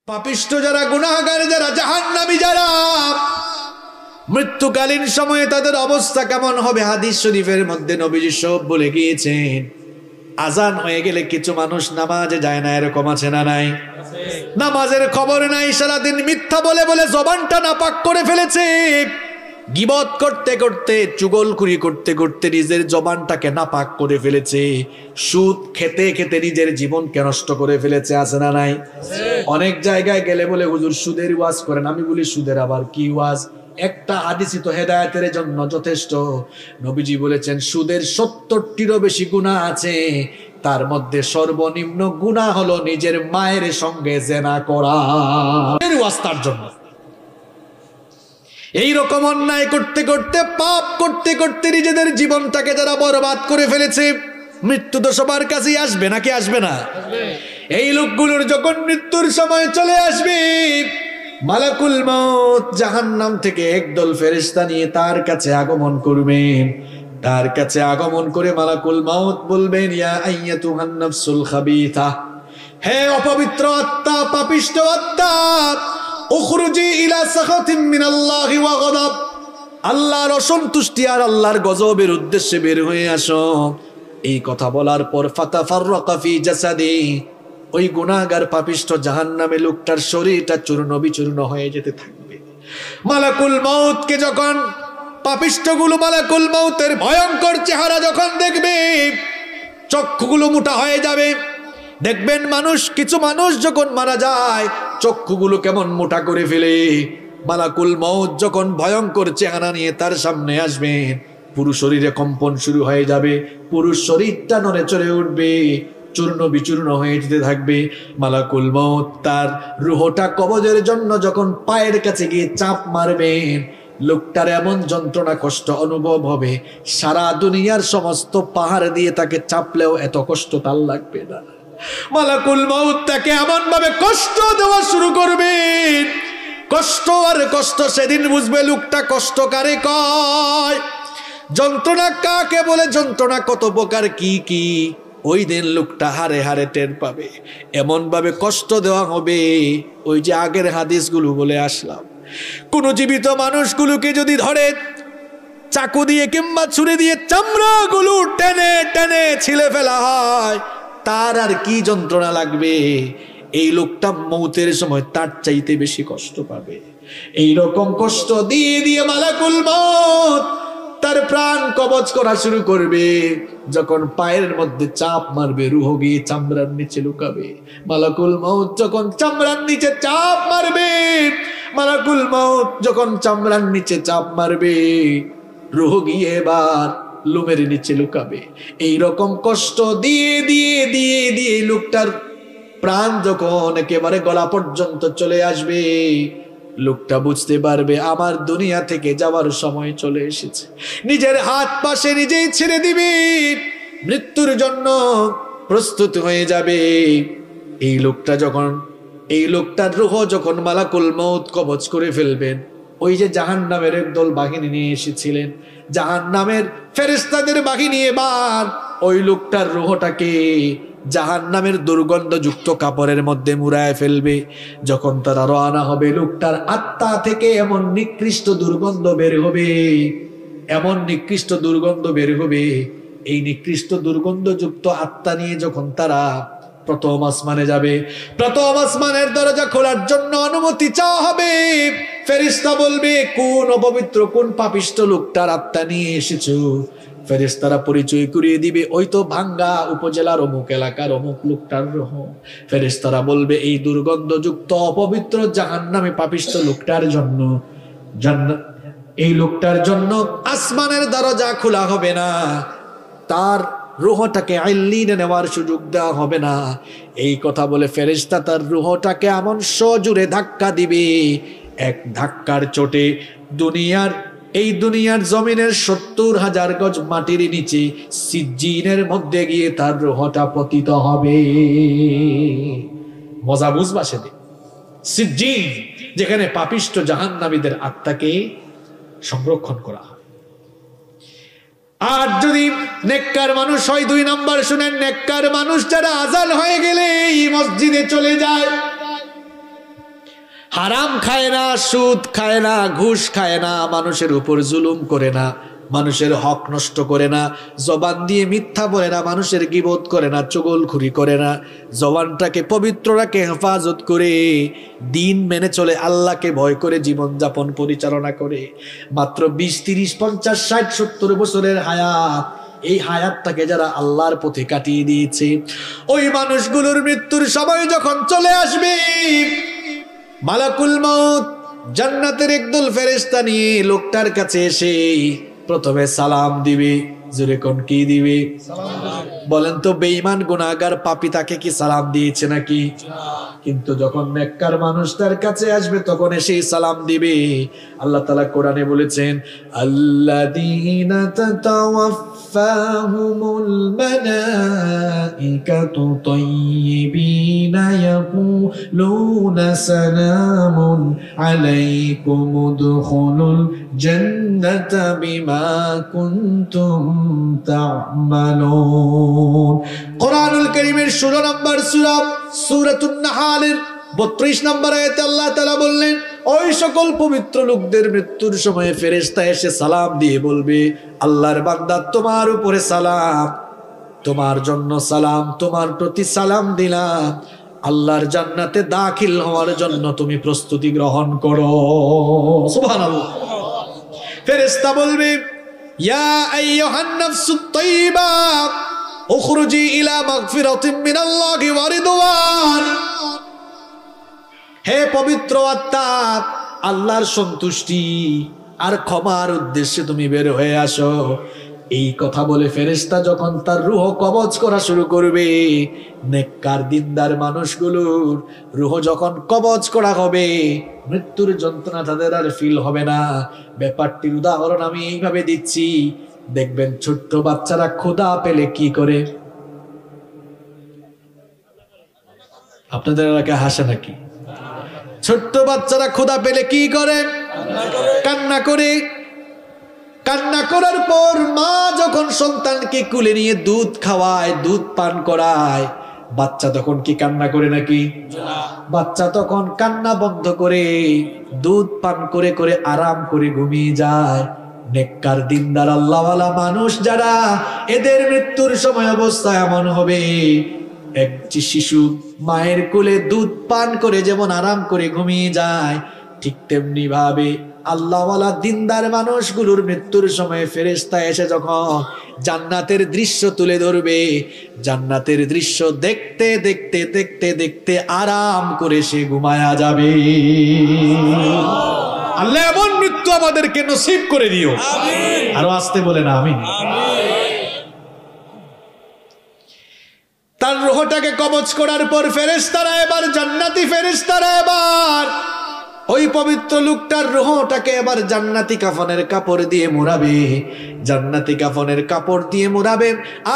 পাপিষ্ঠ যারা, গুনাহগার যারা, জাহান্নামী যারা, মৃত্যুকালীন সময়ে তাদের অবস্থা কেমন হবে হাদিস শরীফের মধ্যে নবীজি সব বলে গিয়েছেন। আজান হয়ে গেলে কিছু মানুষ নামাজে যায় না, এরকম আছে না নাই? নামাজের খবর নাই, সারাদিন মিথ্যা বলে বলে জবানটা নাপাক করে ফেলেছে, গীবত করতে করতে, চুগলখুরি করতে করতে নিজের জবানটাকে নাপাক করে ফেলেছে, সুদ খেতে খেতে নিজের জীবনকে নষ্ট করে ফেলেছে, আছে না নাই? অনেক জায়গায় গেলে বলে হুজুর সুদের ওয়াজ করেন, আমি বলি সুদের আবার কি ওয়াজ? একটা হাদিসই তো হেদায়েতের জন্য যথেষ্ট। নবীজি বলেছেন সুদের 70টিরও বেশি গুনাহ আছে, তার মধ্যে সর্বনিম্ন গুনাহ হলো নিজের মায়ের সঙ্গে জেনা করা। এর ওয়াজ তার জন্য। এই রকম অন্যায় করতে করতে, পাপ করতে করতে নিজেদের জীবনটাকে যারা বরবাদ করে ফেলেছে, মৃত্যু তো সবার কাছেই আসবে, নাকি আসবে না? এই লোকগুলোর যখন মৃত্যুর সময় চলে আসবে, মালাকুল মউত জাহান্নাম থেকে একদল ফেরেশতা নিয়ে তার কাছে আগমন করবেন। তার কাছে আগমন করে মালাকুল মউত বলবেন, ইয়া আইয়াতুহান নাফসুল খাবিথা, হে অপবিত্র আত্মা, পাপিষ্ঠ আত্মা, উখরুজি ইলা সাখাতিন মিনাল্লাহি ওয়া গযব, আল্লাহর অসন্তুষ্টি আর আল্লাহর গজবের উদ্দেশ্যে বের হয়ে আসো। এই কথা বলার পর ফাতাফাররাকা ফি জাসাদি, ওই গুনাহগার পাপিষ্ঠ জাহান্নামে লোকটার শরীরটা চূর্ণ বিচূর্ণ হয়ে যেতে থাকবে। মালাকুল মউতকে যখন পাপিষ্ঠগুলো মালাকুল মউতের ভয়ঙ্কর চেহারা যখন দেখবে, চক্ষুগুলো মোটা হয়ে যাবে। দেখবেন মানুষ, কিছু মানুষ যখন মারা যায় চক্ষুগুলো কেমন মোটা করে ফেলে। মালাকুল মউত যখন ভয়ঙ্কর চেহারা নিয়ে তার সামনে আসবেন, পুরো শরীরে কম্পন শুরু হয়ে যাবে, পুরো শরীরটা নড়ে চড়ে উঠবে, চূর্ণ বিচূর্ণ হয়ে যেতে থাকবে। মালাকুল মউত তার রুহটা কবজের জন্য যখন পায়ের কাছে গিয়ে চাপ মারবেন, লোকটার এমন যন্ত্রণা কষ্ট অনুভব হবে, সারা দুনিয়ার সমস্ত পাহাড় দিয়ে তাকে চাপলেও এত কষ্ট তার লাগবে না। মালাকুল মউত তাকে এমন ভাবে কষ্ট দেওয়া শুরু করবে, কষ্ট আর কষ্ট। সেদিন বুঝবে লোকটা কষ্ট কারে কয়, যন্ত্রণা কাকে বলে, যন্ত্রণা কত প্রকার কি কি, ওই দিন লোকটা হারে হারে টের পাবে। এমন ভাবে কষ্ট দেওয়া হবে, ওই যে আগের হাদিসগুলো বলে আসলাম, কোন জীবিত মানুষগুলোকে যদি ধরে চাকু দিয়ে কিংবা ছুরি দিয়ে চামড়াগুলো টেনে টেনে ছিলে ফেলা হয়, তার আর কি যন্ত্রণা লাগবে। এই লোকটা মৌতের সময় তার চাইতে বেশি কষ্ট পাবে। এই রকম কষ্ট দিয়ে দিয়ে মালাকুল মউত তার প্রাণ কবজ করা শুরু করবে। যখন পায়ের মধ্যে চাপ মারবে, রুহ গিয়ে চামড়ার নিচে লুকাবে। মালাকুল মউত যখন চামড়ার নিচে চাপ মারবে, মালাকুল মউত যখন চামড়ার নিচে চাপ মারবে, রুহ গিয়ে এবার লোমের নিচে লুকাবে। এই রকম কষ্ট দিয়ে দিয়ে দিয়ে দিয়ে লোকটার প্রাণ যখন একেবারে গলা পর্যন্ত চলে আসবে, লোকটা বুঝতে পারবে আমার দুনিয়া থেকে যাওয়ার সময় চলে এসেছে। নিজের হাত পাশে নিজেই ছেড়ে দিবে, মৃত্যুর জন্য প্রস্তুত হয়ে যাবে। এই লোকটা যখন, এই লোকটার রূহ যখন মালাকুল মউত কবজ করে ফেলবেন, ওই যে জাহান্নামের একদল বাহিনী নিয়ে এসেছিলেন, জাহান্নামের ফেরেশতাদের বাহিনী এবার ওই লোকটার রূহটাকে জাহান্নামের দুর্গন্ধযুক্ত কাপড়ের মধ্যে মুড়ায় ফেলবে। যখন তারা রওনা হবে, লোকটার আত্মা থেকে এমন নিকৃষ্ট দুর্গন্ধ বের হবে, এমন নিকৃষ্ট দুর্গন্ধ বের হবে। এই নিকৃষ্ট দুর্গন্ধযুক্ত আত্মা নিয়ে যখন তারা প্রথম আসমানে যাবে, প্রথম আসমানের দরজা খোলার জন্য অনুমতি চাওয়া হবে। ফেরেশতা বলবে, কোন অপবিত্র কোন পাপিষ্ঠ লোকটার আত্মা নিয়ে এসেছো? ফেরেশতারা পরিচয় করিয়ে দিবে, ওই তো ভাঙ্গা উপজেলার অমুক এলাকার অমুক লোকটার রূহ। ফেরেশতারা বলবে, এই দুর্গন্ধযুক্ত অপবিত্র জাহান্নামে পাপিষ্ঠ লোকটার জন্য, এই লোকটার জন্য আসমানের দরজা খোলা হবে না, তার রূহটাকে আইল্লিনে নেওয়ার সুযোগ দেওয়া হবে না। এই কথা বলে ফেরেশতা তার রূহটাকে এমন সজোরে ধাক্কা দিবে, এক ধাক্কার চোটে এই দুনিয়ার জমিনের 70,000 গজ মাটির নিচে সিজ্জিনের মধ্যে গিয়ে তার রূহটা পতিত হবে। মজা বুঝবা সেদিন। সিজ্জিন, যেখানে পাপিষ্ঠ জাহান্নামীদের আত্মাকে সংরক্ষণ করা হয়। আর যদি নেককার মানুষ হয়, 2 নাম্বার শুনেন, নেককার মানুষ যারা আজান হয়ে গেলে এই মসজিদে চলে যায়, হারাম খায় না, সুদ খায় না, ঘুষ খায় না, মানুষের উপর জুলুম করে না, মানুষের হক নষ্ট করে না, জবান দিয়ে মিথ্যা বলে না, মানুষের গীবত করে না, চুগলখুরি করে না, জবানটাকে পবিত্র রাখে, হেফাজত করে দিন মেনে চলে, আল্লাহকে ভয় করে জীবনযাপন পরিচালনা করে। মাত্র 20, 30, 50, 60, 70 বছরের হায়াত, এই হায়াতটাকে যারা আল্লাহর পথে কাটিয়ে দিয়েছে, ওই মানুষগুলোর মৃত্যুর সময় যখন চলে আসবে, মালাকুল মউত জান্নাতের একদল ফেরেশতা নিয়ে লোকটার কাছে এসে প্রথমে সালাম দিবে। জোরে কোন কি দিবে? বলেন তো, বেঈমান গুনাহগার পাপী তাকে কি সালাম দিয়েছে নাকি? কিন্তু যখন নেককার মানুষ তার কাছে আসবে তখন এসেই সালাম দিবে। আল্লাহ তাআলা কোরআনে বলেছেন, আল্লাযীনা তাতাওয়াফাহুমুল মালাইকাতু তাইয়্যিবিনা ইয়াকুলুনা সালামুন আলাইকুম উদখুলুল জান্নাতা বিমা কুনতুম তা'মালুন। কোরআনুল কারীমের 16 নম্বর সূরা সূরাতুন নাহলের 32 নম্বর আয়াতে আল্লাহ তাআলা বললেন, ওই সকল পবিত্র লোকদের মৃত্যুর সময় ফেরেশতা এসে সালাম দিয়ে বলবে, আল্লাহর বান্দা তোমার উপরে সালাম, তোমার জন্য সালাম, তোমার প্রতি সালাম দিলাম, আল্লাহর জান্নাতে দাখিল হওয়ার জন্য তুমি প্রস্তুতি গ্রহণ করো। সুবহানাল্লাহ। ফেরেশতা বলবে, ইয়া আইয়ুহান নাফসুত তাইয়্যিবা উখরুজি ইলা মাগফিরাতিন মিনাল্লাহি ওয়া রিদওয়ান। হে পবিত্র আত্মা, আল্লাহর সন্তুষ্টি আর ক্ষমার উদ্দেশ্যে তুমি বের হয়ে আসো। এই কথা বলে ফেরেশতা যখন তার রূহ কবজ করা শুরু করবে, নেককার দিনদার মানুষগুলোর রূহ যখন কবজ করা হবে, মৃত্যুর যন্ত্রণা তাদের আর ফিল হবে না। ব্যাপারটির উদাহরণ আমি এইভাবে দিচ্ছি, দেখবেন ছোট্ট বাচ্চারা ক্ষুধা পেলে কি করে? আপনাদের এলাকায় হাসে নাকি? ছোট্ট বাচ্চারা ক্ষুধা পেলে কি করে? কান্না করে। কান্না করার পর মা যখন সন্তানকে কুলে নিয়ে দুধ খাওয়ায়, দুধ পান করায়, বাচ্চা তখন কি কান্না করে নাকি? বাচ্চা তখন কান্না বন্ধ করে দুধ পান করে করে আরাম করে ঘুমিয়ে যায়। নেককার দিনদার আল্লাহওয়ালা মানুষ যারা, এদের মৃত্যুর সময় অবস্থা এমন হবে, একটি শিশু মায়ের কোলে দুধ পান করে যেমন আরাম করে ঘুমিয়ে যায়, ঠিক তেমনি ভাবে আল্লাহওয়ালা দিনদার মানুষগুলোর মৃত্যুর সময় ফেরেশতা এসে যখন জান্নাতের দৃশ্য তুলে ধরবে, জান্নাতের দৃশ্য দেখতে দেখতে দেখতে দেখতে আরাম করে সে ঘুমায়া যাবে। আল্লাহ এমন মৃত্যু আমাদেরকে নসিব করে দিও। আরো আসতে বলে না আমিন। তার রূহটাকে কবজ করার পর ফেরেশতারা এবার, জান্নাতি ফেরেশতারা এবার ওই পবিত্র লোকটার রূহটাকে এবার জান্নাতি কাফনের কাপড় দিয়ে মোড়াবে, জান্নাতি কাফনের কাপড় দিয়ে মোড়াবে।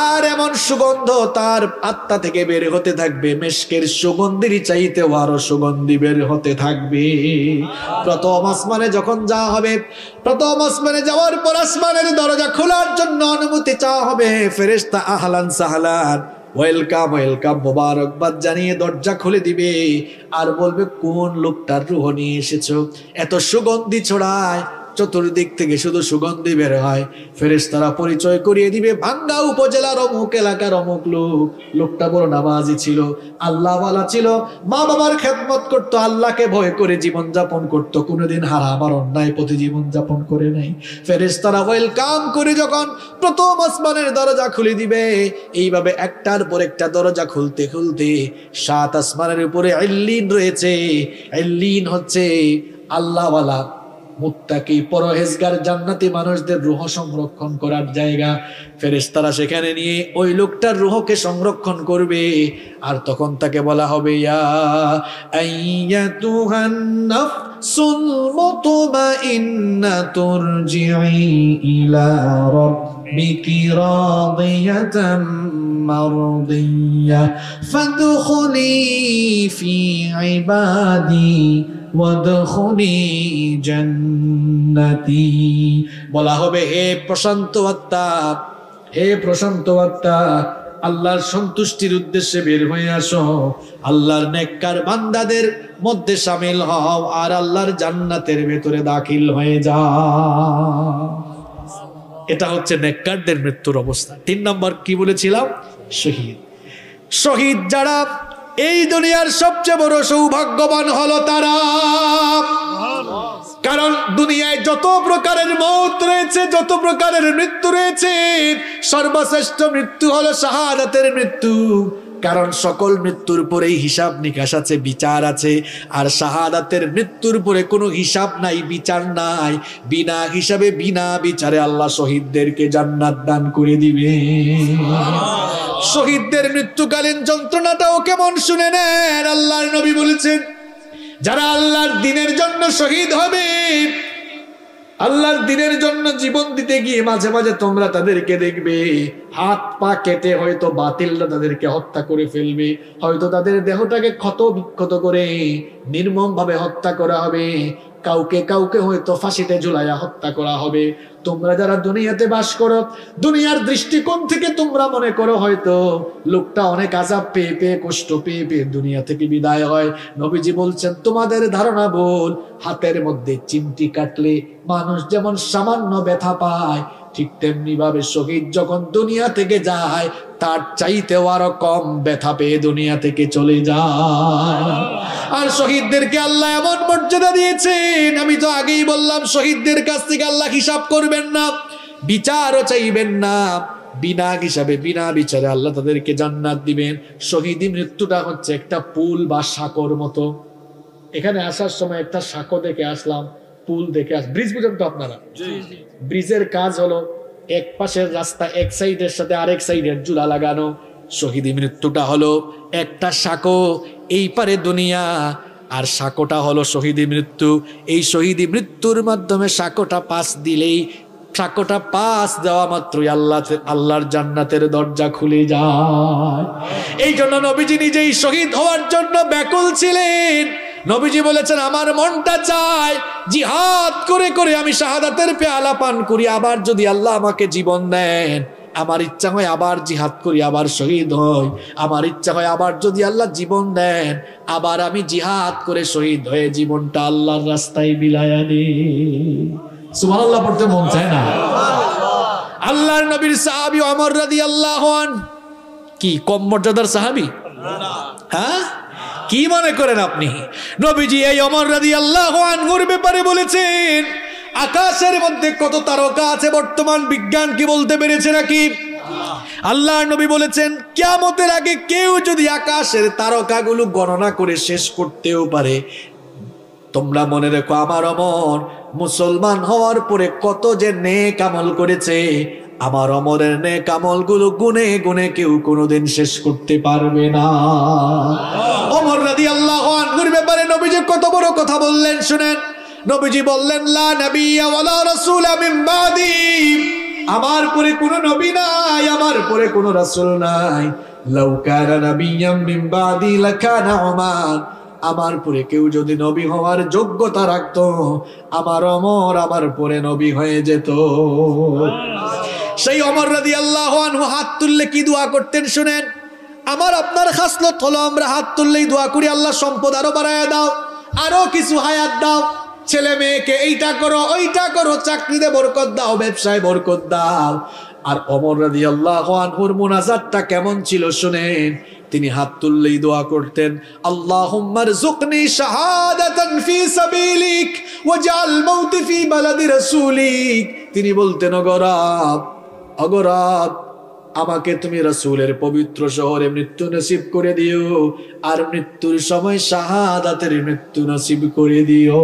আর এমন সুগন্ধ তার আত্মা থেকে বের হতে থাকবে, মেশকের সুগন্ধির চাইতেও আরো সুগন্ধি বের হতে থাকবে। প্রথম আসমানে যখন যাওয়া হবে, প্রথম আসমানে যাওয়ার পর আসমানের দরজা খোলার জন্য অনুমতি চাওয়া হবে। ফেরেশতা আহলান সাহলান, ওয়েলকাম ওয়েলকাম, মোবারকবাদ জানিয়ে দরজা খুলে দিবে আর বলবে, কোন লোকটার রূহ নিয়ে এসেছো? এত সুগন্ধি ছড়ায়, চতুর্দিক থেকে শুধু সুগন্ধি বের হয়। ফেরেশতারা পরিচয় করিয়ে দিবে, ভাঙ্গা উপজেলার অমুক এলাকার অমুক লোক। লোকটা বড় নামাজি ছিল, আল্লাহওয়ালা ছিল, মা বাবার খেদমত করতো, আল্লাহকে ভয় করে জীবনযাপন করতো, কোনোদিন হারাম আর অন্যায় পথে জীবনযাপন করে নাই। ফেরেশতারা ওয়েলকাম করে যখন প্রথম আসমানের দরজা খুলে দিবে, এইভাবে একটার পর একটা দরজা খুলতে খুলতে 7 আসমানের উপরে ইল্লিন রয়েছে। ইল্লিন হচ্ছে আল্লাহওয়ালা মুত্তাকি পরহেজগার জান্নাতি মানুষদের রূহ সংরক্ষণ করার জায়গা। ফেরেশতারা সেখানে নিয়ে ওই লোকটার রূহকে সংরক্ষণ করবে। আর তখন তাকে বলা হবে, ইয়া আইয়াতুহান নাফসুল মুতমাইন্নাতু রজিই ইলা রাব্বিকি রাদিয়াতাম মারদিয়া ফাদখুলি ফি ইবাদি ওয়াদখুলি জান্নাতি। বলা হবে, হে প্রশান্ত আত্মা, হে প্রশান্ত আত্মা, আল্লাহর সন্তুষ্টির উদ্দেশ্যে বের হয়ে আসো, আল্লাহর নেককার বান্দাদের মধ্যে শামিল হও আর আল্লাহর জান্নাতের ভেতরে দাখিল হয়ে যাও। এটা হচ্ছে নেককারদের মৃত্যুর অবস্থা। 3 নম্বর কি বলেছিলাম? শহীদ। শহীদ যারা, এই দুনিয়ার সবচেয়ে বড় সৌভাগ্যবান হলো তারা। কারণ দুনিয়ায় যত প্রকারের মৌত রয়েছে, যত প্রকারের মৃত্যু রয়েছে, সর্বশ্রেষ্ঠ মৃত্যু হলো শাহাদাতের মৃত্যু। কারণ সকল মৃত্যুর পরেই হিসাব নিকাশ আছে, বিচার আছে। আর শাহাদাতের মৃত্যুর পরে কোনো হিসাব নাই, বিচার নাই। বিনা হিসাবে বিনা বিচারে আল্লাহ শহীদদেরকে জান্নাত দান করে দিবে। শহীদদের মৃত্যুকালীন যন্ত্রণাটাও কেমন শুনে নেন। আল্লাহর নবী বলেছেন, যারা আল্লাহর দ্বীনের জন্য শহীদ হবে, আল্লাহর দ্বীনের জন্য জীবন দিতে গিয়ে মাঝে মাঝে তোমরা তাদেরকে দেখবে হাত পা কেটে হয়তো বাতিলরা তাদেরকে হত্যা করে ফেলবে, হয়তো তাদের দেহটাকে ক্ষত বিক্ষত করে নির্মম ভাবে হত্যা করা হবে, কাউকে কাউকে হয়তো ফাঁসিতে ঝুলাইয়া হত্যা করা হবে। তোমরা যারা দুনিয়াতে বাস করো, দুনিয়ার দৃষ্টিকোণ থেকে তোমরা মনে করো হয়তো লোকটা অনেক আযাব পেয়ে পেয়ে, কষ্ট পেয়ে পেয়ে দুনিয়া থেকে বিদায় হয়। নবীজি বলছেন, তোমাদের ধারণা ভুল। হাতের মধ্যে চিমটি কাটলে মানুষ যেমন সামান্য ব্যথা পায়, ঠিক তেমনি ভাবে শহীদ যখন দুনিয়া থেকে যায় তার চাইতেও আরো কম ব্যথা পেয়ে দুনিয়া থেকে চলে যায়। আর শহীদদেরকে আল্লাহ এমন মর্যাদা দিয়েছেন, আমি তো আগেই বললাম, শহীদদের কাছ থেকে আল্লাহ হিসাব করবেন না, বিচারও চাইবেন না। বিনা হিসাবে বিনা বিচারে আল্লাহ তাদেরকে জান্নাত দিবেন। শহীদি মৃত্যুটা হচ্ছে একটা পুল বা সাঁকোর মতো। এখানে আসার সময় একটা সাঁকো দেখে আসলাম, পুল দেখে ব্রিজ বুঝেন তো আপনারা? ব্রিজের কাজ হলো এক পাশের রাস্তা এক সাইডের সাথে আরেক সাইডের জুলা লাগানো। শহীদি মৃত্যুটা হলো একটা সাঁকো, এই পারে দুনিয়া আর সাঁকোটা হলো শহীদি মৃত্যু। এই শহীদি মৃত্যুর মাধ্যমে সাঁকোটা পাশ দিলেই, সাঁকোটা পাশ দেওয়া মাত্রই আল্লাহর জান্নাতের দরজা খুলে যায়। এই জন্য নবীজি নিজেই শহীদ হওয়ার জন্য ব্যাকুল ছিলেন। নবীজি বলেছেন, আমার মনটা চায় জিহাদ করে করে আমি শাহাদাতের পেয়ালা পান করি, আবার যদি আল্লাহ আমাকে জীবন দেন, আমার ইচ্ছা হয় আবার জিহাদ করি, আবার শহীদ হই। আমার ইচ্ছা হয় আবার যদি আল্লাহ জীবন দেন, আবার আমি জিহাদ করে শহীদ হয়ে জীবনটা আল্লাহর রাস্তায় বিলায়া দিই। সুবহানাল্লাহ পড়তে মন চায় না? আল্লাহর নবীর সাহাবী ওমর রাদিয়াল্লাহু আনহু কি কম মর্যাদার সাহাবী? হ্যাঁ, কি মনে করেন আপনি? নবীজি এই ওমর রাদিয়াল্লাহু আনহুর ব্যাপারে বলেছেন, আকাশের মধ্যে কত তারকা আছে বর্তমান বিজ্ঞান কি বলতে পেরেছে নাকি? আল্লাহর নবী বলেছেন, কিয়ামতের আগে কেউ যদি আকাশের তারকাগুলো গণনা করে শেষ করতেও পারে, তোমরা মনে রেখো আমার ওমর মুসলমান হওয়ার পরে কত যে নেক আমল করেছে, আমার ওমরের নেক আমলগুলো গুনে গুনে কেউ কোনোদিন শেষ করতে পারবে না। ওমর রাদিয়াল্লাহু আনহুর ব্যাপারে নবীজি কত বড় কথা বললেন শুনেন। নবীজি বললেন, লা নাবিয়্যা ওয়ালা রাসূলা মিন বাদি, আমার পরে কোনো নবী নাই, আমার পরে কোনো রাসূল নাই। লাউ কানা নাবিয়্যাম মিন বাদি লাকানা ওমর, আমার পরে কেউ যদি নবী হওয়ার যোগ্যতা রাখতো, আমার ওমর আমার পরে নবী হয়ে যেত। সেই ওমর রাদিয়াল্লাহু আনহু হাত তুললে কি দোয়া করতেন শুনেন। আমার আপনার খাসলত হলো আমরা হাত তুললেই দোয়া করি, আল্লাহ সম্পদ আরো বাড়ায় দাও, আরো কিছু হায়াত দাও, ছেলে মেয়েকে এইটা করো ওইটা করো, চাকরিতে বরকত দাও, ব্যবসায় বরকত দাও। আর ওমর রাদিয়াল্লাহু আনহুর মুনাজাতটা কেমন ছিল শুনেন। তিনি হাত তুললেই দোয়া করতেন, আল্লাহুম্মা রযুকনি শাহাদাতান ফি সাবিলিক ওয়াজআল মাউতি ফি বালাদি রাসূলিক। তিনি বলতেন, অগরাব আমাকে তুমি রাসূলের পবিত্র শহরে মৃত্যু নসিব করে দিও, আর মৃত্যুর সময় শাহাদাতের মৃত্যু নসিব করে দিও।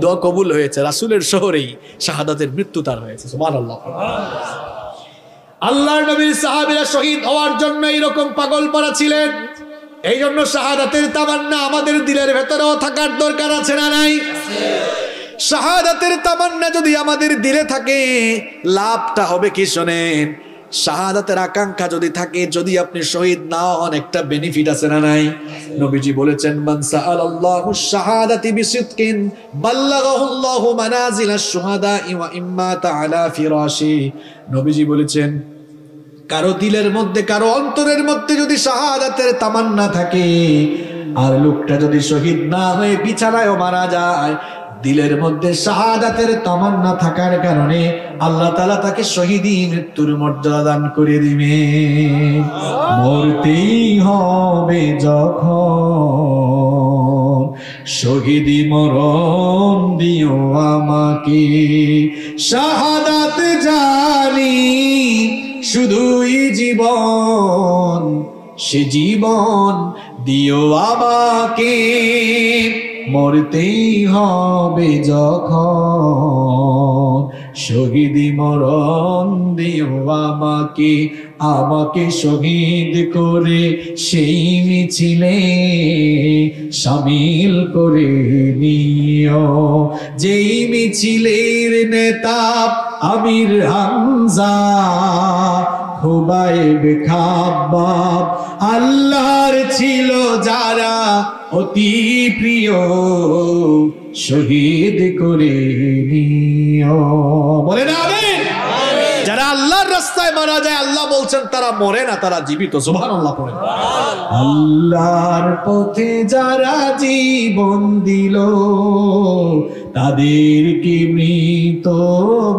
দোয়া কবুল হয়েছে, রাসূলের শহরেই শাহাদাতের মৃত্যু তার হয়েছে। সুবহানাল্লাহ। আল্লাহর নবীর সাহাবীরা শহীদ হওয়ার জন্য এইরকম পাগল পারা ছিলেন। এই জন্য শাহাদাতের তামান্না আমাদের দিলের ভেতরেও থাকার দরকার আছে না নাই? শাহাদাতের তামান্না যদি আমাদের দিলে থাকে, লাভটা হবে কি শোনেন। শাহাদাতের আকাঙ্ক্ষা যদি থাকে, যদি আপনি শহীদ না হন, একটা বেনিফিট আছে না নাই? নবীজি বলেছেন, মান সাআলাল্লাহু শাহাদাতি বিসিদকিন বাল্লাগাহুল্লাহু মানাজিলাশ শুহাদা ওয়া ইম্মা তাআলা ফিরাশি। নবীজি বলেছেন, কারো দিলের মধ্যে, কারো অন্তরের মধ্যে যদি শাহাদাতের তামান্না থাকে, আর লোকটা যদি শহীদ না হয়ে বিছানায়ও মারা যায়, দিলের মধ্যে শাহাদাতের তামান্না থাকার কারণে আল্লাহ তাআলা তাকে শহীদি মৃত্যুর মর্যাদা দান করে দিবে। মরতেই হবে যখন, শহীদি মরণ দিও আমাকে। শাহাদাত জানি শুধুই জীবন, সে জীবন দিও আমাকে। মরতেই হবে যখন, শহীদি মরণ দিও আমাকে। আমাকে শহীদ করে সেই মিছিলে শামিল করে নিও, যেই মিছিলের নেতা আমির হামজা, খুবাইব খাব্বাব, আল্লাহর ছিল যারা অতি প্রিয়, শহীদ করে নিও। বলেন আমিন। যারা আল্লাহর রাস্তায় মারা যায়, আল্লাহ বলছেন তারা মরে না, তারা জীবিত। সুবহানাল্লাহ পড়েন। আল্লাহর পথে যারা জীবন দিল, তাদেরকে মৃত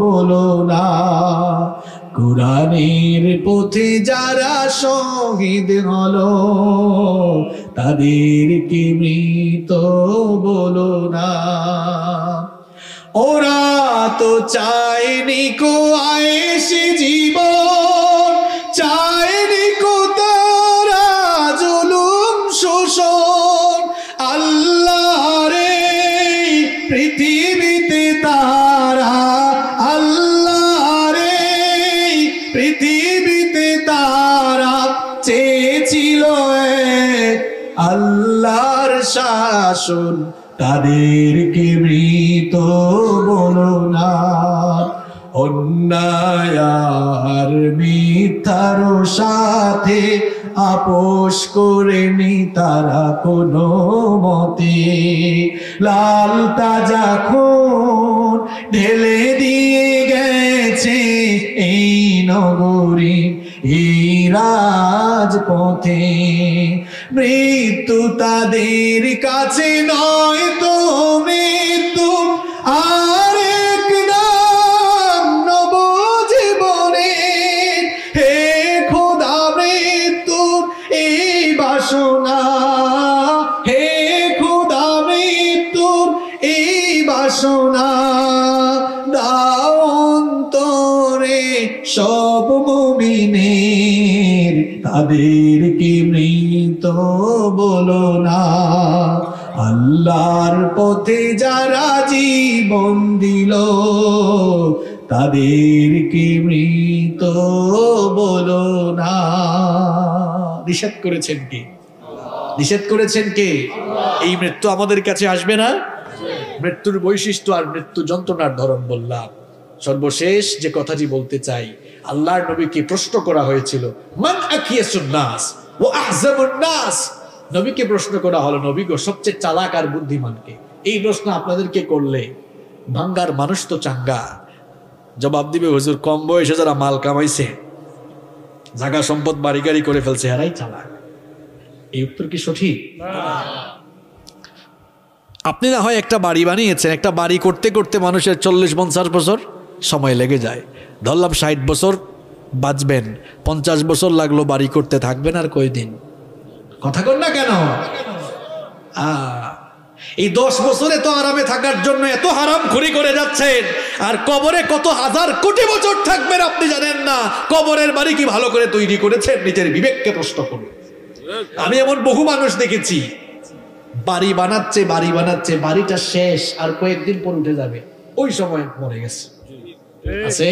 বলো না। কুরআনের পথে যারা শহীদ হলো, তাদেরকে মৃত বলো না। ওরা তো চায়নি কো আয়েশে জীবন, চায়নি কো তারা জুলুম শোষণ। আল্লাহর এই পৃথিবীতে তারা, আল্লাহর এই পৃথিবীতে তারা চেয়েছিল আল্লাহর শাসন, তাদেরকে মৃত বলো না। অন্যায় আর মিথ্যার সাথে আপোষ করেনি তারা কোনো মতে। লাল তাজা খুন ঢেলে দিয়ে গেছে এই নগরী, এই রাজপথে। মৃত্যু তাদের কাছে নয় তো মৃত্যু আরেক নাম নবজীবনে। হে খোদা মৃত্যুর এই বাসনা, হে খোদা মৃত্যুর এই বাসনা দাও অন্তরে সব মুমিনের, তাদেরকে মৃত বলো না। আল্লাহর পথে যারা জীবন দিল, তাদেরকে মৃত বলো না। নিষেধ করেছেন কে? নিষেধ করেছেন কে? এই মৃত্যু আমাদের কাছে আসবে না। মৃত্যুর বৈশিষ্ট্য আর মৃত্যু যন্ত্রণার ধরন বললাম। সর্বশেষ যে কথাটি বলতে চাই, আল্লাহর নবীকে প্রশ্ন করা হয়েছিল, মান আকিয়াসুন নাস ওয়া আহজামুন নাস। নবীকে প্রশ্ন করা হলো, নবী গো সবচেয়ে চালাক আর বুদ্ধিমান কে? এই প্রশ্ন আপনাদেরকে করলে ভাঙ্গার মানুষ তো চাঙ্গা জবাব দিবে, হুজুর কম বয়সে যারা মাল কামাইছে, জায়গা সম্পদ বাড়ি গাড়ি করে ফেলছে, এরাই চালাক। এই উত্তর কি সঠিক? আপনি না হয় একটা বাড়ি বানিয়েছেন, একটা বাড়ি করতে করতে মানুষের 40-50 বছর সময় লেগে যায়। ধরলাম 60 বছর বাঁচবেন, 50 বছর লাগলো বাড়ি করতে, থাকবেন আর কয়দিন? কথা কন না কেন? এই 10 বছরে তো আরামে থাকার জন্য এত হারামখুরি করে যাচ্ছেন, আর কবরে কত হাজার কোটি বছর থাকবেন আপনি জানেন না। কবরের বাড়ি কি ভালো করে তৈরি করেছেন? নিজের বিবেককে প্রশ্ন করুন। আমি এমন বহু মানুষ দেখেছি, বাড়ি বানাচ্ছে বাড়িটা শেষ আর কয়েকদিন পর উঠে যাবে, ওই সময় মরে গেছে। আছে?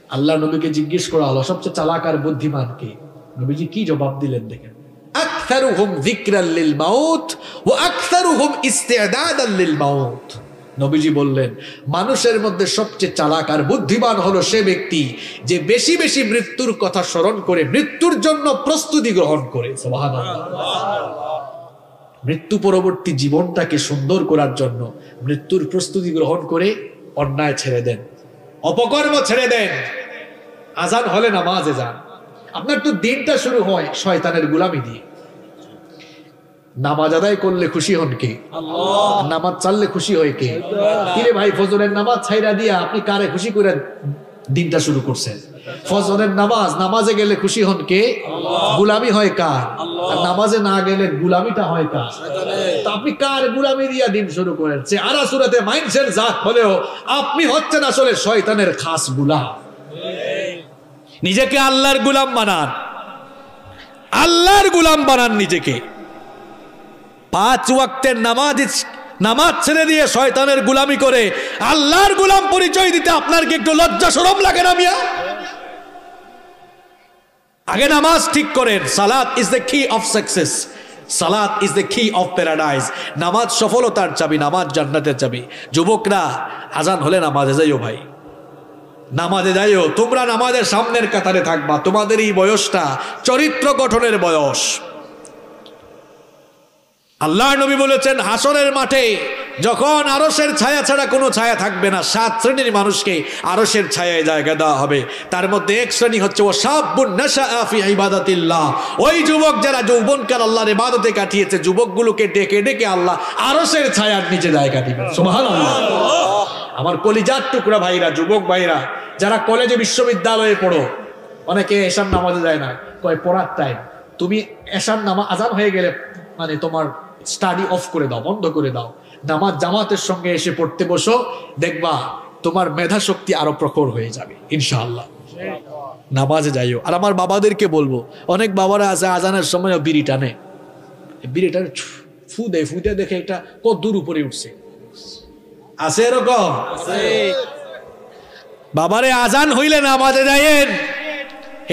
আল্লাহ নবীকে জিজ্ঞেস করা হলো সবচেয়ে চালাক আর বুদ্ধিমান কে? নবীজি কি জবাব দিলেন দেখেন, আকসারুহুম যিকরাল লিল মাউত ওয়া আকসারুহুম ইস্তিদাদাল লিল মাউত। নবীজি বললেন, মানুষের মধ্যে সবচেয়ে চালাক আর বুদ্ধিমান হলো সে ব্যক্তি যে বেশি বেশি মৃত্যুর কথা স্মরণ করে মৃত্যুর জন্য প্রস্তুতি গ্রহণ করে। সুবহানাল্লাহ। মৃত্যু পরবর্তী জীবনটাকে সুন্দর করার জন্য মৃত্যুর প্রস্তুতি গ্রহণ করে অন্যায় ছেড়ে দেন, অপকর্ম ছেড়ে দেন, আজান হলে নামাজে যান। আপনার তো দিনটা শুরু হয় শয়তানের গোলামি দিয়ে। নামাজ আদায় করলে খুশি হন কে? আল্লাহ। নামাজ চাললে খুশি হয় কে? কিরে ভাই, ফজরের নামাজ ছাইরা দিয়া আপনি কারে খুশি করে দিনটা শুরু করছেন? ফজরের নামাজে গেলে খুশি হন কে? আল্লাহ। গোলামি হয় কার? আল্লাহ। আর নামাজে না গেলে গোলামিটা হয় কার? শয়তানের। তো আপনি কার গোলামি দিয়া দিন শুরু করেন? চেহারা সুরাতে মাইন্ডসেট জাত হলেও আপনি হচ্ছেন আসলে শয়তানের খাস গোলাম। নিজেকে আল্লাহর গোলাম বানান, আল্লাহর গোলাম বানান নিজেকে। 5 ওয়াক্তের নামাজ ছেড়ে দিয়ে শয়তানের গোলামি করে আল্লাহর গোলাম পরিচয় দিতে আপনার কি একটু লজ্জা শরম লাগে না মিয়া? আগে নামাজ ঠিক করেন। সালাত ইজ দ্য কি অফ সাকসেস, সালাত ইজ দ্য কি অফ প্যারাডাইস। নামাজ সফলতার চাবি, নামাজ জান্নাতের চাবি। যুবকরা, আজান হলে নামাজে যাইও ভাই, নামাজে যাইও। তোমরা নামাজের সামনের কাতারে থাকবা। তোমাদের এই বয়সটা চরিত্র গঠনের বয়স। আল্লাহ নবী বলেছেন, হাসরের মাঠে যখন আরশের ছায়া ছাড়া কোনো ছায়া থাকবে না, 7 শ্রেণীর মানুষকে আরশের ছায়ায় জায়গা দেওয়া হবে। তার মধ্যে এক শ্রেণী হচ্ছে ও শাবুন নাশাআ ফি ইবাদাতিল্লাহ। ওই যুবক যারা যৌবনকাল আল্লাহর ইবাদতে কাটিয়েছে, যুবকগুলোকে ডেকে ডেকে আল্লাহ আরশের ছায়ার নিচে জায়গা দিবেন। সুবহানাল্লাহ। আমার কলিজার টুকরা ভাইরা, যুবক ভাইরা যারা কলেজে বিশ্ববিদ্যালয়ে পড়ো, অনেকে এশার নামাজে যায় না, কয় পড়ার টাইম। তুমি এশার নামাজ আজান হয়ে গেলে মানে তোমার স্টাডি অফ করে দাও, বন্ধ করে দাও, নামাজ জামাতের সঙ্গে এসে পড়তে বসো, দেখবা তোমার মেধা শক্তি আরো প্রখর হয়ে যাবে ইনশাআল্লাহ। নামাজে যাইও। আর আমার বাবাদেরকে বলবো, অনেক বাবারা আছে আজানের সময় বিড়ি টানে, বিড়িটার ফু দেয়, ফুতে দেখে এটা কত দূর উপরে উঠছে। আছে এরকম? বাবারে, আজান হইলে নামাজে যাইয়েন।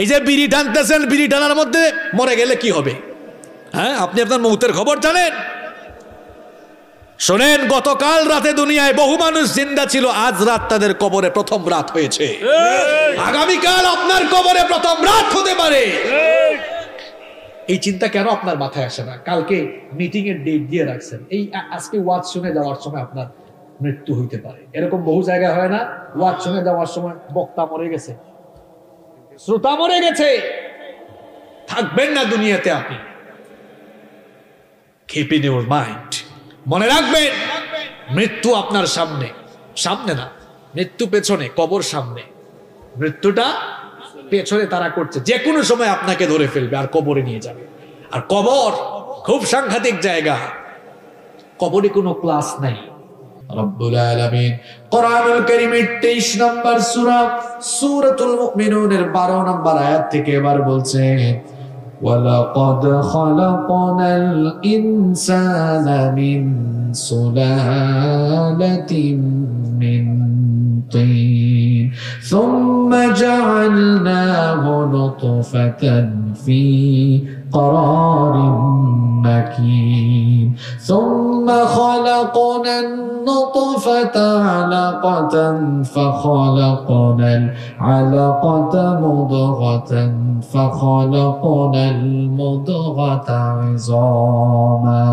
এই যে বিড়ি টানতেছেন, বিড়ি টানার মধ্যে মরে গেলে কি হবে? হ্যাঁ, আপনি আপনার মৌতের খবর জানেন? শোনেন, গতকাল রাতে দুনিয়ায় বহু মানুষ জিন্দা ছিল, আজ রাত তাদের কবরে প্রথম রাত হয়েছে। আগামীকাল আপনার কবরে প্রথম রাত হতে পারে। এই চিন্তা কেন আপনার মাথায় আসে না? কালকে মিটিং এর ডেট দিয়ে রাখছেন, এই আজকে ওয়াজ শুনে যাওয়ার সময় আপনার মৃত্যু হইতে পারে। এরকম বহু জায়গায় হয় না? ওয়াজ শুনে যাওয়ার সময় বক্তা মরে গেছে, শ্রোতা মরে গেছে, থাকবেন না দুনিয়াতে আপনি। Keep in your mind, মনে রাখবেন মৃত্যু আপনার সামনে, সামনে না, মৃত্যু পেছনে, কবর সামনে। মৃত্যুটা পেছনে তারা করছে, যে কোনো সময় আপনাকে ধরে ফেলবে আর কবরে নিয়ে যাবে। আর কবর খুব সাংঘাতিক জায়গা, কবরে কোনো ক্লাস নাই। রব্বুল আলামিন কোরআনুল কারীমের 23 নম্বর সূরা সূরাতুল মুমিনুনের 12 নম্বর আয়াত থেকে এবার বলছেন, وَلَقَدْ خَلَقْنَا الْإِنسَانَ مِنْ سُلَالَةٍ مِنْ طِينٍ ثُمَّ جَعَلْنَاهُ نُطْفَةً فِي قَرَارٍ مَكِينٍ ثُمَّ خَلَقْنَا النُّطْفَةَ عَلَقَةً فَخَلَقْنَا الْعَلَقَةَ مُضْغَةً فَخَلَقْنَا الْمُضْغَةَ عِظَامًا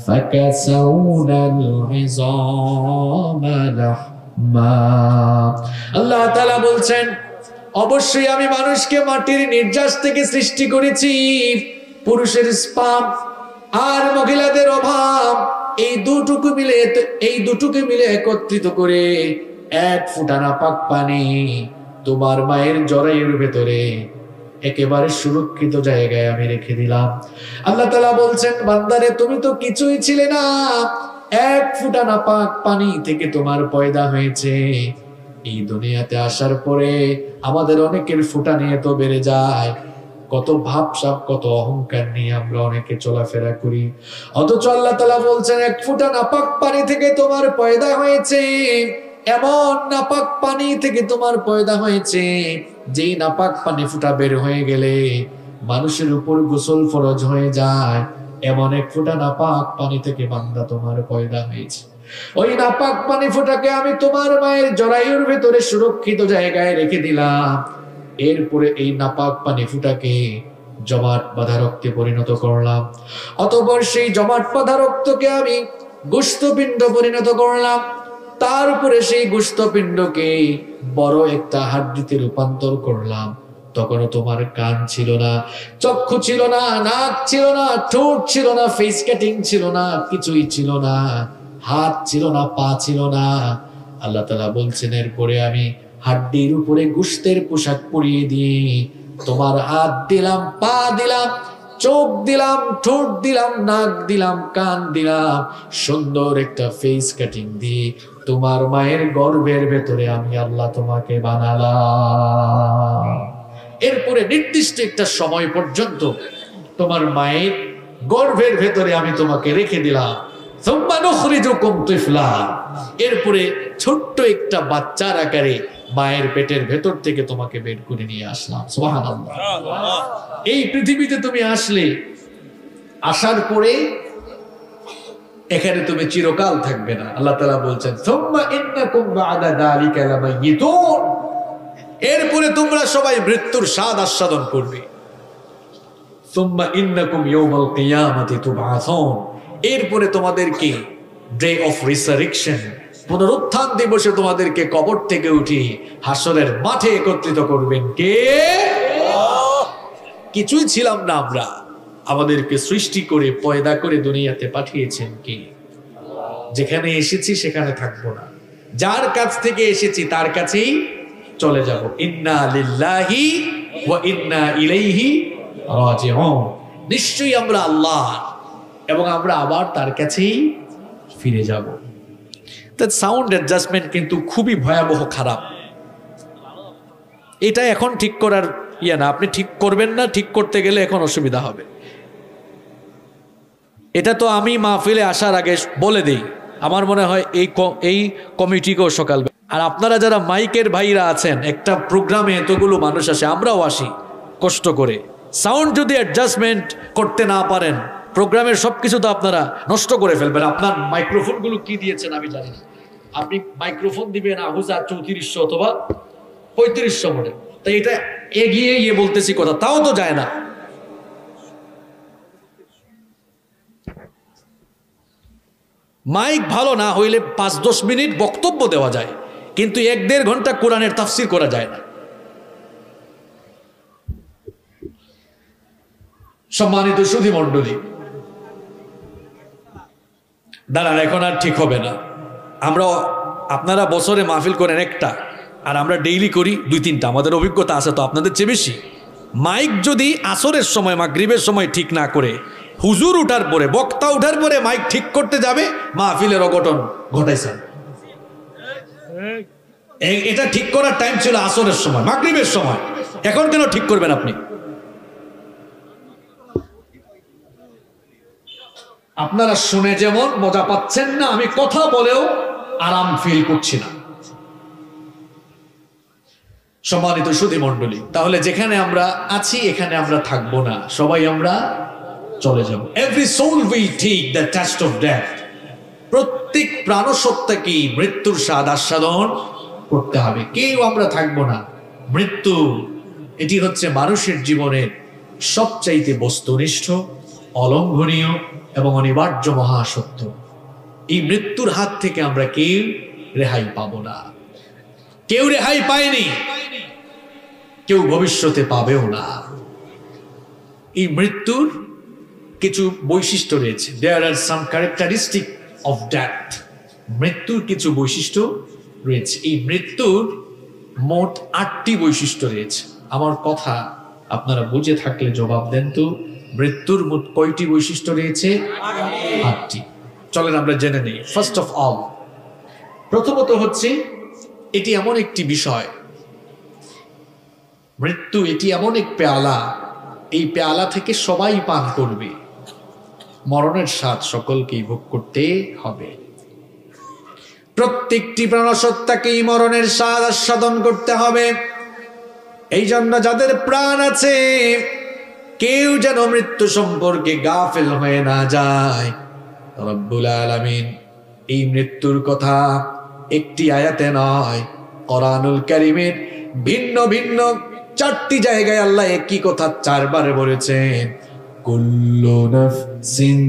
فَكَسَوْنَا الْعِظَامَ لَحْمًا। আল্লাহ তাআলা বলছেন, অবশ্যই আমি মানুষকে মাটির নির্যাস থেকে সৃষ্টি করেছি। পুরুষের স্পাম আর মহিলাদের অভাব, এই দুটোকে মিলে একত্রিত করে 1 ফোঁটা নাপাক পানি তোমার মায়ের জরায়ুর ভেতরে একেবারে সুরক্ষিত জায়গায় আমি রেখে দিলাম। আল্লাহ তাআলা বলছেন, বান্দারে তুমি তো কিছুই ছিলে না, 1 ফোঁটা নাপাক পানি থেকে তোমার পয়দা হয়েছে। এই দুনিয়াতে আসার পরে আমাদের অনেকের ফোঁটা নিয়ে তো বেড়ে যায়, কত ভাবসাব, কত অহংকার নিয়ে আমরা অনেকে চলাফেরা করি। অথচ আল্লাহ তাআলা বলছেন, 1 ফোঁটা নাপাক পানি থেকে তোমার পয়দা হয়েছে। এমন নাপাক পানি থেকে তোমার পয়দা হয়েছে, যেই নাপাক পানি ফোঁটা বের হয়ে গেলে মানুষের উপর গোসল ফরজ হয়ে যায়। এমন 1 ফোঁটা নাপাক পানি থেকে বান্দা তোমার পয়দা হয়েছে। ওই নাপাক পানি ফোঁটাকে আমি তোমার মায়ের জরায়ুর ভেতরে সুরক্ষিত জায়গায় রেখে দিলাম। এরপরে এই নাপাক পানি ফোঁটাকে জমাট বাঁধা রক্তে পরিণত করলাম। অতঃপর সেই জমাট বাঁধা রক্তকে আমি গোশতপিণ্ড পরিণত করলাম। তারপরে সেই গোশতপিণ্ডকে বড় একটা হাড্ডিতে রূপান্তর করলাম। তখনও তোমার কান ছিল না, চক্ষু ছিল না, নাক ছিল না, ঠোঁট ছিল না, ফেস কাটিং ছিল না, কিছুই ছিল না, হাত ছিল না, পা ছিল না। আল্লাহ তাআলা বলছেন, এরপরে আমি হাড্ডির উপরে গোশতের পোশাক পরিয়ে দিয়ে তোমার হাত দিলাম, পা দিলাম, চোখ দিলাম, ঠোঁট দিলাম, নাক দিলাম, কান দিলাম, সুন্দর একটা ফেস কাটিং দিয়ে তোমার মায়ের গর্ভের ভেতরে আমি আল্লাহ তোমাকে বানালাম। এরপরে নির্দিষ্ট একটা সময় পর্যন্ত তোমার মায়ের গর্ভের ভেতরে আমি তোমাকে রেখে দিলাম। এরপরে ছোট্ট একটা বাচ্চার আকারে মায়ের পেটের ভেতর থেকে তোমাকে বের করে নিয়ে আসলাম। সুবহানাল্লাহ। এই পৃথিবীতে তুমি আসলে, আসার পরে এখানে তুমি চিরকাল থাকবে না। আল্লাহ তাআলা বলছেন, সুম্মা ইন্নাকুম বা'দা যালিকা লামাইয়িতুন, এরপরে তোমরা সবাই মৃত্যুর স্বাদ আস্বাদন করবে। সুম্মা ইন্নাকুম ইয়াওমাল কিয়ামাতি তুবআসুন, এরপরে তোমাদেরকে ডে অফ রিসারেকশন, পুনরুত্থান দিবসে তোমাদেরকে কবর থেকে উঠে হাসরের মাঠে একত্রিত করবেন কে? কিছুই ছিলাম না আমরা, আমাদেরকে সৃষ্টি করে পয়দা করে দুনিয়াতে পাঠিয়েছেন কে? যেখানে এসেছি সেখানে থাকবো না, যার কাছ থেকে এসেছি তার কাছেই চলে যাব। ইন্না লিল্লাহি ওয়া ইন্না ইলাইহি রাজিউন, নিশ্চয়ই আমরা আল্লাহ এবং আমরা আবার তার কাছেই ফিরে যাব। তার সাউন্ড অ্যাডজাস্টমেন্ট কিন্তু খুবই ভয়াবহ খারাপ। এটা এখন ঠিক করার ইয়া না, আপনি ঠিক করবেন না, ঠিক করতে গেলে এখন অসুবিধা হবে। এটা তো আমি মাহফিলে আসার আগে বলে দেই, আমার মনে হয় এই কমিটিকেও সকাল। আর আপনারা যারা মাইকের ভাইরা আছেন, একটা প্রোগ্রামে এতগুলো মানুষ আসে, আমরাও আসি কষ্ট করে, সাউন্ড যদি অ্যাডজাস্টমেন্ট করতে না পারেন প্রোগ্রামের সবকিছু তো আপনারা নষ্ট করে ফেলবেন। আপনার মাইক্রোফোনগুলো কি দিয়েছেন আমি জানি না, আপনি মাইক্রোফোন দিবেন আহুজা 3400 অথবা 3500 মডেল, তাই এটা এগিয়ে গিয়ে বলতেছি কথা, তাও তো যায় না। মাইক ভালো না হইলে 5-10 মিনিট বক্তব্য দেওয়া যায়, কিন্তু 1-1.5 ঘন্টা কোরআনের তাফসীর করা যায় না। সম্মানিত সুধী মণ্ডলী, দাঁড়ান, এখন আর ঠিক হবে না। আপনারা বছরে মাহফিল করেন একটা, আর আমরা ডেইলি করি 2-3টা, আমাদের অভিজ্ঞতা আছে তো আপনাদের চেয়ে বেশি। মাইক যদি আসরের সময়, মাগরিবের সময় ঠিক না করে, হুজুর উঠার পরে, বক্তা উঠার পরে মাইক ঠিক করতে যাবে, মাহফিলের অঘটন ঘটাইছেন। এটা ঠিক করার টাইম ছিল আসরের সময়, মাগরিবের সময়, এখন কেন ঠিক করবেন আপনি? আপনারা শুনে যেমন মজা পাচ্ছেন না, আমি কথা বলেও আরাম ফিল করছি না। সম্মানিত সুধী মণ্ডলী, তাহলে যেখানে আমরা আছি এখানে আমরা থাকবো না, সবাই আমরা চলে যাব। Every soul will take the test of death, প্রত্যেক প্রাণসত্তাকেই মৃত্যুর স্বাদ আস্বাদন করতে হবে, কেউ আমরা থাকবো না। মৃত্যু এটি হচ্ছে মানুষের জীবনের সবচাইতে বস্তুনিষ্ঠ, অলঙ্ঘনীয় এবং অনিবার্য মহাসত্য। এই মৃত্যুর হাত থেকে আমরা কেউ রেহাই পাবো না, কেউ রেহাই পায়নি, কেউ ভবিষ্যতে পাবেও না। এই মৃত্যুর কিছু বৈশিষ্ট্য রয়েছে, দেয়ার আর সাম ক্যারেক্টারিস্টিক অফ ডেথ, মৃত্যুর কিছু বৈশিষ্ট্য রয়েছে। এই মৃত্যুর মোট 8টি বৈশিষ্ট্য রয়েছে। আমার কথা আপনারা বুঝে থাকলে জবাব দেন তো, মৃত্যুর মোট কয়টি বৈশিষ্ট্য রয়েছে? 8টি। চলেন আমরা জেনে নেই। ফার্স্ট অফ অল, প্রথমত হচ্ছে এটি এমন একটি বিষয়, মৃত্যু এটি এমন এক পেয়ালা, এই পেয়ালা থেকে সবাই পান করবে, মরণের স্বাদ সকলকেই ভোগ করতে হবে। প্রত্যেকটি প্রাণসত্তাকেই মরণের স্বাদ আস্বাদন করতে হবে। এই জন্য যাদের প্রাণ আছে কেউ যেন মৃত্যু সম্পর্কে গাফেল হয়ে না যায়। রব্বুল আলামিন এই মৃত্যুর কথা একটি আয়াতে নয়, কোরআনুল কারীমের ভিন্ন ভিন্ন 4টি জায়গায় আল্লাহ একই কথা 4 বার বলেছেন। কুল্লু নাফসিন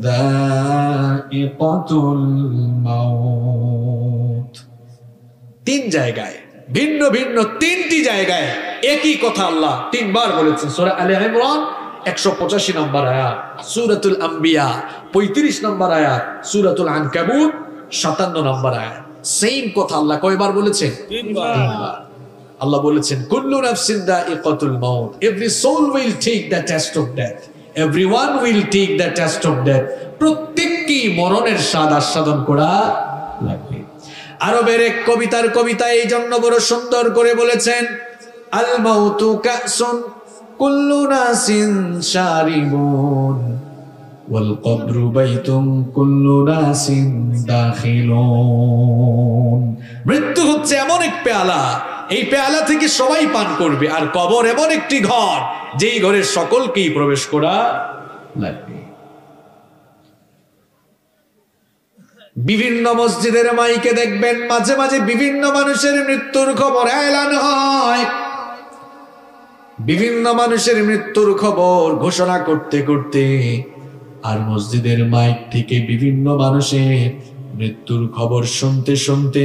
যায়িকাতুল মাউত, তিন জায়গায় ভিন্ন ভিন্ন তিনটি জায়গায় একই কথা আল্লাহ তিনবার বলেছেন। সূরা আলে ইমরান 185 নম্বর আয়াত, সূরাতুল আম্বিয়া 35 নম্বর আয়াত, সূরাতুল আনকাবুত 57 নম্বর আয়াত। সেম কথা আল্লাহ কয়বার বলেছেন? তিনবার। আল্লাহ বলেছেন কুল্লু নাফসিন দাইকাতুল মাউত, every soul will take the test of death, everyone will take the test of death. প্রত্যেককেই মরণের স্বাদ আস্বাদন করা লাগবে। আরবের এক কবিতা এই জন্য বড় সুন্দর করে বলেছেন, আল মাউতু কাসুন কুল্লু নাসিন শারিবুন ওয়াল কবরু বাইতুন কুল্লু নাসিন দাখিলুন। মৃত্যু হচ্ছে এমন এক পেয়ালা, এই পেয়ালা থেকে সবাই পান করবে, আর কবর এমন একটি ঘর যেই ঘরের সকলকেই প্রবেশ করা লাগবে। বিভিন্ন মসজিদের মাইকে দেখবেন মাঝে মাঝে বিভিন্ন মানুষের মৃত্যুর খবর এলান হয়। বিভিন্ন মানুষের মৃত্যুর খবর ঘোষণা করতে করতে আর মসজিদের মাইক থেকে বিভিন্ন মানুষের মৃত্যুর খবর শুনতে শুনতে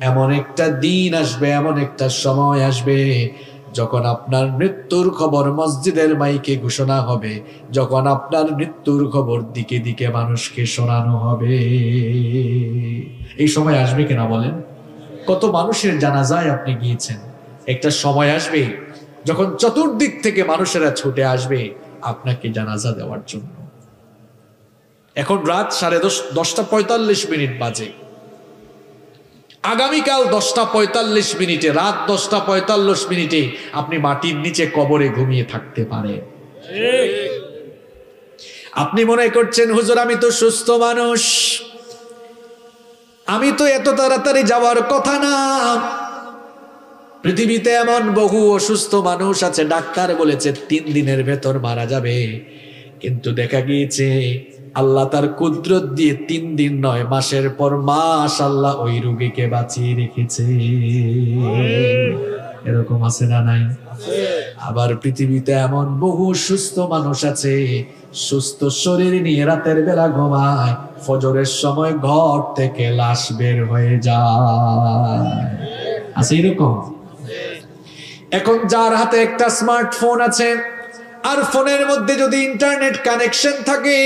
এমন একটা দিন আসবে, এমন একটা সময় আসবে যখন আপনার মৃত্যুর খবর মসজিদের মাইকে ঘোষণা হবে, যখন আপনার মৃত্যুর খবর দিকে দিকে মানুষকে শোনানো হবে। এই সময় আসবে কিনা বলেন? কত মানুষের জানাজায় আপনি গিয়েছেন। একটা সময় আসবে যখন চতুর্দিক থেকে মানুষেরা ছুটে আসবে আপনাকে জানাজা দেওয়ার জন্য। এখন রাত 10:45 বাজে। আগামীকাল 10:45 রাত 10:45 আপনি মাটির নিচে কবরে ঘুমিয়ে থাকতে পারেন। আপনি মনে করছেন হুজুর আমি তো সুস্থ মানুষ, আমি তো এত তাড়াতাড়ি যাওয়ার কথা না। পৃথিবীতে এমন বহু অসুস্থ মানুষ আছে, ডাক্তার বলেছে 3 দিনের ভেতর মারা যাবে, কিন্তু দেখা গিয়েছে আল্লাহ তার কুদরত দিয়ে 3 দিন নয় মাসের পর মাস আল্লাহ ওই রোগীকে বাঁচিয়ে রেখেছে। এরকম আছে না নাই? আবার পৃথিবীতে এমন বহু সুস্থ মানুষ আছে, সুস্থ শরীর নিয়ে রাতের বেলা ঘুমায়, ফজরের সময় ঘর থেকে লাশ বের হয়ে যায়। আছে এরকম? এখন যার হাতে একটা স্মার্টফোন আছে আর ফোনের মধ্যে যদি ইন্টারনেট কানেকশন থাকে,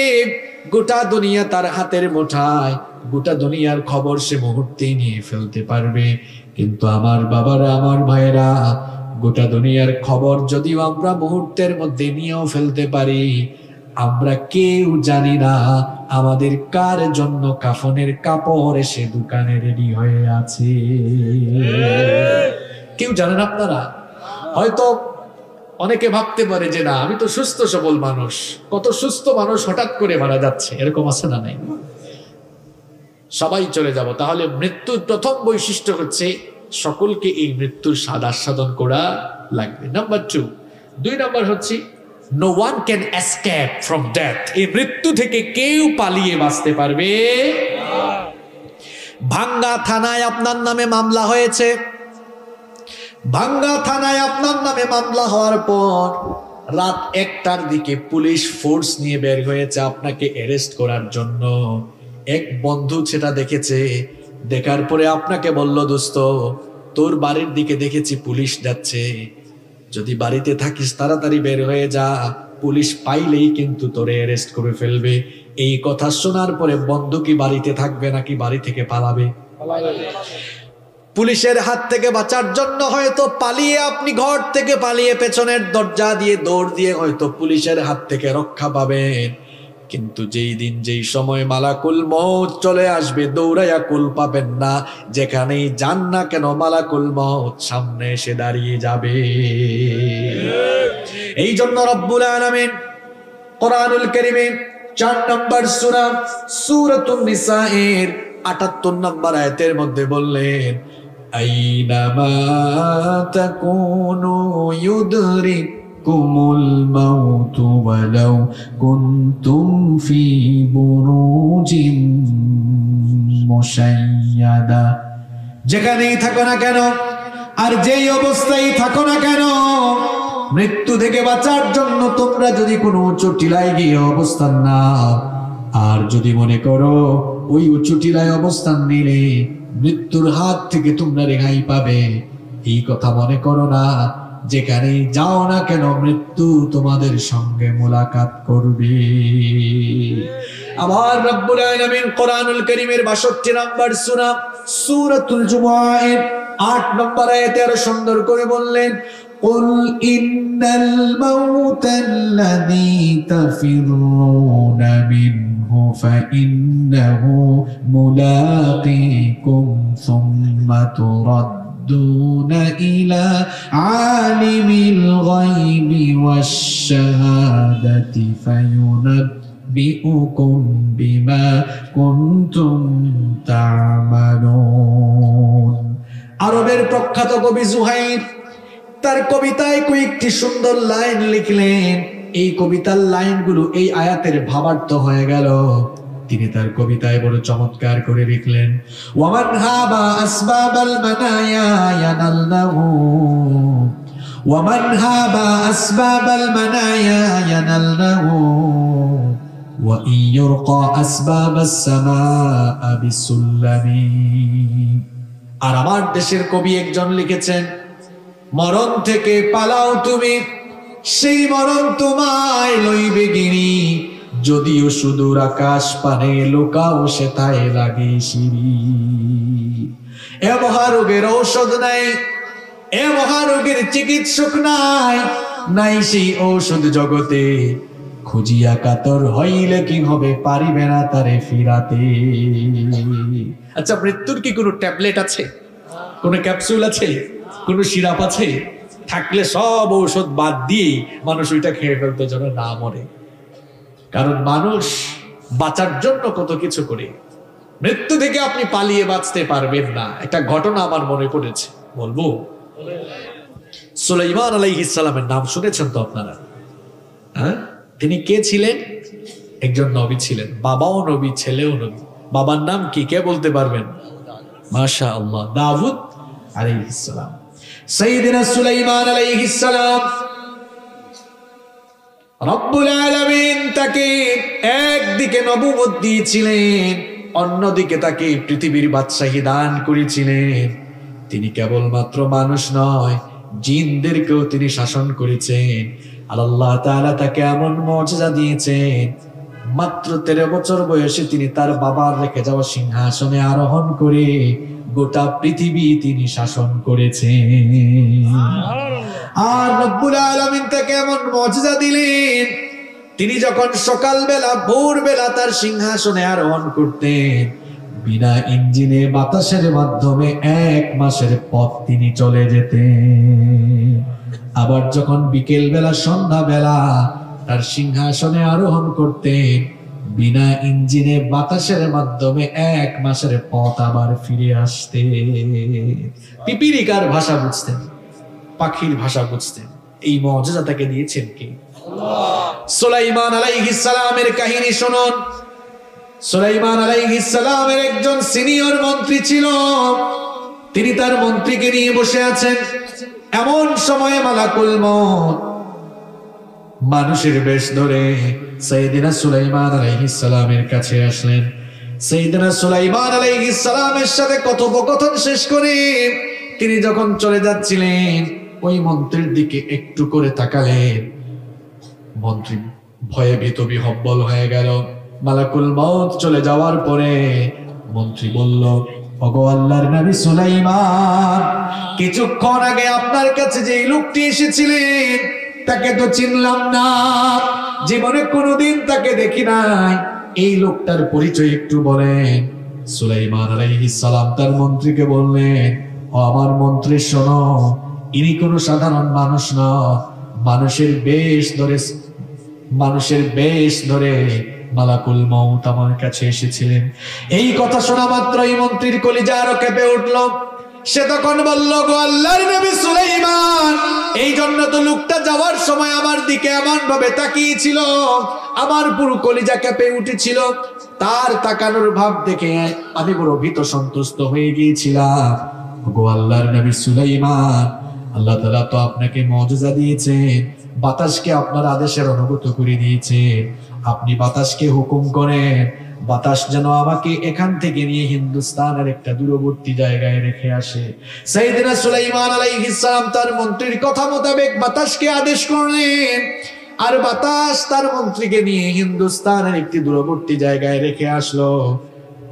গোটা দুনিয়া তার হাতের মুঠায়, গোটা দুনিয়ার খবর সে মুহূর্তেই নিয়ে ফেলতে পারবে। কিন্তু আমার বাবারা, আমার ভাইয়েরা, গোটা দুনিয়ার খবর যদিও আমরা মুহূর্তের মধ্যে নিয়েও ফেলতে পারি, আমরা কেউ জানি না আমাদের কার জন্য কাফনের কাপড় এসে দোকানে রেডি হয়ে আছে। কেউ জানেন আপনারা? হয়তো অনেকে ভাবতে পারে যে না আমি তো সুস্থ সবল মানুষ, কত সুস্থ মানুষ হঠাৎ করে মারা যাচ্ছে, এরকম আছে না নাই? সবাই চলে যাব। তাহলে মৃত্যুর প্রথম বৈশিষ্ট্য হচ্ছে সকলকে এই মৃত্যুর স্বাদ আস্বাদন করা লাগবে। নাম্বার 2 নম্বর হচ্ছে no one can escape from death। এই মৃত্যু থেকে কেউ পালিয়ে বাঁচতে পারবে না। ভাঙ্গা থানায় আপনার নামে মামলা হয়েছে, ভাঙ্গা থানায় আপনার নামে মামলা হওয়ার পর রাত 1টার দিকে পুলিশ ফোর্স নিয়ে বের হয়েছে আপনাকে অ্যারেস্ট করার জন্য। এক বন্ধু সেটা দেখেছে, দেখার পরে আপনাকে বলল দোস্ত তোর বাড়ির দিকে দেখেছি পুলিশ যাচ্ছে, যদি বাড়িতে থাকিস তাড়াতাড়ি বের হয়ে যা, পুলিশ পাইলেই কিন্তু তোরে অ্যারেস্ট করে ফেলবে। এই কথা শোনার পরে বন্ধু কি বাড়িতে থাকবে নাকি বাড়ি থেকে পালাবে? পুলিশের হাত থেকে বাঁচার জন্য হয়তো পালিয়ে, আপনি ঘর থেকে পালিয়ে পেছনের দরজা দিয়ে দৌড় দিয়ে হয়তো পুলিশের হাত থেকে রক্ষা পাবেন। কিন্তু যেই দিন যেই সময় মালাকুল মউত চলে আসবে, দৌড়াইয়া কুল পাবেন না, যেখানেই যান না কেন মালাকুল মউত সামনে এসে দাঁড়িয়ে যাবে। এই জন্য রব্বুল আলামিন কোরআনুল কারীমে 4 নম্বর সূরা সূরাতুন নিসা এর 78 নম্বর আয়াতের মধ্যে বললেন আইনামা তাকুনু ইউদরিকুমুল মাউতু ওয়ালাউ কুনতুম ফি বুরুজিন মুশাইয়াদা। যেখানেই থাকো না কেন আর যেই অবস্থায় থাকো না কেন, মৃত্যু থেকে বাঁচার জন্য তোমরা যদি কোনো উঁচু টিলায় গিয়ে অবস্থান নাও, আর যদি মনে করো ওই উঁচু টিলায় অবস্থান নিলে মৃত্যুর হাত থেকে তোমরা রেহাই পাবে, এই কথা মনে করো না। যেখানে যাও না কেন মৃত্যু তোমাদের সঙ্গে মোলাকাত করবে। আমার রব্বুল আলামিন কোরআনুল কারীমের 62 নম্বর সূরা সূরাতুল জুমুআর 8 নম্বর আয়াতে আরো সুন্দর করে বললেন, কুল ইন্নাল মাউতাল্লাযী তাফিরুনা মিনহু ফাইন্নাহু মুলাকীকুম সুম্মা তুরাদ্দুনা ইলা আলিমিল গায়বি ওয়াশ শাহাদাতি ফায়ুনাব্বিউকুম বিমা কুনতুম তা'মালুন। আরবের প্রখ্যাত কবি জুহাইর তার কবিতায় কয়েকটি সুন্দর লাইন লিখলেন। এই কবিতার লাইনগুলো এই আয়াতের ভাবার্থ হয়ে গেল। তিনি তার কবিতায় বড় চমৎকার করে লিখলেন, ওয়ামান হাবা আসবাবাল মানায়া ইয়ানাল্লাহু, ওয়ামান হাবা আসবাবাল মানায়া ইয়ানাল্লাহু, ওয়া ইয়ুরকা আসবাবাস সামাআ বিসুল্লামি। আর আমার দেশের কবি একজন লিখেছেন, মরণ থেকে পালাও তুমি, সেই মরণ তোমায় লইবে গিনি, যদিও সুদূর আকাশ পানে লোকাও সেথায় লাগে সিঁড়ি। এ মহারোগের ঔষধ নাই, এ মহারোগের চিকিৎসক নাই, নাই সেই ঔষধ জগতে, খুঁজিয়া কাতর হইলে কি হবে, পারিবে না তারে ফিরাতে। আচ্ছা, মৃত্যুর কি কোনো ট্যাবলেট আছে, কোনো ক্যাপসুল আছে, কোনো সিরাপ আছে? থাকলে সব ঔষধ বাদ দিয়ে মানুষ ওইটা খেয়ে ফেলতো যেন না মরে। কারণ মানুষ বাঁচার জন্য কত কিছু করে। মৃত্যু থেকে আপনি পালিয়ে বাঁচতে পারবেন না। একটা ঘটনা আমার মনে পড়েছে, বলবো। সুলাইমান আলাইহিস সালামের নাম শুনেছেন তো আপনারা? হ্যাঁ, তিনি কে ছিলেন? একজন নবী ছিলেন, বাবাও নবী, ছেলেও নবী। বাবার নাম কি, কে বলতে পারবেন? মাশাআল্লাহ, দাউদ আলাইহিস সালাম। সাইয়েদনা সুলাইমান আলাইহিস সালাম, রব্বুল আলামিন তাকে একদিকে নবুয়ত দিয়েছিলেন, অন্যদিকে তাকে পৃথিবীর বাদশাহী দান করেছিলেন। তিনি কেবলমাত্র মানুষ নয়, জিনদেরকেও তিনি শাসন করেছেন। আর আল্লাহ তাআলা তাকে এমন মুজিজা দিয়েছেন, মাত্র 13 বছর বয়সে তিনি তার বাবার রেখে যাওয়া সিংহাসনে আরোহণ করে গোটা পৃথিবী তিনি শাসন করেছেন। আর রব্বুল আলামিন তাকে এমন মুজিজা দিলেন, তিনি যখন সকালবেলা ভোরবেলা তার সিংহাসনে আরোহণ করতেন, বিনা ইঞ্জিনে বাতাসের মাধ্যমে 1 মাসের পথ তিনি চলে যেতেন। আবার যখন বিকেল বেলা সন্ধ্যা বেলা তার সিংহাসনে আরোহণ করতেন, বিনা ইঞ্জিনে বাতাসের মাধ্যমে 1 মাসের পথ আবার ফিরে আসতেন। পিপিলিকার ভাষা বুঝতেন, পাখির ভাষা বুঝতেন। এই মুজিজা তাকে দিয়েছেন কে? আল্লাহ। সুলাইমান আলাইহিস সালামের কাহিনী শুনুন। সুলাইমান আলাইহিস সালামের একজন সিনিয়র মন্ত্রী ছিল। তিনি তার মন্ত্রীকে নিয়ে বসে আছেন। এমন সময় মালাকুল মউত মানুষের বেশ ধরে সাইয়েদনা সুলাইমান আলাইহিস সালামের কাছে আসলেন। সাইয়েদনা সুলাইমান আলাইহিস সালামের সাথে কথোপকথন শেষ করে তিনি যখন চলে যাচ্ছিলেন, ওই মন্ত্রীর দিকে একটু করে তাকালেন। মন্ত্রী ভয়ে ভীত বিহ্বল হয়ে গেল। মালাকুল মউত চলে যাওয়ার পরে মন্ত্রী বলল, ওগো আল্লাহর নবী সুলাইমান, কিছুক্ষণ আগে আপনার কাছে যে লোকটি এসেছিলেন তাকে তো চিনলাম না, জীবনে কোনোদিন তাকে দেখি নাই। এই লোকটার পরিচয় একটু বলেন। সুলাইমান আলাইহিস সালাম তার মন্ত্রীকে বললেন, ও আমার মন্ত্রী শোনো, ইনি কোনো সাধারণ মানুষ না, মানুষের বেশ ধরে মালাকুল মউত আমার কাছে এসেছিলেন। এই কথা শোনা মাত্রই মন্ত্রীর কলিজা আরো কেঁপে উঠল। সে তখন বলল, গো আল্লাহর নবী সুলাইমান, এই জন্য তো লোকটা যাওয়ার সময় আমার দিকে এমন ভাবে তাকিয়েছিল, আমার পুরো কলিজা কেঁপে উঠেছিল। তার তাকানোর ভাব দেখে আমি বড় ভীত সন্তুষ্ট হয়ে গিয়েছিলাম। গো আল্লাহর নবী সুলাইমান, আল্লাহ তাআলা তো আপনাকে মুজিজা দিয়েছেন, বাতাসকে আপনার আদেশের অনুগত করে দিয়েছেন। আপনি বাতাসকে হুকুম করেন, বাতাস যেন আমাকে এখান থেকে নিয়ে হিন্দুস্তানের একটা দূরবর্তী জায়গায় রেখে আসে। সাইয়েদনা সুলাইমান আলাইহিস সালাম তার মন্ত্রীর কথা মোতাবেক বাতাসকে আদেশ করলেন, আর বাতাস তার মন্ত্রীকে নিয়ে হিন্দুস্তানের একটি দূরবর্তী জায়গায় রেখে আসলো।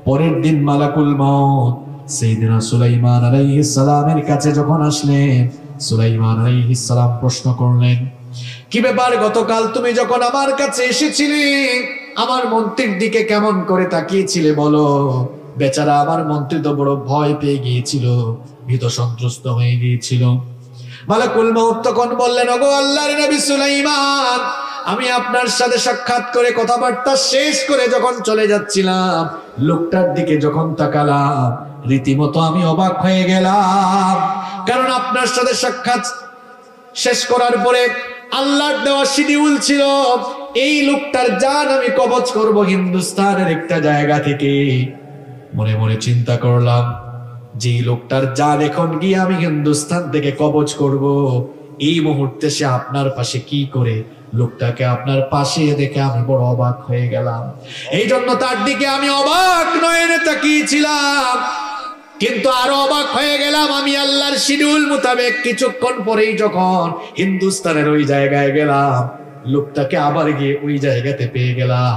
পরের দিন মালাকুল মউত সাইয়েদনা সুলাইমান আলাইহিস সালামের কাছে যখন আসলেন, সুলাইমান আলাইহিস সালাম প্রশ্ন করলেন, কি ব্যাপার, গতকাল তুমি যখন আমার কাছে এসেছিলে আমার মন্ত্রীর দিকে কেমন করে তাকিয়েছিলে বলো? বেচারা আমার মন্ত্রী তো বড় ভয় পেয়ে গিয়েছিল, ভীত সন্ত্রস্ত হয়ে গিয়েছিল। মালাকুল মউত তখন বললেন, ওগো আল্লাহর নবী সুলাইমান, আমি আপনার সাথে সাক্ষাৎ করে কথাবার্তা শেষ করে যখন চলে যাচ্ছিলাম, লোকটার দিকে যখন তাকালাম রীতিমতো আমি অবাক হয়ে গেলাম। কারণ আপনার সাথে সাক্ষাৎ শেষ করার পরে আল্লাহর দেওয়া শিডিউল ছিল এই লোকটার জান আমি কবজ করব হিন্দুস্তানের একটা জায়গা থেকে। মনে মনে চিন্তা করলাম, যে লোকটার জান এখন গিয়ে আমি হিন্দুস্তান থেকে কবজ করব, এই মুহূর্তে সে আপনার পাশে কি করে? লোকটাকে আপনার পাশে দেখে আমি বড় অবাক হয়ে গেলাম। এই জন্য তার দিকে আমি অবাক নয়নে তাকিয়েছিলাম। কিন্তু আরো অবাক হয়ে গেলাম আমি আল্লাহর শিডিউল মোতাবেক কিছুক্ষণ পরেই যখন হিন্দুস্তানের ওই জায়গায় গেলাম, লোকটাকে আবার গিয়ে ওই জায়গাতে পেয়ে গেলাম।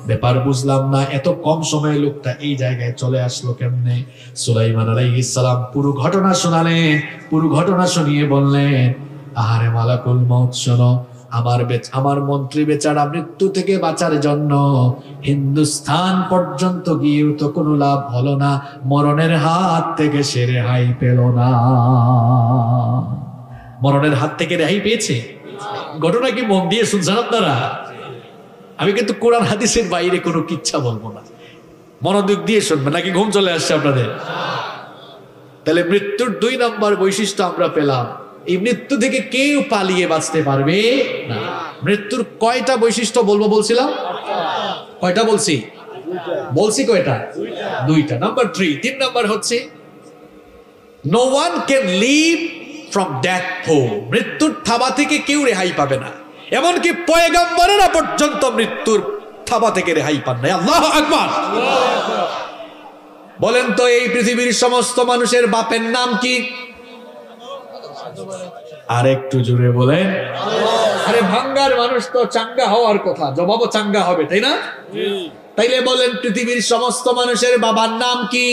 ব্যাপার বুঝলাম না, এত কম সময়ে লোকটা এই জায়গায় চলে আসলো কেমনে? সুলাইমান আলাইহিস সালাম পুরো ঘটনা শোনালেন। পুরো ঘটনা শুনিয়ে বললেন, আহারে মালাকুল মউত, শোনো, আমার মন্ত্রী বেচারা মৃত্যু থেকে বাঁচার জন্য হিন্দুস্তান পর্যন্ত গিয়েও তো কোনো লাভ হলো না, মরণের হাত থেকে সে রেহাই পেল না। মরণের হাত থেকে রেহাই পেয়েছে। ঘটনা কি মন দিয়ে শুনছেন আপনারা? আমি কিন্তু কোরআন হাদিসের বাইরে কোনো কিচ্ছা বলবো না, মনোযোগ দিয়ে শুনবেন। নাকি ঘুম চলে আসছে আপনাদের? তাহলে মৃত্যুর 2 নম্বর বৈশিষ্ট্য আমরা পেলাম, এই মৃত্যু থেকে কেউ পালিয়ে বাঁচতে পারবে না। মৃত্যুর কয়টা বৈশিষ্ট্য বলবো বলছিলাম? কয়টা বলছি কয়টা? 2টা। নাম্বার 3 নম্বর হচ্ছে no one can leave from death home. মৃত্যুর থাবা থেকে কেউ রেহাই পাবে না, এমনকি পয়গম্বরেরা পর্যন্ত মৃত্যুর থাবা থেকে রেহাই পান না। আল্লাহু আকবার। বলেন তো, এই পৃথিবীর সমস্ত মানুষের বাপের নাম কি? আর একটু জোরে বলেন। আরে ভাঙ্গার মানুষ তো চাঙ্গা হওয়ার কথা, জবাবও চাঙ্গা হবে, তাই না? তাইলে বলেন, পৃথিবীর সমস্ত মানুষের বাবার নাম কি?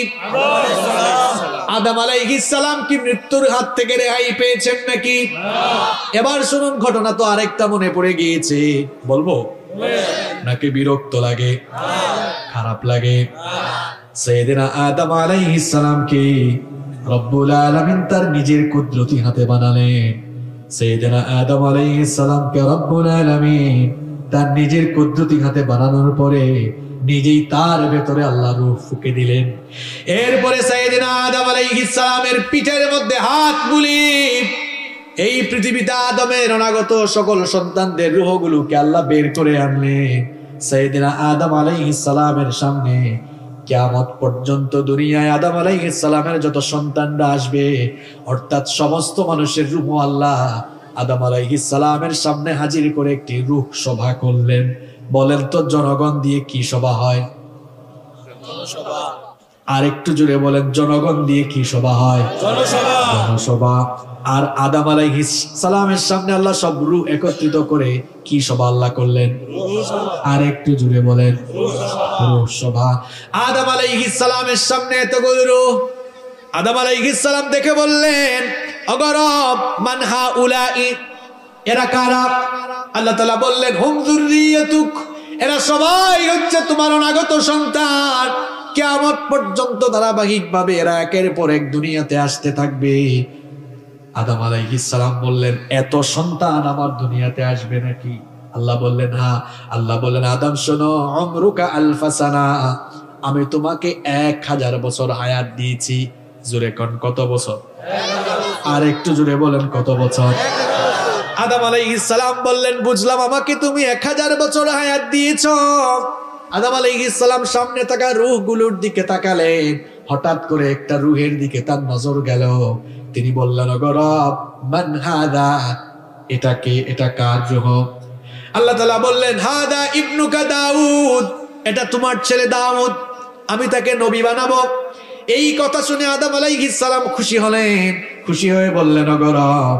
আদম আলাইহিস সালাম কি মৃত্যুর হাত থেকে রেহাই পেয়েছেন নাকি? এবার শুনুন, ঘটনা তো আরেকটা মনে পড়ে গিয়েছে, বলবো নাকি বিরক্ত লাগে, খারাপ লাগে? সাইয়েদনা আদম আলাইহিস সালামকে রব্বুল আলামিন তার নিজের কুদরতি হাতে বানালেন। সাইয়েদনা আদম আলাইহিস সালামকে রব্বুল আলামিন তার নিজের কুদরতি হাতে বানানোর পরে নিজেই তার ভেতরে আল্লাহ রূহ ফুঁকে দিলেন। এরপরে সাইয়েদনা আদম আলাইহিস সালামের পিঠের মধ্যে হাত বুলিয়ে এই পৃথিবীতে আদমের অনাগত সকল সন্তানদের রূহগুলোকে আল্লাহ বের করে আনলেন। সাইয়েদনা আদম আলাইহিস সালামের সামনে কিয়ামত পর্যন্ত দুনিয়ায় আদম আলাইহিস সালামের যত সন্তানরা আসবে, অর্থাৎ সমস্ত মানুষের রূহ আল্লাহ আদম আলাইহিস সালামের সামনে হাজির করে একটি রূহ সভা করলেন। বলেন তো, জনগণ দিয়ে কি সভা হয়? আর একটু জোরে বলেন, জনগণ দিয়ে কি সভা হয়? জনসভা। আর আদম আলাইহিস সালামের সামনে আল্লাহ সব রূহ একত্রিত করে কি সভা আল্লাহ করলেন? আর একটু জোরে বলেন, রূহ সভা। আদম আলাইহিস সালামের সামনে এতগুলো রূহ, আদম আলাইহিস সালাম দেখে বললেন, ওগো রব, মান হাউলাই, এরা কারা? আল্লাহ তাআলা বললেন, হুম যুররিয়াতুক, এরা সবাই হচ্ছে তোমার অনাগত সন্তান। কিয়ামত পর্যন্ত ধারাবাহিকভাবে এরা একের পর এক দুনিয়াতে আসতে থাকবে। আদম আলাইহিস সালাম বললেন, এত সন্তান আমার দুনিয়াতে আসবে নাকি? আল্লাহ বললেন, হ্যাঁ। আল্লাহ বললেন, আদম শোনো, উমরুকা আলফা সানা, আমি তোমাকে 1000 বছর হায়াত দিয়েছি। জোরে কোন, কত বছর? আর একটু জোরে বলেন, কত বছর? আদম আলাইহিস সালাম বললেন, বুঝলাম, আমাকে তুমি 1000 বছর হায়াত দিয়েছো। আদম আলাইহিস সালাম সামনে থাকা রূহগুলোর দিকে তাকালেন। হঠাৎ করে একটা রূহের দিকে তার নজর গেল। তিনি বললেন, ওগো রব, মান হাদা, এটা কে? এটা কার রূহ? আল্লাহ তাআলা বললেন, হাদা ইবনুকা দাউদ, এটা তোমার ছেলে দাউদ, আমি তাকে নবী বানাবো। এই কথা শুনে আদম আলাইহিস সালাম খুশি হলেন, খুশি হয়ে বললেন, ওগো রব,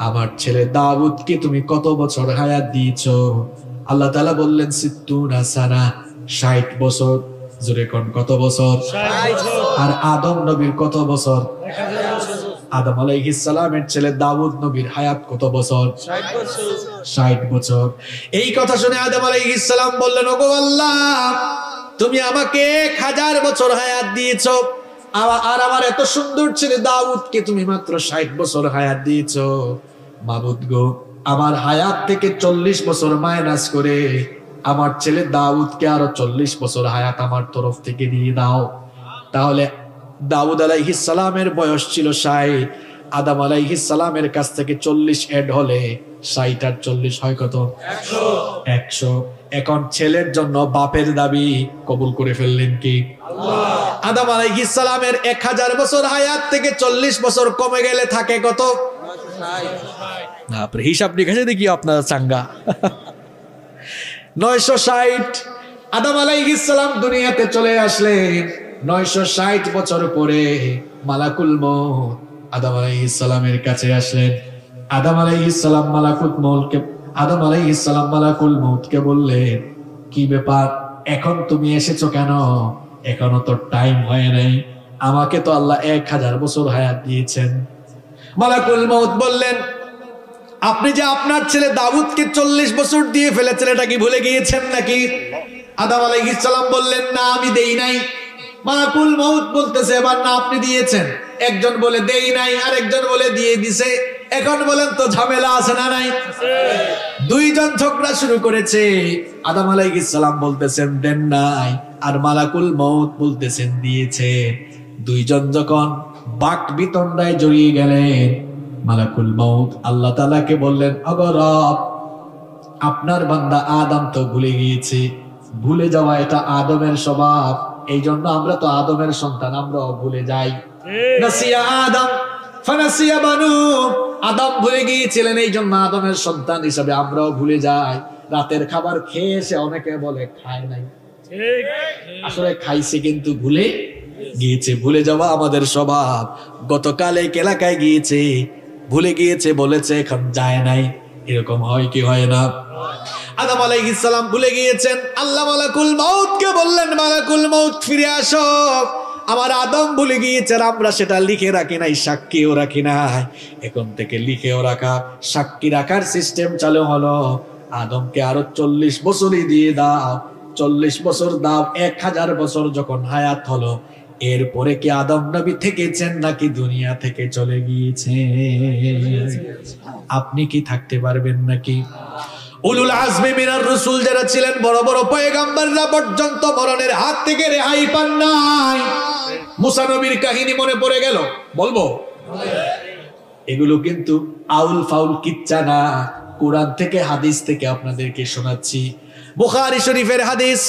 আমার ছেলে দাউদকে তুমি কত বছর হায়াত দিয়েছো? আল্লাহ তাআলা বললেন ৬০ সানা, ৬০ বছর। জোরে কোন কত বছর? ৬০ বছর। আর আদম নবীর কত বছর? ১০০০ বছর। আদম আলাইহিস সালামের ছেলে দাউদ নবীর হায়াত কত বছর? ৬০ বছর। ৬০ বছর। এই কথা শুনে আদম আলাইহিস সালাম বললেন, ওগো আল্লাহ, তুমি আমাকে ১০০০ বছর হায়াত দিয়েছো, আর আমার এত সুন্দর ছেলে দাউদকে তুমি মাত্র ৬০ বছর হায়াত দিয়েছো। মাবুদ গো, আমার হায়াত থেকে ৪০ বছর মাইনাস করে আমার ছেলে দাউদকে আরো ৪০ বছর হায়াত আমার তরফ থেকে দিয়ে দাও। তাহলে দাউদ আলাইহিস সালামের বয়স ছিল ৬০, আদম আলাইহিস সালামের কাছ থেকে ৪০ এড হলে ৬০ আর ৪০ হয় কত? ১০০। এখন ছেলের জন্য বাপের দাবি কবুল করে ফেললেন কি আল্লাহ? আদম আলাইহিস সালামের ১০০০ বছর হায়াত থেকে ৪০ বছর কমে গেলে থাকে কত? ৯৬০। আপনি হিসাব নিকাশে দেখি আপনার চাঙ্গা। ৯৬০। আদম আলাইহিস সালাম দুনিয়াতে চলে আসলেন ৯৬০ বছর পরে। মালাকুল মউত আদম আলাইহিস সালামের কাছে আসলেন। আদম আলাইহিস সালাম মালাকুল মউতকে বললেন, কি ব্যাপার, এখন তুমি এসেছো কেন? এখনো তো টাইম হয় নাই, আমাকে তো আল্লাহ ১০০০ বছর হায়াত দিয়েছেন। মালাকুল মউত বললেন, আপনি যে আপনার ছেলে দাউদকে ৪০ বছর দিয়ে ফেলেছেন, এটা কি ভুলে গিয়েছেন নাকি? আদম আলাইহিস সালাম বললেন, না, আমি দেই নাই। মালাকুল মউত বলতেছে, এবার না আপনি দিয়েছেন। একজন বলে দেই নাই, আর একজন বলে দিয়ে দিছে। এখন বলেন তো ঝামেলা আছে না নাই? দুইজন ঝগড়া শুরু করেছে। আদম আলাইহিস সালাম বলতেছেন দেন নাই, আর মালাকুল মউত বলতেছেন দিয়েছে। দুইজন যখন বাক বিতণ্ডায় জড়িয়ে গেলেন, মালাকুল মউত আল্লাহ তাআলাকে বললেন, ওগো রব, আপনার বান্দা আদম তো ভুলে গিয়েছে। ভুলে যাওয়া এটা আদমের স্বভাব, এই জন্য আমরা তো আদমের সন্তান, আমরাও ভুলে যাই। নাসিয়া আদম ফানাসিয়া বানু, আদম ভুলে গিয়েছিলেন, এই জন্য আদমের সন্তান হিসাবে আমরাও ভুলে যাই। রাতের খাবার খেয়ে এসে অনেকে বলে খায় নাই, আসলে খাইছে কিন্তু ভুলে গিয়েছে। ভুলে যাওয়া আমাদের স্বভাব। গতকাল এই এলাকায় গিয়েছে, ভুলে গিয়েছে, বলেছে এখন যায় নাই, এরকম হয় কি হয় না? আদম আলাইহিস সালাম ভুলে গিয়েছেন। আল্লাহ মালাকুল মউতকে বললেন, মালাকুল মউত ফিরে আসো, আমার আদম ভুলে গিয়েছে, আমরা সেটা লিখে রাখি নাই, সাক্ষীও রাখি নাই। এখন থেকে লিখেও রাখা, সাক্ষী রাখার সিস্টেম চালু হলো। আদমকে আরো ৪০ বছরই দিয়ে দাও, ৪০ বছর দাও। ১০০০ বছর যখন হায়াত হলো, এরপরে কি আদম নবী থেকেছেন নাকি দুনিয়া থেকে চলে গিয়েছে? আপনি কি থাকতে পারবেন নাকি? উলুল আজমি মিনার রাসূল যারা ছিলেন, বড় বড় পয়গম্বররা পর্যন্ত মরণের হাত থেকে রেহাই পান নাই। মুসা নবীর কাহিনী মনে পড়ে গেল, বলবো? এগুলো কিন্তু আউল ফাউল কিচ্ছা না, কোরআন থেকে হাদিস থেকে আপনাদেরকে শোনাচ্ছি। বুখারী শরীফের হাদিস,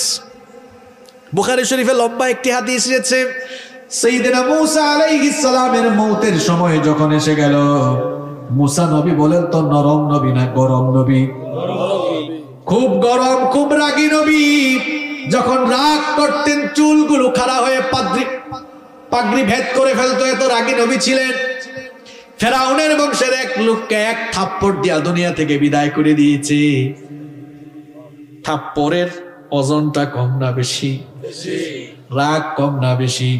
বুখারী শরীফে লম্বা একটি হাদিস রয়েছে। সাইয়েদনা মুসা আলাইহিস সালামের মওতের সময় যখন এসে গেল, মুসা নবী বলেন তো নরম নবী না গরম নবী? খুব গরম, খুব রাগী নবী। যখন রাগ করতেন চুলগুলো খাড়া হয়ে পাগড়ি ভেদ করে ফেলতো, এত রাগী নবী ছিলেন। ফেরাউনের বংশের এক লোককে এক থাপ্পড় দিয়া দুনিয়া থেকে বিদায় করে দিয়েছে। থাপ্পড়ের ওজনটা কম না বেশি? রাগ কম না বেশি?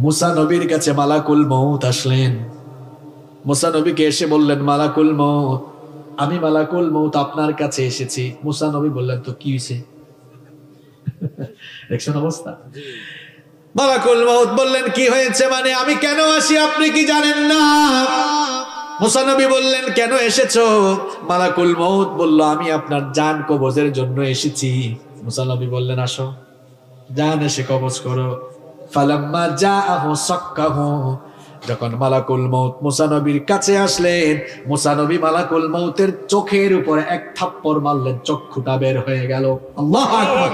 মুসা নবীর কাছে মালাকুল মউত আসলেন। মুসা নবীকে এসে বললেন, মালাকুল মউত, আমি মালাকুল মউত আপনার কাছে এসেছি। মুসা নবী বললেন, তো কি হয়েছে? দেখছেন অবস্থা? মালাকুল মউত বললেন, কি হয়েছে মানে আমি কেন আসি আপনি কি জানেন না? মুসা নবী বললেন, কেন এসেছো? মালাকুল মউত বলল, আমি আপনার জান কবজের জন্য এসেছি। মুসা নবী বললেন, আসো, জান এসে কবজ করো। ফালাম্মা জাআহু সাক্কাহু, যখন মালাকুল মউত মুসা নবীর কাছে আসলেন, মুসা নবী মালাকুল মউতের চোখের উপরে এক থাপ্পড় মারলেন, চক্ষুটা বের হয়ে গেল। আল্লাহু আকবার।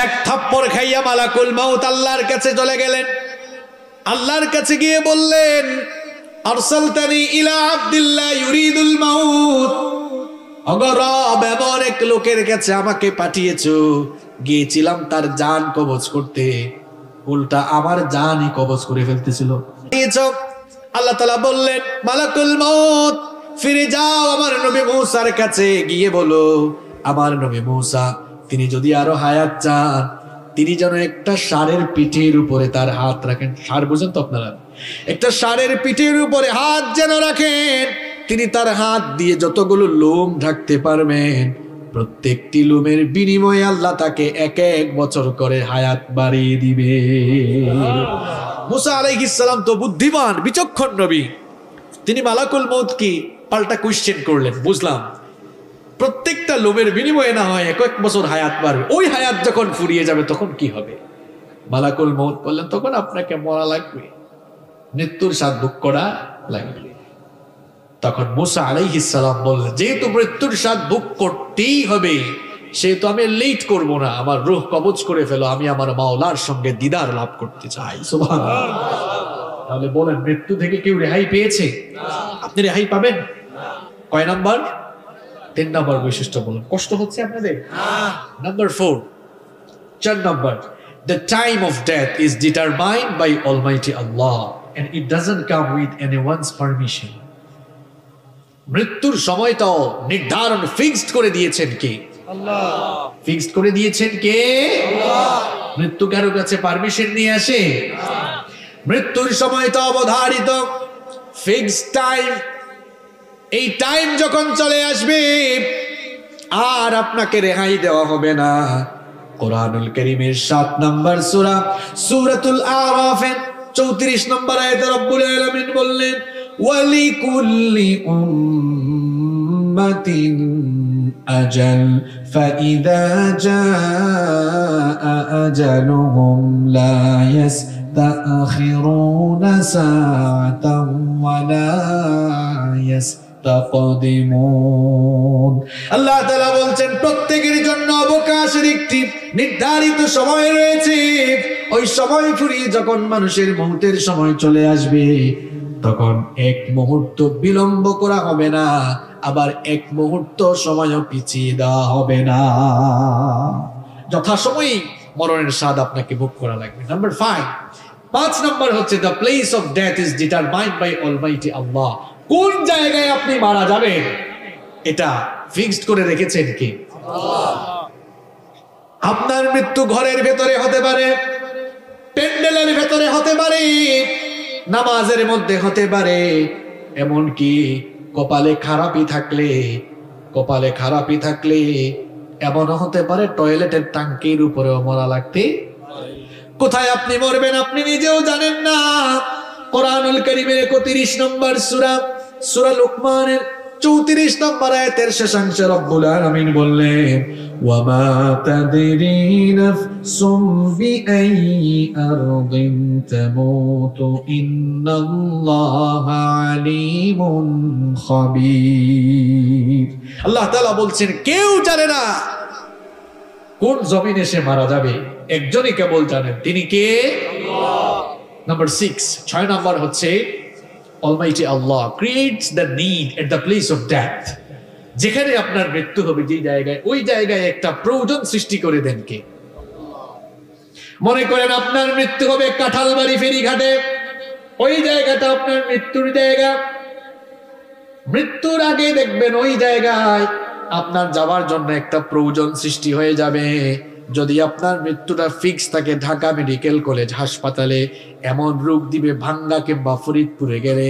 এক থাপ্পড় খাইয়া মালাকুল মউত আল্লাহর কাছে চলে গেলেন। আল্লাহর কাছে গিয়ে বললেন, আরসালতানি ইলা আব্দুল্লাহ ইউরিদুল মাউত, রব এমন এক লোকের কাছে আমাকে পাঠিয়েছো, গিয়েছিলাম তার জান কবজ করতে, উল্টা আমার জানই কবজ করে ফেলতেছিল। আল্লাহ তাআলা বললেন, মালাকুল মউত ফিরে যাও আমার নবী মূসার কাছে, গিয়ে বলো আমার নবী মূসা তিনি যদি আরো হায়াত চান, তিনি যেন একটা ষাঁড়ের পিঠের উপরে তার হাত রাখেন। ষাঁড় বুঝেন তো আপনারা? একটা ষাঁড়ের পিঠের উপরে হাত যেন রাখেন, তিনি তার হাত দিয়ে যতগুলো লোম ঢাকতে পারবেন, প্রত্যেকটি লোমের বিনিময়ে আল্লাহ তাকে এক এক বছর করে হায়াত বাড়িয়ে দিবে। মুসা আলাইহিস সালাম তো বুদ্ধিমান বিচক্ষণ নবী, তিনি মালাকুল মউত কি পাল্টা কোশ্চেন করলেন, বুঝলাম প্রত্যেকটা লোমের বিনিময়ে না হয় এক এক বছর হায়াত বাড়বে, ওই হায়াত যখন ফুরিয়ে যাবে তখন কি হবে? মালাকুল মউত বললেন, তখন আপনাকে মরা লাগবে, মৃত্যুর স্বাদ ভোগ করা লাগবে। তখন মুসা আলাইহিস সালাম বললেন, যেহেতু মৃত্যুর স্বাদ ভোগ করতেই হবে, সেহেতু আমি লেট করব না, আমার রূহ কবজ করে ফেলো, আমি আমার মাওলার সঙ্গে দিদার লাভ করতে চাই। সুবহানাল্লাহ। তাহলে বলেন, মৃত্যু থেকে কেউ রেহাই পেয়েছে? আপনি রেহাই পাবেন? কয় নাম্বার? 3 নাম্বার বৈশিষ্ট্য বলুন। কষ্ট হচ্ছে আপনাদের? Number 4, 4 number, the time of death is determined by Almighty Allah and it doesn't come with anyone's permission. মৃত্যুর সময়টাও নির্ধারণ ফিক্সড করে দিয়েছেন কে? আল্লাহ। ফিক্সড করে দিয়েছেন কে? আল্লাহ। মৃত্যু কারো কাছে পারমিশন নিয়ে আসে? মৃত্যুর সময়টা অবধারিত, ফিক্সড টাইম। এই টাইম যখন চলে আসবে আর আপনাকে রেহাই দেওয়া হবে না। কোরআনুল কারীমের 7 নম্বর সূরা সূরাতুল আরাফের 34 নম্বর আয়াতে রব্বুল আলামিন বললেন, ওয়ালিকুল্লি উম্মাতিন আজাল ফাইদা জাআ আজালুহুম লা ইয়াস্তাখিরুনা সাআতান ওয়া লা ইয়াস্তাকদিমুন। আল্লাহ তাআলা বলছেন, প্রত্যেকের জন্য অবকাশের একটি নির্ধারিত সময় রয়েছে। ওই সময় ফুরিয়ে যখন মানুষের মৌতের সময় চলে আসবে, তখন এক মুহূর্ত বিলম্ব করা হবে না, আবার এক মুহূর্ত সময়ও পিছিয়ে দেওয়া হবে না। যথাসময়ে মরণের স্বাদ আপনাকে ভোগ করা লাগবে। নাম্বার 5 নম্বর হচ্ছে, the place of death is determined by almighty Allah. কোন জায়গায় আপনি মারা যাবেন এটা ফিক্সড করে রেখেছেন কে? আল্লাহ। আপনার মৃত্যু ঘরের ভেতরে হতে পারে, প্যান্ডেলের ভেতরে হতে পারে, নামাজের মধ্যে হতে পারে, এমনকি কপালে খারাপি থাকলে এমনও হতে পারে টয়লেটের টাঙ্কির উপরেও মরা লাগতে। কোথায় আপনি মরবেন আপনি নিজেও জানেন না। কোরআনুল কারীমের 31 নম্বর সূরা লুকমানের 34 নম্বর আয়াতের শেষাংশে রব্বুল আলামিন বললেন, ওয়ামা তাদরি নাফসুম বিআইয়ি আরদিন তামুতু ইন্নাল্লাহা আলীমুন খাবীর। আল্লাহ তাআলা বলছেন, কেউ জানে না কোন জমিনে সে মারা যাবে, একজনই কেবল জানেন, তিনি কে? আল্লাহ। নাম্বার 6 নম্বর হচ্ছে, Almighty Allah creates the need at the place of death. যেখানে আপনার মৃত্যু হবে, যে জায়গায়, ওই জায়গায় একটা প্রয়োজন সৃষ্টি করে দেন কে? মনে করেন আপনার মৃত্যু হবে কাঁঠালবাড়ি ফেরিঘাটে, ওই জায়গাটা আপনার মৃত্যুর জায়গা। মৃত্যুর আগে দেখবেন ওই জায়গায় আপনার যাওয়ার জন্য একটা প্রয়োজন সৃষ্টি হয়ে যাবে। যদি আপনার মৃত্যুটা ফিক্স থাকে ঢাকা মেডিকেল কলেজ হাসপাতালে, এমন রোগ দিবে ভাঙ্গা কিংবা ফরিদপুরে গেলে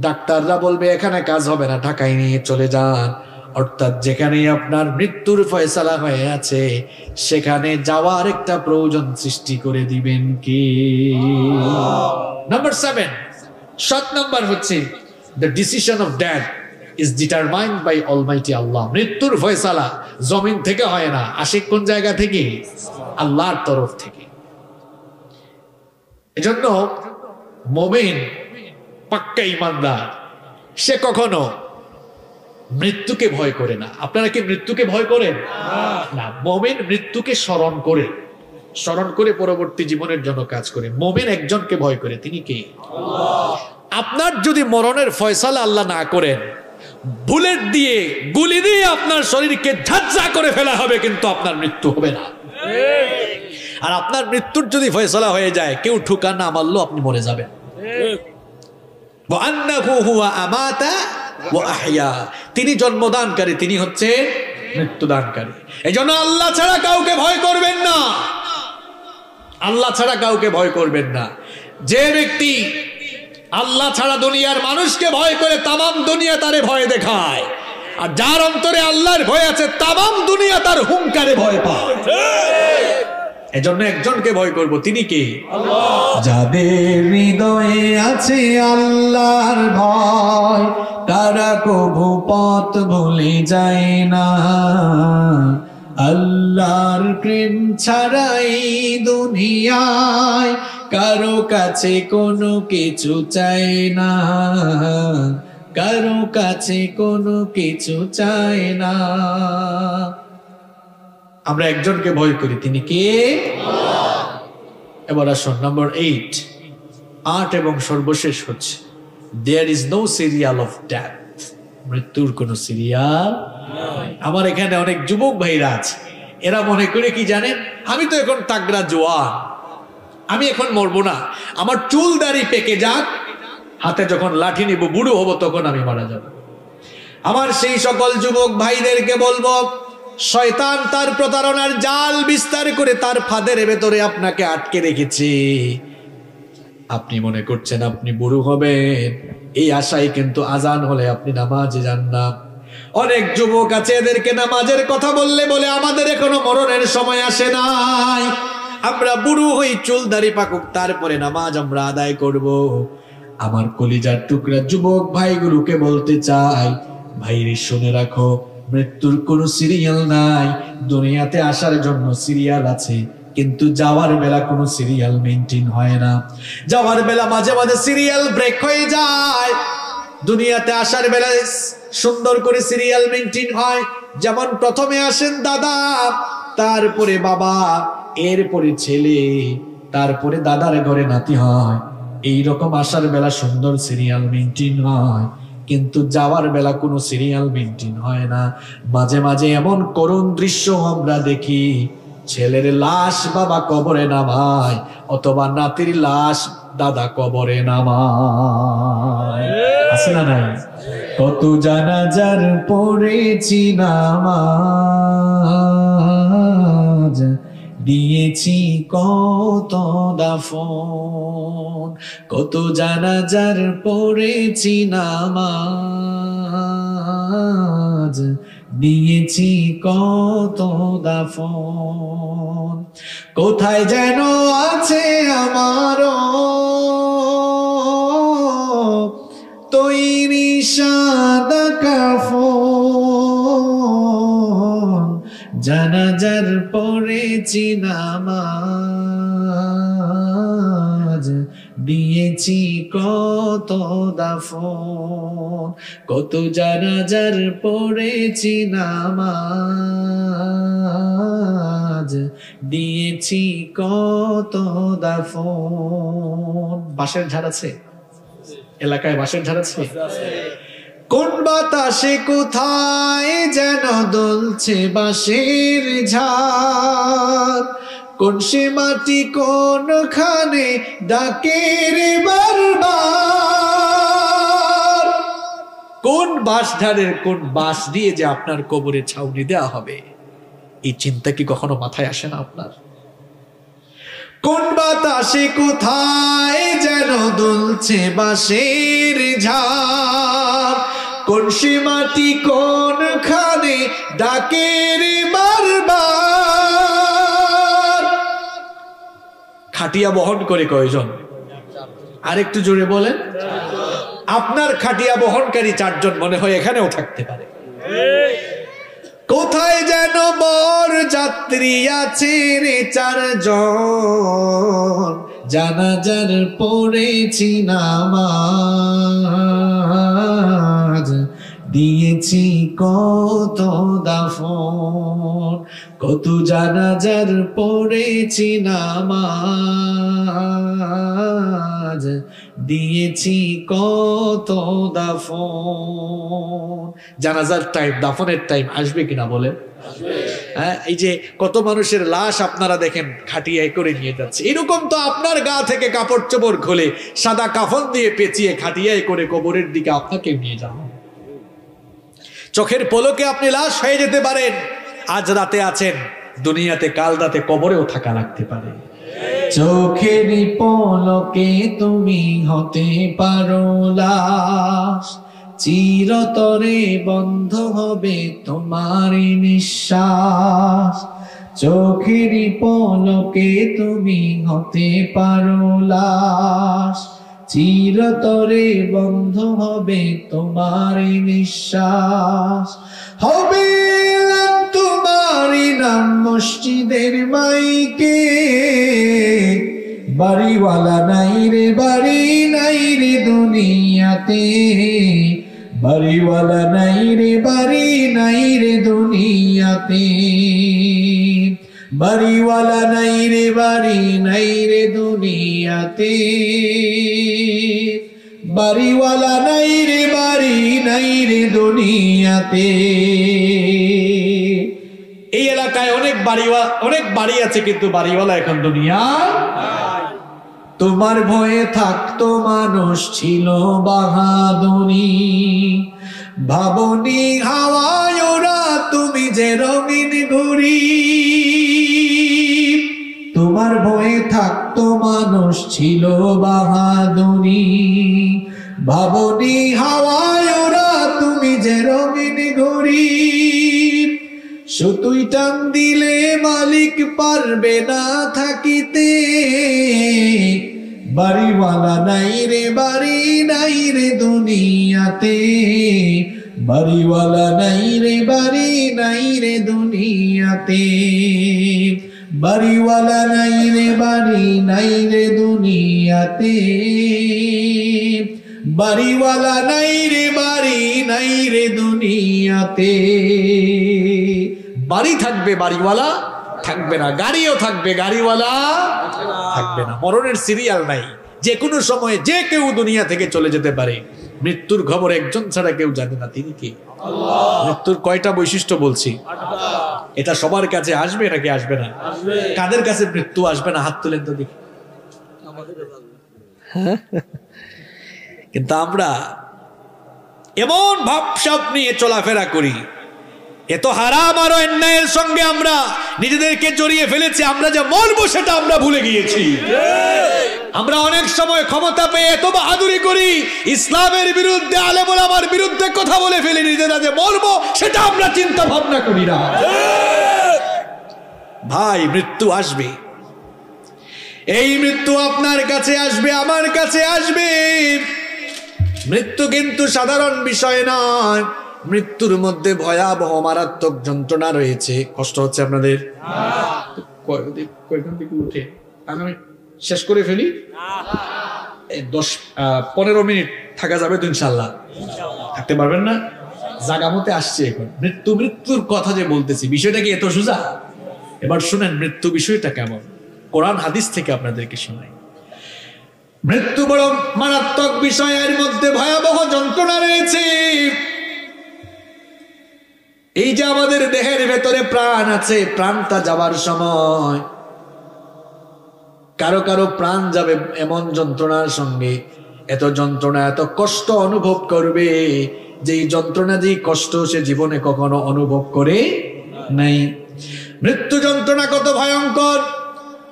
ডাক্তাররা বলবে এখানে কাজ হবে না, ঢাকায় নিয়ে চলে যান। অর্থাৎ যেখানে আপনার মৃত্যুর ফয়সালা হয়ে আছে সেখানে যাওয়ার একটা প্রয়োজন সৃষ্টি করে দিবেন কি? নাম্বার 7 নম্বর হচ্ছে, the decision of death is determined by Almighty Allah. মৃত্যুর ফয়সালা জমিন থেকে হয় না, আসে কোন জায়গা থেকে? আল্লাহর তরফ থেকে। এজন্য মুমিন পাক্কা ঈমানদার সে কখনো মৃত্যুকে ভয় করে না। আপনারা কি মৃত্যুকে ভয় করেন? না। মুমিন মৃত্যুকে স্মরণ করে পরবর্তী জীবনের জন্য কাজ করে। মুমিন একজনকে ভয় করে, তিনি কে? আল্লাহ। আপনার যদি মরণের ফয়সালা আল্লাহ না করেন, বুলেট দিয়ে গুলি দিয়ে আপনার শরীরকে ঝাঁঝা করে ফেলা হবে, কিন্তু আপনার মৃত্যু হবে না। আর আপনার মৃত্যুর যদি ফয়সালা হয়ে যায়, কেউ ঠুকা না মারলো আপনি মরে যাবেন। তিনি জন্মদানকারী, তিনি হচ্ছে মৃত্যুদানকারী। এই জন্য আল্লাহ ছাড়া কাউকে ভয় করবেন না, আল্লাহ ছাড়া কাউকে ভয় করবেন না। যে ব্যক্তি আল্লাহ ছাড়া দুনিয়ার মানুষকে ভয় করে, তামাম দুনিয়া তারে ভয় দেখায়। আর যার অন্তরে আল্লাহর ভয় আছে, তামাম দুনিয়া তার হুঙ্কারে ভয় পায়। এজন্য একজনকে ভয় করব, তিনি কে? আল্লাহ। যাদের হৃদয়ে আছে আল্লাহর ভয়, তারা কভু পথ ভুলে যায় না। আল্লাহর প্রেম ছাড়াই দুনিয়ায় কারো কাছে কোনো কিছু চায় না, কারো কাছে কোনো কিছু চায় না। আমরা একজনকে ভয় করি, তিনি কে? আল্লাহ। এবার আসুন নাম্বার 8 এবং সর্বশেষ হচ্ছে, there is no serial of death. মৃত্যুর কোনো সিরিয়াল নাই। আমার এখানে অনেক যুবক ভাইরা আছে, এরা মনে করে কি জানেন, আমি তো এখন তাগড়া জোয়ান, আমি এখন মরবো না, আমার চুল দাড়ি পেকে যাক, হাতে যখন লাঠি নিব বুড়ো হব তখন আমি মারা যাব। আমার সেই সকল যুবক ভাইদেরকে বলবো, শয়তান তার প্রতারণার জাল বিস্তার করে তার ফাঁদের ভেতরে আপনাকে আটকে রেখেছে। আপনি মনে করছেন আপনি বুড়ো হবেন, এই আশায় কিন্তু আজান হলে আপনি নামাজে যান না। অনেক যুবক আছে, এদেরকে নামাজের কথা বললে বলে আমাদের এখনো মরণের সময় আসে নাই, আমরা বুড়ো হই, চুল দাড়ি পাকুক, তারপরে নামাজ আমরা আদায় করব। আমার কলিজার টুকরা যুবক ভাইগুলোকে বলতে চাই, ভাইরে শুনে রাখো, মৃত্যুর কোনো সিরিয়াল নাই। দুনিয়াতে আসার জন্য সিরিয়াল আছে, কিন্তু যাওয়ার বেলা কোনো সিরিয়াল মেইনটেইন হয় না। যাওয়ার বেলা মাঝে মাঝে সিরিয়াল ব্রেক হয়ে যায়, দুনিয়াতে আসার বেলা সুন্দর করে সিরিয়াল মেইনটেইন হয়। যেমন প্রথমে আসেন দাদা, তারপরে বাবা, এরপরে ছেলে, তারপরে দাদার ঘরে নাতি হয়। এইরকম আসার বেলা সুন্দর সিরিয়াল মেইনটেইন হয়, কিন্তু যাওয়ার বেলা কোনো সিরিয়াল মেইনটেইন হয় না। মাঝে মাঝে এমন করুণ দৃশ্য আমরা দেখি, ছেলের লাশ বাবা কবরে নামায়, অথবা নাতির লাশ দাদা কবরে নামায়। আছে না নাই? কত জানাজার পড়েছি নামাজ, দিয়েছি কত দাফন, কত জানাজার পড়েছি নামাজ, দিয়েছি কত দাফন। কোথায় যেন আছে আমারও তৈরি সাদা কাফন, জানাজার পড়েছি নামাজ, দিয়েছি কত দাফন, কত জানাজার পড়েছি নামাজ, দিয়েছি কত দাফন। বাঁশের ঝাড় আছে এলাকায়, বাঁশের ঝাড় আছে। কোন বাতাসে কোথায় যেন দুলছে বাঁশের ঝাড়, কোন সে মাটি কোনখানে ডাকে রে বারবার। কোন বাঁশ ঝাড়ের কোন বাঁশ দিয়ে যে আপনার কবরে ছাউনি দেওয়া হবে, এই চিন্তা কি কখনো মাথায় আসে না আপনার? কোন বাতাসে কোথায় যেন দুলছে বাঁশের ঝাড়, কোন সে মাটি কোনখানে ডাকে রে বারবার। খাটিয়া বহন করে কয়জন? আরেকটু জোরে বলেন। আপনার খাটিয়া বহনকারী 4 জন মনে হয় এখানেও থাকতে পারে। কোথায় যেন বর যাত্রী আছে রে 4 জন, জানাজার পড়েছি নামাজ, দিয়েছি কত দাফন, কত জানাজার পড়েছি নামাজ, দিয়েছি কত দাফন। জানাজার টাইম, দাফনের টাইম আসবে কিনা বলেন? হ্যাঁ, এই যে কত মানুষের লাশ আপনারা দেখেন খাটিয়ায় করে নিয়ে যাচ্ছে, এরকম তো আপনার গা থেকে কাপড় চোপড় খুলে সাদা কাফন দিয়ে পেঁচিয়ে খাটিয়ায় করে কবরের দিকে আপনাকে নিয়ে যান। চোখের পলকে আপনি লাশ হয়ে যেতে পারেন। আজ রাতে আছেন দুনিয়াতে, কাল রাতে কবরেও থাকা লাগতে পারে। চোখের পলকে তুমি হতে পারো লাশ, চিরতরে বন্ধ হবে তোমার নিঃশ্বাস। চোখের পলকে তুমি হতে পারো লাশ, চিরতরে বন্ধ হবে তোমার নিঃশ্বাস। হবে তোমারই নাম মসজিদের মাইকে, বাড়িওয়ালা নাই রে বাড়ি নাই রে দুনিয়াতে, বাড়িওয়ালা নাই রে বাড়ি নাই রে দুনিয়াতে, বাড়িওয়ালা নাই রে বাড়ি নাই রে দুনিয়াতে, বাড়িওয়ালা নাই রে বাড়ি নাই রে দুনিয়াতে। এই এলাকায় অনেক বাড়ি আছে, কিন্তু বাড়িওয়ালা এখন দুনিয়ায়। তোমার ভয়ে থাকতো মানুষ ছিল বাহাদুরি, ভাবনি হাওয়ায় ওরা তুমি যে রঙিন ঘুড়ি। তোমার ভয়ে থাকতো মানুষ ছিল বাহাদুরি, ভাবনি হাওয়ায় ওরা তুমি যে রঙিন ঘুড়ি। সুতুই টান দিলে মালিক পারবে না থাকিতে, বাড়িওয়ালা নাই রে বাড়ি নাই রে দুনিয়াতে, বাড়িওয়ালা নাই রে বাড়ি নাই রে দুনিয়াতে, বাড়িওয়ালা নাই রে বাড়ি নাই রে দুনিয়াতে, বাড়িওয়ালা নাই রে বাড়ি নাই রে দুনিয়াতে। বাড়ি থাকবে, বাড়িওয়ালা থাকবে না, গাড়িও থাকবে, গাড়িওয়ালা থাকবে না। মরণের সিরিয়াল নাই, যে কোনো সময় যে কেউ দুনিয়া থেকে চলে যেতে পারে। মৃত্যুর খবর একজন ছাড়া কেউ জানে না, তিনি কে? আল্লাহ। মৃত্যুর কয়টা বৈশিষ্ট্য বলছি? এটা সবার কাছে আসবে নাকি আসবে না? কাদের কাছে মৃত্যু আসবে না? হাত তুলেন তো দেখি। কিন্তু আমরা এমন ভাবসাব নিয়ে চলাফেরা করি, এত হারাম আর অন্যায়ের সঙ্গে আমরা নিজেদেরকে জড়িয়ে ফেলেছি, আমরা যে মরবো সেটা আমরা ভুলে গিয়েছি। আমরা অনেক সময় ক্ষমতা পেয়ে এত বাহাদুরি করি, ইসলামের বিরুদ্ধে, আলেম ওলামার বিরুদ্ধে কথা বলে ফেলি, নিজেরা যে মরবো সেটা আমরা চিন্তা ভাবনা করি না। ভাই, মৃত্যু আসবে, এই মৃত্যু আপনার কাছে আসবে, আমার কাছে আসবে। মৃত্যু কিন্তু সাধারণ বিষয় নয়, মৃত্যুর মধ্যে ভয়াবহ মারাত্মক যন্ত্রণা রয়েছে। কষ্ট হচ্ছে আপনাদের? কয়খান থেকে উঠে আমি শেষ করে ফেলি, 10-15 মিনিট থাকা যাবে তো ইনশাল্লাহ? থাকতে পারবেন না? জাগা মতে আসছে এখন। মৃত্যুর কথা যে বলতেছি, বিষয়টা কি এত সোজা? এবার শুনেন মৃত্যু বিষয়টা কেমন, কোরআন হাদিস থেকে আপনাদেরকে শোনাই। মৃত্যু বড় মারাত্মক বিষয়, এর মধ্যে ভয়াবহ যন্ত্রণা রয়েছে। এই যে আমাদের দেহের ভেতরে প্রাণ আছে, প্রাণটা যাবার সময় কারো কারো প্রাণ যাবে এমন যন্ত্রণার সঙ্গে, এত যন্ত্রণা, এত কষ্ট অনুভব করবে, যেই যন্ত্রণা, যেই কষ্ট সে জীবনে কখনো অনুভব করে নাই। মৃত্যু যন্ত্রণা কত ভয়ঙ্কর,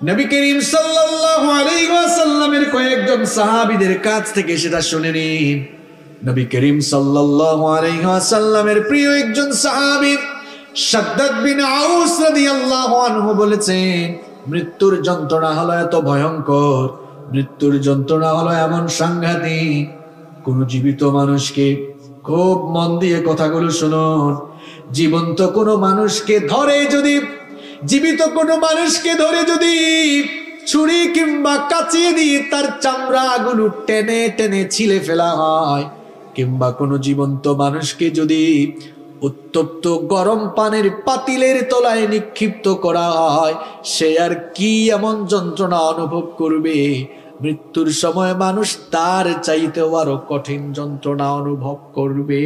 নবী করিম সাল্লাল্লাহু আলাইহি ওয়াসাল্লামের কয়েকজন সাহাবীদের কাছ থেকে সেটা শুনে নিন। নবী করিম সাল্লাল্লাহু আলাইহি ওয়াসাল্লামের প্রিয় একজন সাহাবী শাদ্দাদ বিন আউস রাদিয়াল্লাহু আনহু বলেছেন, মৃত্যুর যন্ত্রণা হলো এত ভয়ঙ্কর, মৃত্যুর যন্ত্রণা হলো এমন সাংঘাতিক, কোন জীবিত মানুষকে, খুব মন দিয়ে কথাগুলো শুনুন, জীবন্ত কোনো মানুষকে ধরে যদি, জীবিত কোনো মানুষকে ধরে যদি ছুরি কিংবা কাঁচি দিয়ে তার চামড়াগুলো টেনে টেনে ছিলে ফেলা হয়, কিংবা কোনো জীবন্ত মানুষকে যদি উত্তপ্ত গরম পানির পাতিলের তলায় নিক্ষিপ্ত করা হয়, সে আর কি এমন যন্ত্রণা অনুভব করবে। মৃত্যুর সময় মানুষ তার চাইতেও আরো কঠিন যন্ত্রণা অনুভব করবে।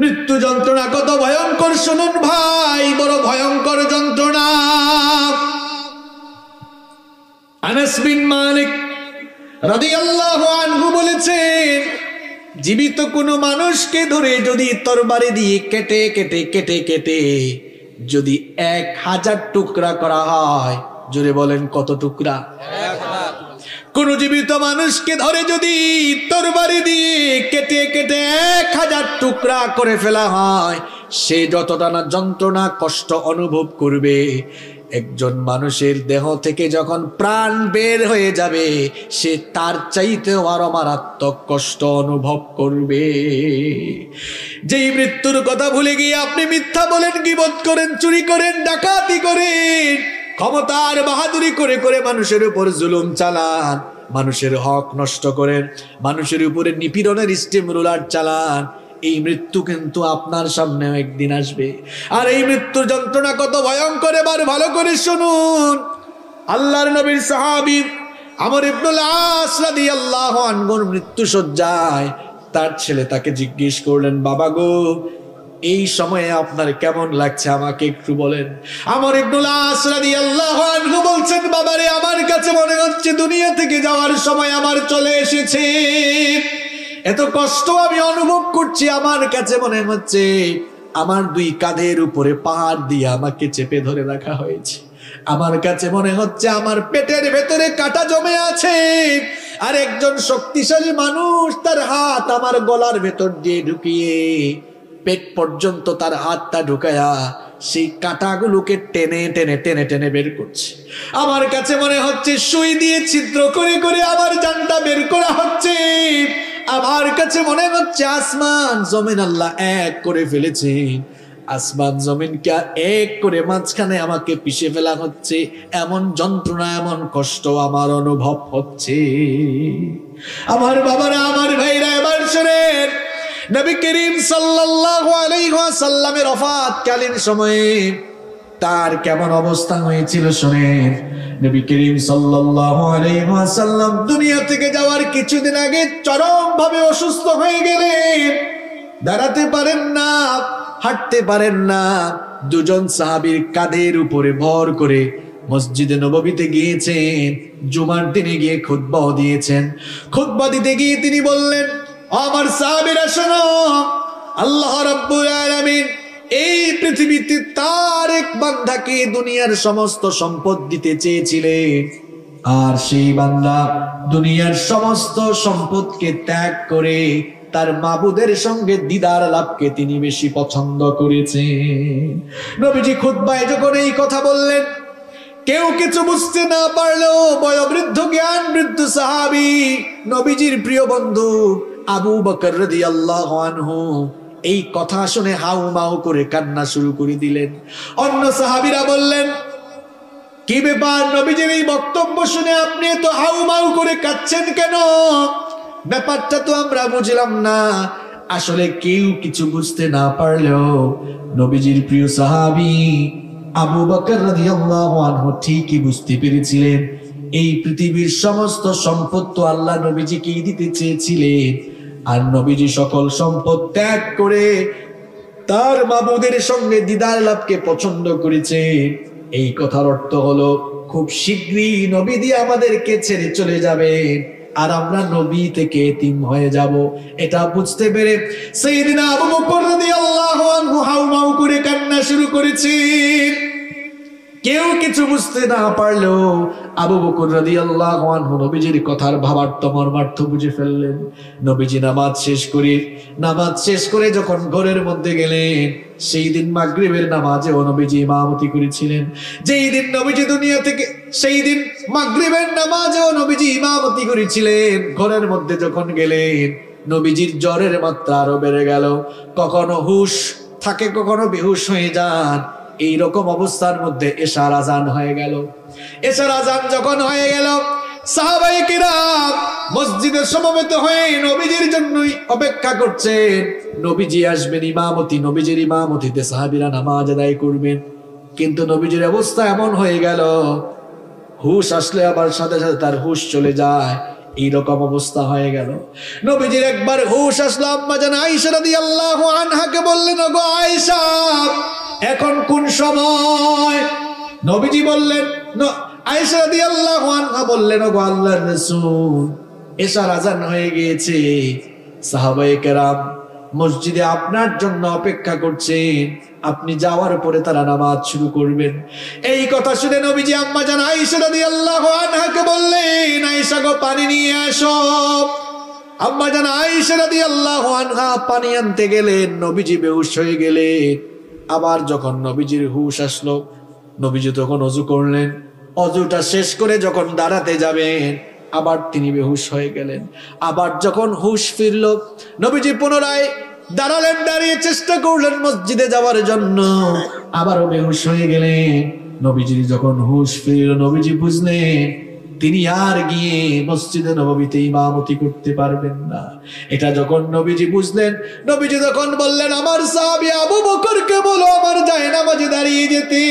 মৃত্যু যন্ত্রণা কত ভয়ঙ্কর শুনুন ভাই, বড় ভয়ঙ্কর যন্ত্রণা। আনাস বিন মালিক রাদিয়াল্লাহু আনহু বলেছেন, জীবিত কোনো মানুষকে ধরে যদি তরবারি দিয়ে কেটে কেটে কেটে কেটে যদি 1000 টুকরা করা হয়, জোরে বলেন কত টুকরা? কোন জীবিত মানুষকে ধরে যদি তরবারি দিয়ে কেটে কেটে 1000 টুকরা করে ফেলা হয়, সে যতটা না যন্ত্রণা কষ্ট অনুভব করবে, একজন মানুষের দেহ থেকে যখন প্রাণ বের হয়ে যাবে, সে তার চাইতেও আরো মারাত্মক কষ্ট অনুভব করবে। যেই মৃত্যুর কথা ভুলে গিয়ে আপনি মিথ্যা বলেন, গীবত করেন, চুরি করেন, ডাকাতি করেন, ক্ষমতার বাহাদুরি করে করে মানুষের উপর জুলুম চালান, মানুষের হক নষ্ট করেন, মানুষের উপরে নিপীড়নের স্টিম রোলার চালান, এই মৃত্যু কিন্তু আপনার সামনে একদিন আসবে। আর এই মৃত্যুর যন্ত্রণা কত ভয়ঙ্কর এবার ভালো করে শুনুন। আল্লাহর নবীর সাহাবী আমর ইবনুল আস রাদিয়াল্লাহু আনহুর মৃত্যু সজ্জায় তার ছেলে তাকে জিজ্ঞেস করলেন, বাবা গো, এই সময়ে আপনার কেমন লাগছে আমাকে একটু বলেন। আমর ইবনুল আস রাদিয়াল্লাহু আনহু বলছেন, বাবারে, আমার কাছে মনে হচ্ছে দুনিয়া থেকে যাওয়ার সময় আমার চলে এসেছে। এত কষ্ট আমি অনুভব করছি, আমার কাছে মনে হচ্ছে আমার 2 কাঁধের উপরে পাহাড় দিয়ে আমাকে চেপে ধরে রাখা হয়েছে। আমার কাছে মনে হচ্ছে আমার পেটের ভেতরে কাঁটা জমে আছে, আর একজন শক্তিশালী মানুষ তার হাত আমার গলার ভেতর দিয়ে ঢুকিয়ে পেট পর্যন্ত তার হাতটা ঢুকায়া সেই কাঁটাগুলোকে টেনে টেনে টেনে টেনে বের করছে। আমার কাছে মনে হচ্ছে সুই দিয়ে ছিদ্র করে করে আমার জানটা বের করা হচ্ছে। আমার কাছে মনে হচ্ছে আসমান জমিন আল্লাহ এক করে ফেলেছেন, আসমান জমিনকে এক করে মাঝখানে আমাকে পিষে ফেলা হচ্ছে। এমন যন্ত্রণা, এমন কষ্ট আমার অনুভব হচ্ছে। আমার বাবারা, আমার ভাইরা, এবার শুনেন, নবী করিম সাল্লাল্লাহু আলাইহি ওয়াসাল্লামের ওফাতকালীন সময়ে তার কেমন অবস্থা হয়েছিল শুনেন। নবী করিম সাল্লাল্লাহু আলাইহি ওয়াসাল্লাম দুনিয়া থেকে যাওয়ার কিছুদিন আগে চরমভাবে অসুস্থ হয়ে গেলেন। দাঁড়াতে পারেন না, হাঁটতে পারেন না। 2 জন সাহাবীর কাঁধের উপরে ভর করে মসজিদে নববীতে গিয়েছেন। জুমার দিনে গিয়ে খুতবাও দিয়েছেন। খুতবা দিতে গিয়ে তিনি বললেন, আমার সাহাবীরা শোনো, আল্লাহ রাব্বুল আলামিন এই পৃথিবীতে তার এক বান্দাকে দুনিয়ার সমস্ত সম্পদ দিতে চেয়েছিলেন, আর সেই বান্দা দুনিয়ার সমস্ত সম্পদকে ত্যাগ করে তার মাবুদের সঙ্গে দিদার লাভকে তিনি বেশি পছন্দ করেছেন। নবীজি খুতবায় যখন এই কথা বললেন, কেউ কিছু বুঝতে না পারলেও বয়োবৃদ্ধ জ্ঞান বৃদ্ধ সাহাবী নবীজির প্রিয় বন্ধু আবু বকর রাদিয়াল্লাহু আনহু এই কথা শুনে হাউমাউ করে কান্না শুরু করে দিলেন। অন্য সাহাবীরা বললেন, কি ব্যাপার, নবীজির এই বক্তব্য শুনে আপনি তো হাউমাউ করে কাঁদছেন কেন? ব্যাপারটা তো আমরা বুঝলাম না। আসলে কেউ কিছু বুঝতে না পারলেও নবীজির প্রিয় সাহাবী আবু বকর রাদিয়াল্লাহু আনহু ঠিকই বুঝতে পেরেছিলেন, এই পৃথিবীর সমস্ত সম্পদ তো আল্লাহ নবীজিকেই দিতে চেয়েছিলেন, আর নবীজি সকল সম্পদ ত্যাগ করে তার মাবুদের সঙ্গে দিদার লাভকে পছন্দ করেছেন। এই কথার অর্থ হলো খুব শীঘ্রই নবীজি আমাদেরকে ছেড়ে চলে যাবেন, আর আমরা নবী থেকে এতিম হয়ে যাব। এটা বুঝতে পেরে সাইয়েদনা আবু বকর রাদিয়াল্লাহু আনহু হাউমাউ করে কান্না শুরু করেছেন। কেউ কিছু বুঝতে না পারলেও আবু বকর রাদিয়াল্লাহু আনহু নবীজির কথার ভাবার্থ মর্মার্থ বুঝে ফেললেন। নবীজি নামাজ শেষ করে যখন ঘরের মধ্যে গেলেন, সেই দিন মাগরিবের নামাজে নবীজি ইমামতি করেছিলেন। যেই দিন নবীজি দুনিয়া থেকে, সেই দিন মাগরিবের নামাজে নবীজি ইমামতি করেছিলেন। ঘরের মধ্যে যখন গেলেন, নবীজির জ্বরের মাত্রা আরো বেড়ে গেল। কখনো হুশ থাকে, কখনো বেহুশ হয়ে যান। এই রকম অবস্থার মধ্যে এশার আজান হয়ে গেল। এশার আজান যখন হয়ে গেল, সাহাবায়ে কিরাম মসজিদে সমবেত হয়ে নবীজির জন্যই অপেক্ষা করছেন। নবীজি আসবেন, নবীজির ইমামতিতে সাহাবীরা নামাজ আদায় করবেন। কিন্তু নবীজির অবস্থা এমন হয়ে গেল, হুশ আসলে আবার সাথে সাথে তার হুশ চলে যায়, এইরকম অবস্থা হয়ে গেল। নবীজির একবার হুশ আসলো, আম্মা জান আয়েশা রাদিয়াল্লাহু আনহাকে বললেন, ওগো আয়েশা, এখন কোন সময়? নবীজি বললেন, আয়েশা রাদিয়াল্লাহু আনহা বললেন, ওগো আল্লাহর রাসূল, এশার আযান হয়ে গিয়েছে, সাহাবায়ে কেরাম মসজিদে আপনার জন্য অপেক্ষা করছেন, আপনি যাওয়ার পরে তারা নামাজ শুরু করবেন। এই কথা শুনে নবীজি আম্মা জান আয়েশা রাদিয়াল্লাহু আনহাকে বললেন, আয়েশা গো, পানি নিয়ে আসো। আম্মা জান আয়েশা রাদিয়াল্লাহু আনহা পানি আনতে গেলেন, নবীজি বেহুশ হয়ে গেলেন। আবার যখন নবীজির হুশ আসলো, নবীজি তখন ওযু করলেন। অজুটা শেষ করে যখন দাঁড়াতে যাবেন, আবার তিনি বেহুশ হয়ে গেলেন। আবার যখন হুশ ফিরল, নবীজি পুনরায় দাঁড়ালেন, দাঁড়িয়ে চেষ্টা করলেন মসজিদে যাওয়ার জন্য, আবারও বেহুশ হয়ে গেলেন। নবীজির যখন হুশ ফিরল, নবীজি বুঝলেন তিনি আর গিয়ে মসজিদে নববীতে ইমামতি করতে পারবেন না। এটা যখন নবীজি বুঝলেন, নবীজি তখন বললেন, আমার সাহাবী আবু বকরকে বলো আমার জায়নামাজে দাঁড়িয়ে যেতে।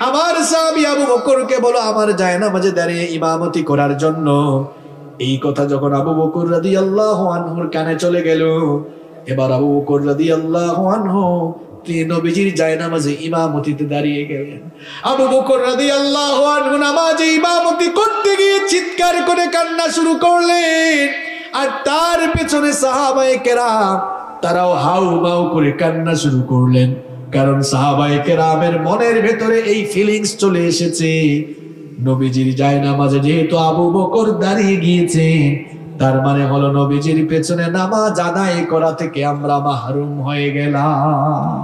আমার সাহাবী আবু বকরকে বলো আমার জায়নামাজে দাঁড়িয়ে ইমামতি করার জন্য। এই কথা যখন আবু বকর রাদিয়াল্লাহু আনহুর কানে চলে গেল, এবার আবু বকর রাদিয়াল্লাহু আনহু তিনি নবীজির জায়নামাজে ইমামতিতে দাঁড়িয়ে গেলেন। আবু বকর রাদিয়াল্লাহু আনহু নামাজে ইমামতি করতে গিয়ে চিৎকার করে কান্না শুরু করলেন, আর তার পেছনে সাহাবায়ে কেরাম তারাও হাউমাউ করে কান্না শুরু করলেন। কারণ সাহাবায়ে কেরামের মনের ভেতরে এই ফিলিংস চলে এসেছে, নবীজির জায়নামাজে যেহেতু আবু বকর দাঁড়িয়ে গিয়েছেন, তার মানে হলো নবীজির পেছনে নামাজ আদায় করা থেকে আমরা মাহরুম হয়ে গেলাম।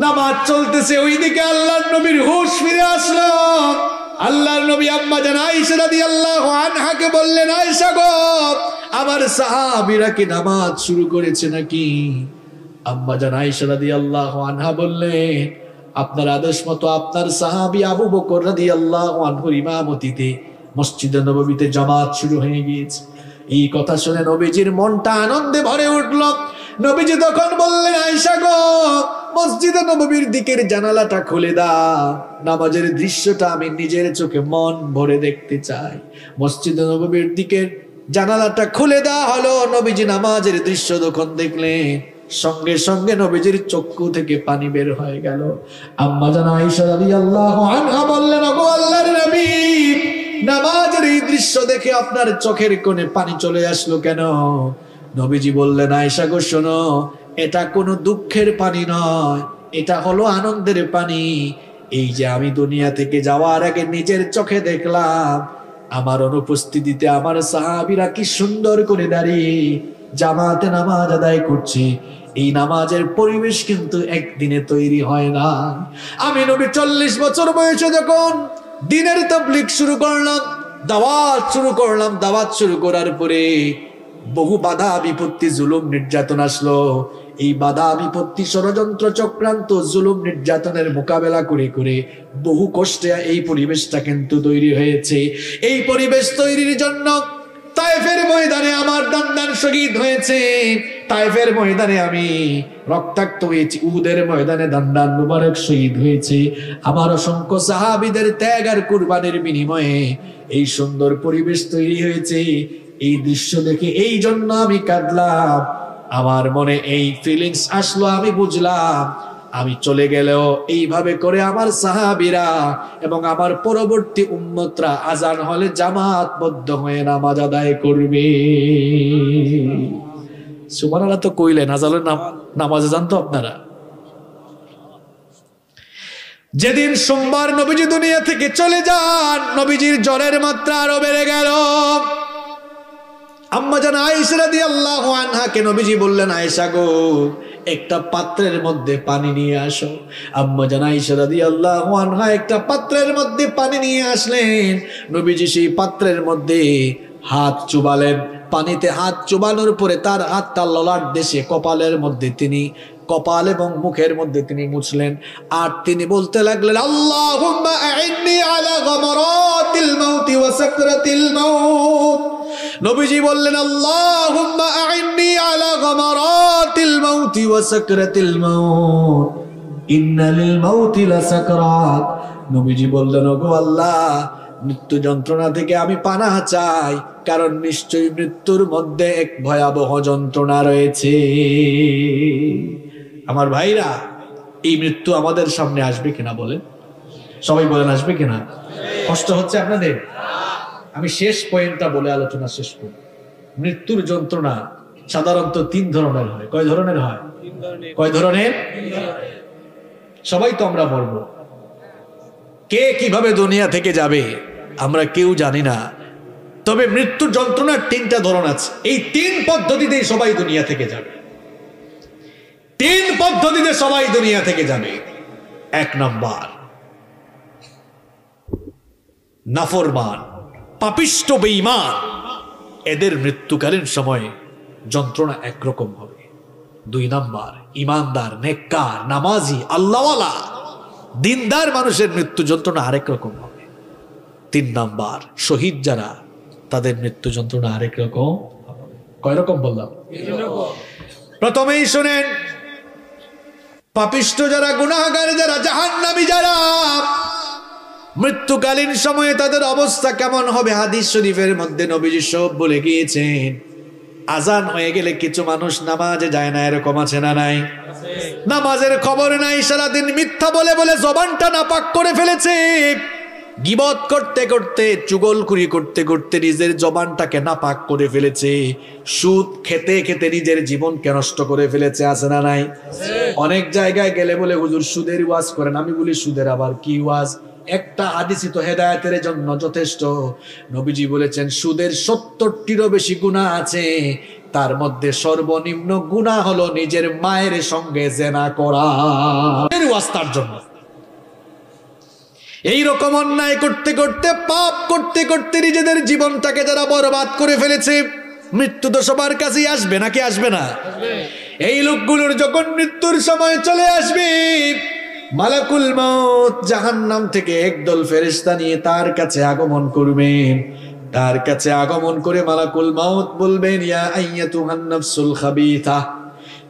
নামাজ চলতেছে, ওইদিকে আল্লাহর নবীর হুঁশ ফিরে আসলো। আল্লাহর নবী আম্মা জান আয়েশা রাদিয়াল্লাহু আনহাকে বললেন, আয়েশা গো, আমার সাহাবীরা কি নামাজ শুরু করেছে নাকি? আম্মা জান আয়েশা রাদিয়াল্লাহু আনহা বললেন, আপনার আদেশ মতো আপনার সাহাবী আবু বকর রাদিয়াল্লাহু আনহুর ইমামতিতে মসজিদে নববীতে জামাত শুরু হয়ে গিয়েছে। এই কথা শুনে নবীজির মনটা আনন্দে ভরে উঠল। নবীজি তখন বললেন, আয়েশা গো, মসজিদে নববীর দিকের জানালাটা খুলে দাও, নামাজের দৃশ্যটা আমি নিজের চোখে মন ভরে দেখতে চাই। মসজিদে নববীর দিকের জানালাটা খুলে দেওয়া হলো। নবীজি নামাজের দৃশ্য যখন দেখলেন, সঙ্গে সঙ্গে নবীজির চক্ষু থেকে পানি বের হয়ে গেল। আম্মা জান আয়েশা রাদিয়াল্লাহু আনহা বললেন, ওগো আল্লাহর নবী, নামাজের এই দৃশ্য দেখে আপনার চোখের কোণে পানি চলে আসলো কেন? নবীজি বললেন, আয়েশা গো, শোনো, এটা কোনো দুঃখের পানি নয়, এটা হলো আনন্দের পানি। এই যে আমি দুনিয়া থেকে যাওয়ার আগে নিজের চোখে দেখলাম, আমার অনুপস্থিতিতে আমার সাহাবীরা কি সুন্দর করে দাঁড়িয়ে জামাতে নামাজ আদায় করছে। এই নামাজের পরিবেশ কিন্তু একদিনে তৈরি হয় না। আমি নবী 40 বছর বয়সে যখন দিনের তাবলীগ শুরু করলাম, দাওয়াত শুরু করার পরে বহু বাধা বিপত্তি, জুলুম নির্যাতন আসলো। এই বাধা বিপত্তি, ষড়যন্ত্র, চক্রান্ত, জুলুম নির্যাতনের মোকাবেলা করে করে বহু কষ্টে এই পরিবেশটা কিন্তু তৈরি হয়েছে। এই পরিবেশ তৈরির জন্য তায়েফের ময়দানে আমার দান্দান শহীদ হয়েছে, তায়েফের ময়দানে আমি রক্তাক্ত হয়েছি, উহুদের ময়দানে দান্দান মুবারক শহীদ হয়েছে। আমার অসংখ্য সাহাবীদের ত্যাগ আর কুরবানির বিনিময়ে এই সুন্দর পরিবেশ তৈরি হয়েছে। এই দৃশ্য দেখে এই জন্য আমি কাঁদলাম, আমার মনে এই ফিলিংস আসলো, আমি বুঝলাম আমি চলে গেলেও এইভাবে করে আমার সাহাবীরা এবং আমার পরবর্তী উম্মতরা আজান হলে জামাতবদ্ধ হয়ে নামাজ আদায় করবে। সুবহানাল্লাহ তো কইলেন, আজানের নামাজে যান তো আপনারা। যেদিন সোমবার নবীজি দুনিয়া থেকে চলে যান, নবীজির জ্বরের মাত্রা আরো বেড়ে গেল। আম্মা জান আয়েশা রাদিয়াল্লাহু আনহাকে নবীজি বললেন, আয়েশা গো, একটা পাত্রের মধ্যে পানি নিয়ে আসো। আম্মা জান আয়েশা রাদিয়াল্লাহু আনহা একটা পাত্রের মধ্যে পানি নিয়ে আসলেন। নবীজি সেই পাত্রের মধ্যে হাত চুবালেন। পানিতে হাত চুবানোর পরে তার হাতটা ললাট দেশে কপালের মধ্যে তিনি কপাল এবং মুখের মধ্যে তিনি মুছলেন। আর তিনি বলতে লাগলেন, আল্লাহুম্মা আইন্নি আলা গামারাতিল মাউতি ওয়া সাকরাতিল মাউত। নবীজি বললেন আল্লাহুম্মা আইন্নি আলা গামারাতিল মাউতি ওয়া সাকরাতিল মাউত, ইন্না লিল মাউতি লাসাকরাত। নবীজি বললেন ওগো আল্লাহ, মৃত্যু যন্ত্রণা থেকে আমি পানাহ চাই, কারণ নিশ্চয়ই মৃত্যুর মধ্যে এক ভয়াবহ যন্ত্রণা রয়েছে। আমার ভাইরা, এই মৃত্যু আমাদের সামনে আসবে কিনা বলেন? সবাই বলেন আসবে কিনা? কষ্ট হচ্ছে আপনাদের? আমি শেষ পয়েন্টটা বলে আলোচনা শেষ করব। মৃত্যুর যন্ত্রণা সাধারণত 3 ধরনের হয়। কয় ধরনের হয়? কয় ধরনের? সবাই তো আমরা মরবো। কে কিভাবে দুনিয়া থেকে যাবে আমরা কেউ জানি না, তবে মৃত্যুর যন্ত্রণার 3টা ধরন আছে। এই 3 পদ্ধতিতেই সবাই দুনিয়া থেকে যাবে। 3 পদ্ধতিতে সবাই দুনিয়া থেকে যাবে। 1 নাম্বার, নাফরমান, পাপিষ্ঠ, বেঈমান, এদের মৃত্যুকালীন সময়ে যন্ত্রণা একরকম হবে। 2 নাম্বার, ইমানদার, নেককার, নামাজি, আল্লাহওয়ালা, দিনদার মানুষের মৃত্যু যন্ত্রণা আরেক রকম হবে। 3 নাম্বার, শহীদ যারা, তাদের মৃত্যু যন্ত্রণা আরেক রকম। কয় রকম বললাম? প্রথমেই শুনেন, পাপিষ্ঠ যারা, গুনাহগার যারা, জাহান্নামী যারা, মৃত্যুকালীন সময়ে তাদের অবস্থা কেমন হবে? হাদিস শরীফের মধ্যে নবীজি সব বলে গিয়েছেন। আজান হয়ে গেলে কিছু মানুষ নামাজে যায় না, এরকম আছে না নাই? নামাজের খবর নাই, সারাদিন মিথ্যা বলে বলে জবানটা নাপাক করে ফেলেছে। গীবত করতে করতে, চুগলখুরি করতে করতে নিজের জবানটাকে নাপাক করে ফেলেছে। সুদ খেতে খেতে নিজের জীবনকে নষ্ট করে ফেলেছে, আছে না নাই? অনেক জায়গায় গেলে বলে হুজুর সুদের ওয়াজ করেন। আমি বলি সুদের আবার কি ওয়াজ? একটা হাদিসই তো হেদায়েতের জন্য যথেষ্ট। নবীজি বলেছেন সুদের 70টিরও বেশি গুনাহ আছে, তার মধ্যে সর্বনিম্ন গুনাহ হলো নিজের মায়ের সঙ্গে জেনা করা। এর ওয়াজ তার জন্য। এই রকম অন্যায় করতে করতে, পাপ করতে করতে নিজেদের জীবনটাকে যারা বরবাদ করে ফেলেছে, মৃত্যু তো সবার কাছেই আসবে, নাকি আসবে না? এই লোকগুলোর যখন মৃত্যুর সময় চলে আসবে, মালাকুল মউত জাহান্নাম থেকে একদল ফেরেশতা নিয়ে তার কাছে আগমন করবেন। তার কাছে আগমন করে মালাকুল মউত বলবেন, ইয়া আইয়াতুহান নাফসুল খাবিথা,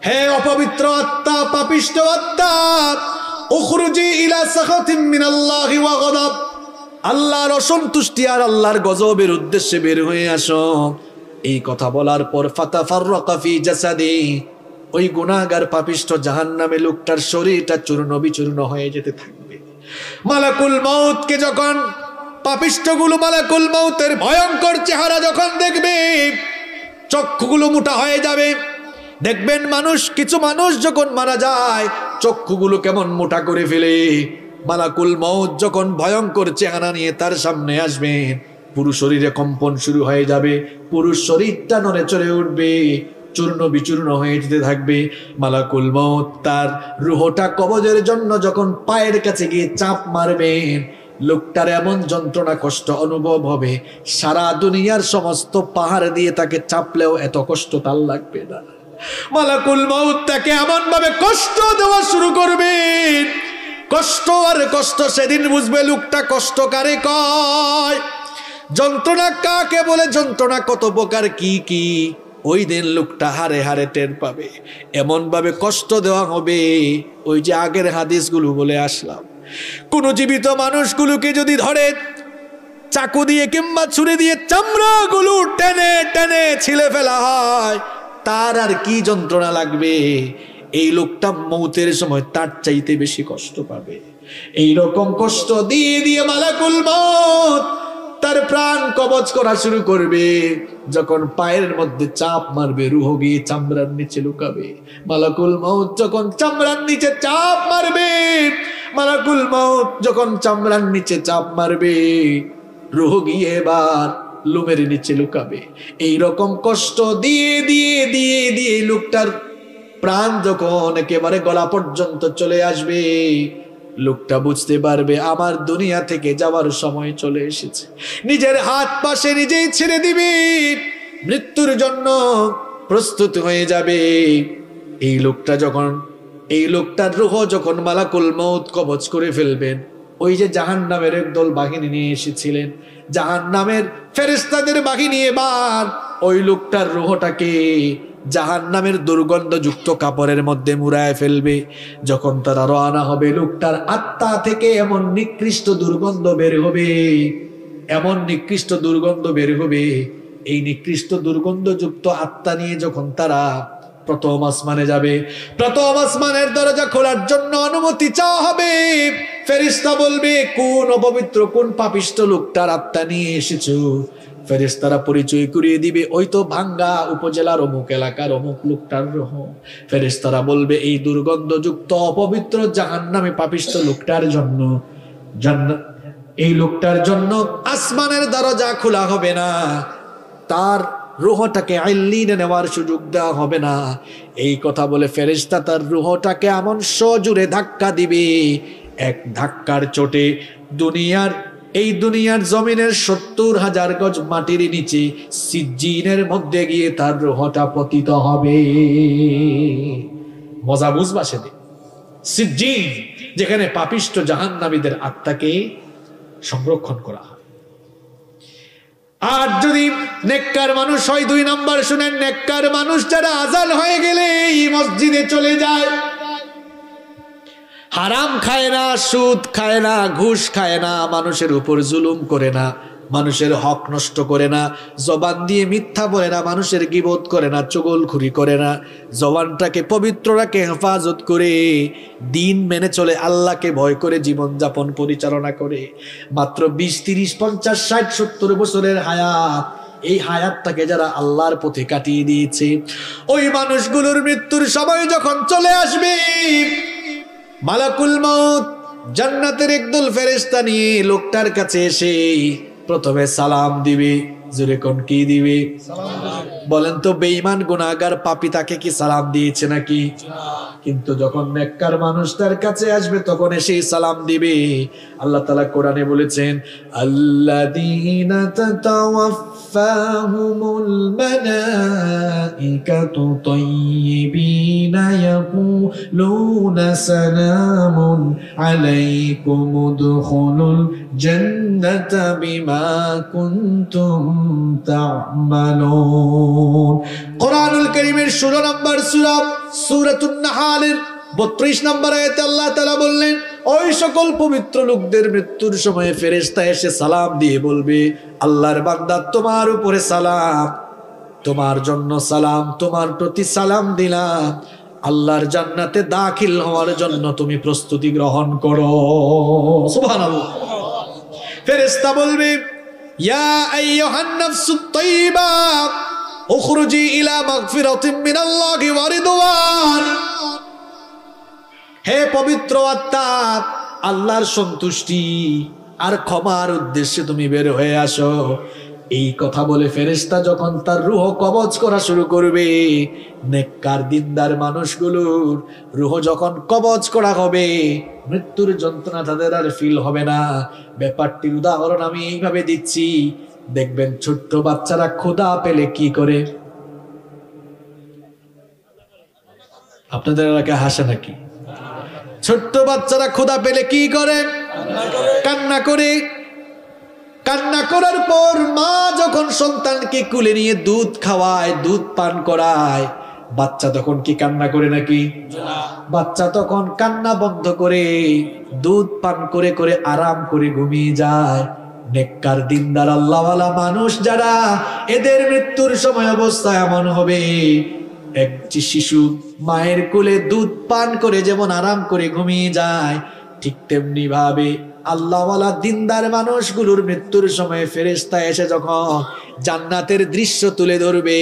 হে অপবিত্র আত্মা, পাপিষ্ঠ আত্মা, উখরুজি ইলা সাখাতিন মিনাল্লাহি ওয়া গযব, আল্লাহর অসন্তুষ্টি আর আল্লাহর গজবের উদ্দেশ্যে বের হয়ে আসো। এই কথা বলার পর ফাতাফাররাকা ফি জাসাদি, ওই গুনাহগার পাপিষ্ঠ জাহান্নামে লোকটার শরীরটা চূর্ণ বিচূর্ণ হয়ে যেতে থাকবে। মালাকুল মউতকে যখন পাপিষ্ঠগুলো মালাকুল মউতের ভয়ঙ্কর চেহারা যখন দেখবে, চক্ষুগুলো মোটা হয়ে যাবে। দেখবেন কিছু মানুষ যখন মারা যায়, চক্ষুগুলো কেমন মোটা করে ফেলে। মালাকুল মউত যখন ভয়ঙ্কর চেহারা নিয়ে তার সামনে আসবেন, পুরো শরীরে কম্পন শুরু হয়ে যাবে, পুরো শরীরটা নড়ে চড়ে উঠবে, চূর্ণ বিচূর্ণ হয়ে যেতে থাকবে। মালাকুল মউত তার রুহটা কবজের জন্য যখন পায়ের কাছে গিয়ে চাপ মারবেন, লোকটার এমন যন্ত্রণা কষ্ট অনুভব হবে, সারা দুনিয়ার সমস্ত পাহাড় দিয়ে তাকে চাপলেও এত কষ্ট তার লাগবে না। মালাকুল মউত তাকে এমন ভাবে কষ্ট দেওয়া শুরু করবে, কষ্ট আর কষ্ট। সেদিন বুঝবে লোকটা কষ্ট কারে কয়, যন্ত্রণা কাকে বলে, যন্ত্রণা কত প্রকার, কি কি, ওই দিন লোকটা হারে হারে টের পাবে। এমন ভাবে কষ্ট দেওয়া হবে, ওই যে আগের হাদিসগুলো বলে আসলাম, কোন জীবিত মানুষগুলোকে যদি ধরে চাকু দিয়ে কিংবা ছুরি দিয়ে চামড়াগুলো টেনে টেনে ছিলে ফেলা হয়, তার আর কি যন্ত্রণা লাগবে। এই লোকটা মৌতের সময় তার চাইতে বেশি কষ্ট পাবে। এই রকম কষ্ট দিয়ে দিয়ে মালাকুল মউত তার প্রাণ কবজ করা শুরু করবে। যখন পায়ের মধ্যে চাপ মারবে, রুহ গিয়ে চামড়ার নিচে লুকাবে। মালাকুল মউত যখন চামড়ার নিচে চাপ মারবে, মালাকুল মউত যখন চামড়ার নিচে চাপ মারবে, রুহ গিয়ে এবার লোমের নিচে লুকাবে। এই রকম কষ্ট দিয়ে দিয়ে দিয়ে দিয়ে লোকটার প্রাণ যখন একেবারে গলা পর্যন্ত চলে আসবে, লোকটা বুঝতে পারবে আমার দুনিয়া থেকে যাওয়ার সময় চলে এসেছে। নিজের হাত পাশে নিজেই ছেড়ে দিবে, মৃত্যুর জন্য প্রস্তুত হয়ে যাবে। এই লোকটার রূহ যখন মালাকুল মউত কবজ করে ফেলবেন, ওই যে জাহান্নামের একদল বাহিনী নিয়ে এসেছিলেন, জাহান্নামের ফেরেশতাদের বাহিনী এবার ওই লোকটার রূহটাকে জাহান্নামের দুর্গন্ধযুক্ত কাপড়ের মধ্যে মুড়ায় ফেলবে। যখন তারা রওনা হবে, লোকটার আত্মা থেকে এমন নিকৃষ্ট দুর্গন্ধ বের হবে, এমন নিকৃষ্ট দুর্গন্ধ বের হবে। এই নিকৃষ্ট দুর্গন্ধযুক্ত আত্মা নিয়ে যখন তারা প্রথম আসমানে যাবে, প্রথম আসমানের দরজা খোলার জন্য অনুমতি চাওয়া হবে। ফেরেশতা বলবে, কোন অপবিত্র কোন পাপিষ্ট লোকটার আত্মা নিয়ে এসেছো? ফেরেশতারা পরিচয় করিয়ে দিবে, ওই তো ভাঙ্গা উপজেলার অমুক এলাকার অমুক লোকটার রূহ। ফেরেশতারা বলবে, এই দুর্গন্ধযুক্ত অপবিত্র জাহান্নামে পাপিষ্ট লোকটার জন্য, এই লোকটার জন্য আসমানের দরজা খোলা হবে না, তার রূহটাকে আইল্লিনে নেওয়ার সুযোগ দেওয়া হবে না। এই কথা বলে ফেরেশতা তার রূহটাকে এমন সজোরে ধাক্কা দিবে, এক ধাক্কার চোটে এই দুনিয়ার জমিনের 70,000 গজ মাটির নিচে সিজ্জিনের মধ্যে গিয়ে তার রূহটা পতিত হবে। মজা বুঝবা সেদিন সিজ্জিন, যেখানে পাপিষ্ট জাহান্নামীদের আত্মাকে সংরক্ষণ করা হয়। আর যদি নেককার মানুষ হয়, 2 নাম্বার শুনেন, নেককার মানুষ যারা আজান হয়ে গেলে এই মসজিদে চলে যায়, হারাম খায় না, সুদ খায় না, ঘুষ খায় না, মানুষের উপর জুলুম করে না, মানুষের হক নষ্ট করে না, জবান দিয়ে মিথ্যা বলে না, মানুষের গীবত করে না, চুগলখুরি করে না, জবানটাকে পবিত্র রাখে, হেফাজত করে দিন মেনে চলে, আল্লাহকে ভয় করে জীবনযাপন পরিচালনা করে, মাত্র 20, 30, 50, 60, 70 বছরের হায়াত, এই হায়াতটাকে যারা আল্লাহর পথে কাটিয়ে দিয়েছে, ওই মানুষগুলোর মৃত্যুর সময় যখন চলে আসবে, মালাকুল মউত জান্নাতের একদল ফেরেশতা নিয়ে লোকটার কাছে এসে প্রথমে সালাম দিবে। জোরে কোন কি দিবে? বলেন তো, বেঈমান গুনাহগার পাপী তাকে কি সালাম দিয়েছে নাকি? কিন্তু যখন নেককার মানুষ তার কাছে আসবে তখন এসেই সালাম দিবে। আল্লাহ তাআলা কোরআনে বলেছেন, আল্লাযীনা তাতাওয়াফফাহুমুল মালাইকাতু তাইয়্যিবিনা ইয়াকুলুনা সালামুন আলাইকুম উদখুলুল জান্নাতা বিমা কুনতুম তা'মালুন। কোরআনুল কারীমের 16 নম্বর সূরা সূরাতুন নাহলের 32 নম্বর আয়াতে আল্লাহ তাআলা বললেন, ওই সকল পবিত্র লোকদের মৃত্যুর সময় ফেরেশতা এসে সালাম দিয়ে বলবে, আল্লাহর বান্দা তোমার উপরে সালাম, তোমার জন্য সালাম, তোমার প্রতি সালাম দিলাম, আল্লাহর জান্নাতে দাখিল হওয়ার জন্য তুমি প্রস্তুতি গ্রহণ করো। সুবহানাল্লাহ। ফেরেশতা বলবে, ইয়া আইয়ুহান নাফসুত তাইয়্যিবা উখরুজি ইলা মাগফিরাতিন মিনাল্লাহি ওয়া রিদওয়ান। হে পবিত্র আত্মা, আল্লাহর সন্তুষ্টি আর ক্ষমার উদ্দেশ্যে তুমি বের হয়ে আসো। এই কথা বলে ফেরেশতা যখন তার রূহ কবজ করা শুরু করবে, নেককার দিনদার মানুষগুলোর রূহ যখন কবজ করা হবে, মৃত্যুর যন্ত্রণা তাদের আর ফিল হবে না। ব্যাপারটির উদাহরণ আমি এইভাবে দিচ্ছি, দেখবেন ছোট্ট বাচ্চারা ক্ষুধা পেলে কি করে? আপনাদের এলাকায় হাসে নাকি? ছোট্ট বাচ্চারা ক্ষুধা পেলে কি করে? কান্না করে। কান্না করার পর মা যখন সন্তানকে কুলে নিয়ে দুধ খাওয়ায়, দুধ পান করায়, বাচ্চা তখন কি কান্না করে নাকি? বাচ্চা তখন কান্না বন্ধ করে দুধ পান করে করে আরাম করে ঘুমিয়ে যায়। নেককার দিনদার আল্লাহওয়ালা মানুষ যারা, এদের মৃত্যুর সময় অবস্থা এমন হবে, একটি শিশু মায়ের কোলে দুধ পান করে যেমন আরাম করে ঘুমিয়ে যায়, ঠিক তেমনি ভাবে আল্লাহওয়ালা দিনদার মানুষগুলোর মৃত্যুর সময় ফেরেশতা এসে যখন জান্নাতের দৃশ্য তুলে ধরবে,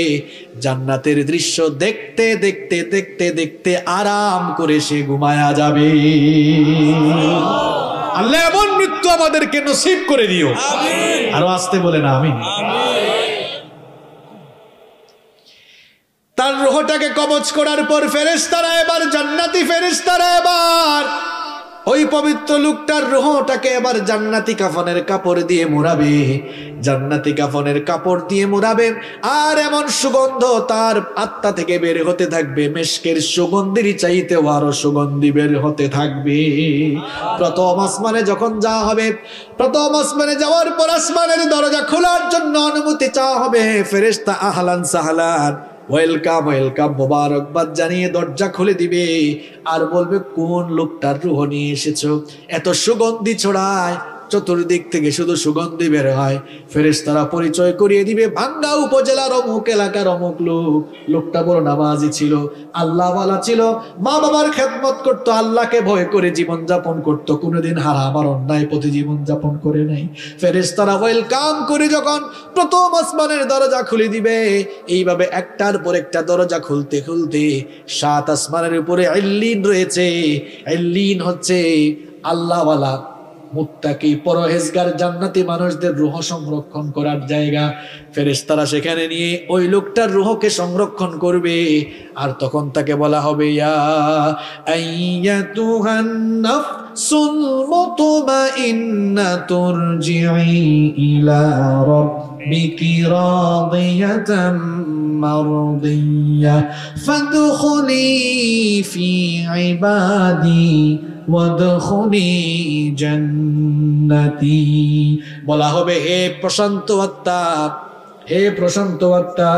জান্নাতের দৃশ্য দেখতে দেখতে দেখতে দেখতে আরাম করে সে ঘুমায়া যাবে। আল্লাহ এমন মৃত্যু আমাদেরকে নসিব করে দিও। আরো আসতে বলে না আমিন। তার রূহটাকে কবজ করার পর ফেরেশতারা এবার, জান্নাতি ফেরেশতারা এবার ওই পবিত্র লোকটার রূহটাকে এবার জান্নাতি কাফনের কাপড় দিয়ে মোড়াবে, জান্নাতি কাফনের কাপড় দিয়ে মোড়াবে, আর এমন সুগন্ধ তার আত্মা থেকে বের হতে থাকবে, মেশকের সুগন্ধির চাইতেও আরো সুগন্ধি বের হতে থাকবে। প্রথম আসমানে যখন যাওয়া হবে, প্রথম আসমানে যাওয়ার পর আসমানের দরজা খোলার জন্য অনুমতি চাওয়া হবে। ফেরেশতা আহলান সাহলান, ওয়েলকাম ওয়েলকাম, মোবারকবাদ জানিয়ে দরজা খুলে দিবে আর বলবে কোন লোকটার রূহ নিয়ে এসেছো। এত সুগন্ধি ছড়ায়, চতুর্দিক থেকে শুধু সুগন্ধি বের হয়। ফেরেশতারা পরিচয় করিয়ে দিবে, ভাঙ্গা উপজেলার অমুক এলাকার অমুক লোক। লোকটা বড় নামাজি ছিল, আল্লাহওয়ালা ছিল, মা বাবার খেদমত করতো, আল্লাহকে ভয় করে জীবন যাপন করতো, কোনোদিন হারাম আর অন্যায় পথে জীবন যাপন করে নাই। ফেরেশতারা ওয়েলকাম করে যখন প্রথম আসমানের দরজা খুলে দিবে, এইভাবে একটার পর একটা দরজা খুলতে খুলতে 7 আসমানের উপরে ইল্লিন রয়েছে। ইল্লিন হচ্ছে আল্লাহওয়ালা, মুত্তাকি, পরহেজগার, জান্নাতি মানুষদের রূহ সংরক্ষণ করার জায়গা। ফেরেশতারা সেখানে নিয়ে ওই লোকটার রূহকে সংরক্ষণ করবে, আর তখন তাকে বলা হবে, ইয়া আইয়াতুহান নাফসুল মুতমাইন্নাতু ইরজিই ইলা রাব্বিকি রাদিয়াতাম মারদিয়া ফাদখুলি ফি ইবাদি ওয়াদখুলি জান্নাতি। বলা হবে, হে প্রশান্ত আত্মা, হে প্রশান্ত আত্মা,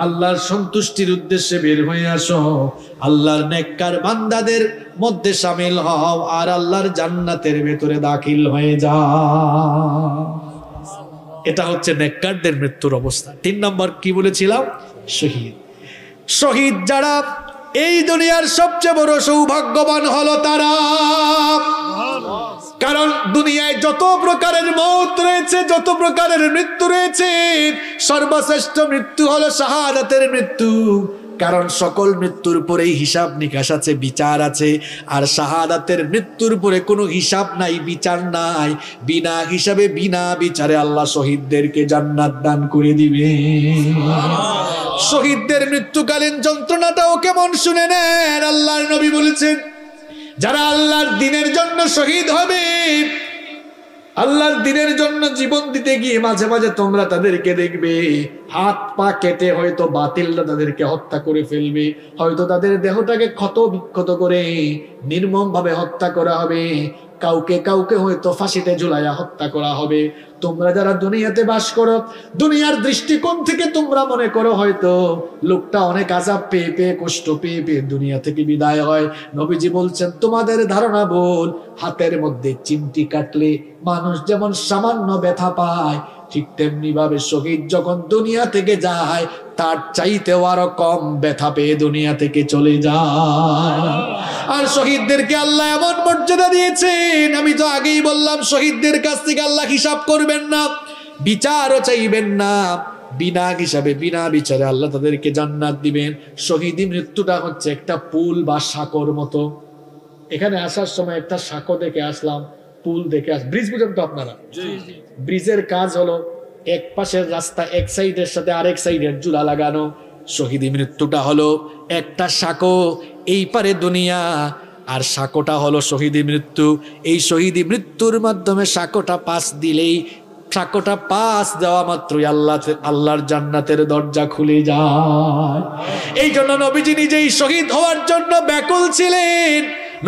আল্লাহর সন্তুষ্টির উদ্দেশ্যে বের হয়ে আসো, আল্লাহর নেককার বান্দাদের মধ্যে শামিল হও, আর আল্লাহর জান্নাতের ভেতরে দাখিল হয়ে যাও। এটা হচ্ছে নেককারদের মৃত্যুর অবস্থা। 3 নম্বর কি বলেছিলাম? শহীদ। শহীদ যারা, এই দুনিয়ার সবচেয়ে বড় সৌভাগ্যবান হলো তারা। কারণ দুনিয়ায় যত প্রকারের মৌত রয়েছে, যত প্রকারের মৃত্যু রয়েছে, সর্বশ্রেষ্ঠ মৃত্যু হলো শাহাদাতের মৃত্যু। কারণ সকল মৃত্যুর পরেই হিসাব নিকাশ আছে, বিচার আছে, আর শাহাদাতের মৃত্যুর পরে কোনো হিসাব নাই, বিচার নাই। বিনা হিসাবে বিনা বিচারে আল্লাহ শহীদদেরকে জান্নাত দান করে দিবে। শহীদদের মৃত্যুকালীন যন্ত্রণাটাও কেমন শুনে নেন। আল্লাহর নবী বলেছেন, যারা আল্লাহর দ্বীনের জন্য শহীদ হবে, আল্লাহর দ্বীনের জন্য জীবন দিতে গিয়ে মাঝে মাঝে তোমরা তাদেরকে দেখবে হাত পা কেটে হয়তো বাতিলরা তাদেরকে হত্যা করে ফেলবে, হয়তো তাদের দেহটাকে ক্ষত বিক্ষত করে নির্মম ভাবে হত্যা করা হবে, কাউকে কাউকে হয়তো ফাঁসিতে ঝুলাইয়া হত্যা করা হবে। তোমরা যারা দুনিয়াতে বাস করো, দুনিয়ার দৃষ্টিকোণ থেকে তোমরা মনে করো হয়তো লোকটা অনেক আযাব পেয়ে পেয়ে, কষ্ট পেয়ে পেয়ে দুনিয়া থেকে বিদায় হয়। নবীজি বলছেন, তোমাদের ধারণা ভুল। হাতের মধ্যে চিমটি কাটলে মানুষ যেমন সামান্য ব্যথা পায়, ঠিক তেমনি ভাবে শহীদ যখন দুনিয়া থেকে যায়, তার চাইতেও আরো কম ব্যথা পেয়ে দুনিয়া থেকে চলে যায়। আর শহীদদেরকে আল্লাহ এমন মর্যাদা দিয়েছেন, আমি তো আগেই বললাম, শহীদদের কাছ থেকে আল্লাহ হিসাব করবেন না, বিচারও চাইবেন না। বিনা হিসাবে বিনা বিচারে আল্লাহ তাদেরকে জান্নাত দিবেন। শহীদি মৃত্যুটা হচ্ছে একটা পুল বা সাঁকোর মতো। এখানে আসার সময় একটা সাঁকো দেখে আসলাম, পুল দেখে ব্রিজ বুঝেন তো আপনারা? ব্রিজের কাজ হলো এক পাশের রাস্তা এক সাইডের সাথে আরেক সাইডের জুলা লাগানো। শহীদি মৃত্যুটা হলো একটা সাঁকো, এই পারে দুনিয়া, আর সাঁকোটা হলো শহীদি মৃত্যু। এই শহীদি মৃত্যুর মাধ্যমে সাঁকোটা পাশ দিলেই, সাঁকোটা পাশ দেওয়া মাত্রই আল্লাহর জান্নাতের দরজা খুলে যায়। এই জন্য নবীজি নিজেই শহীদ হওয়ার জন্য ব্যাকুল ছিলেন।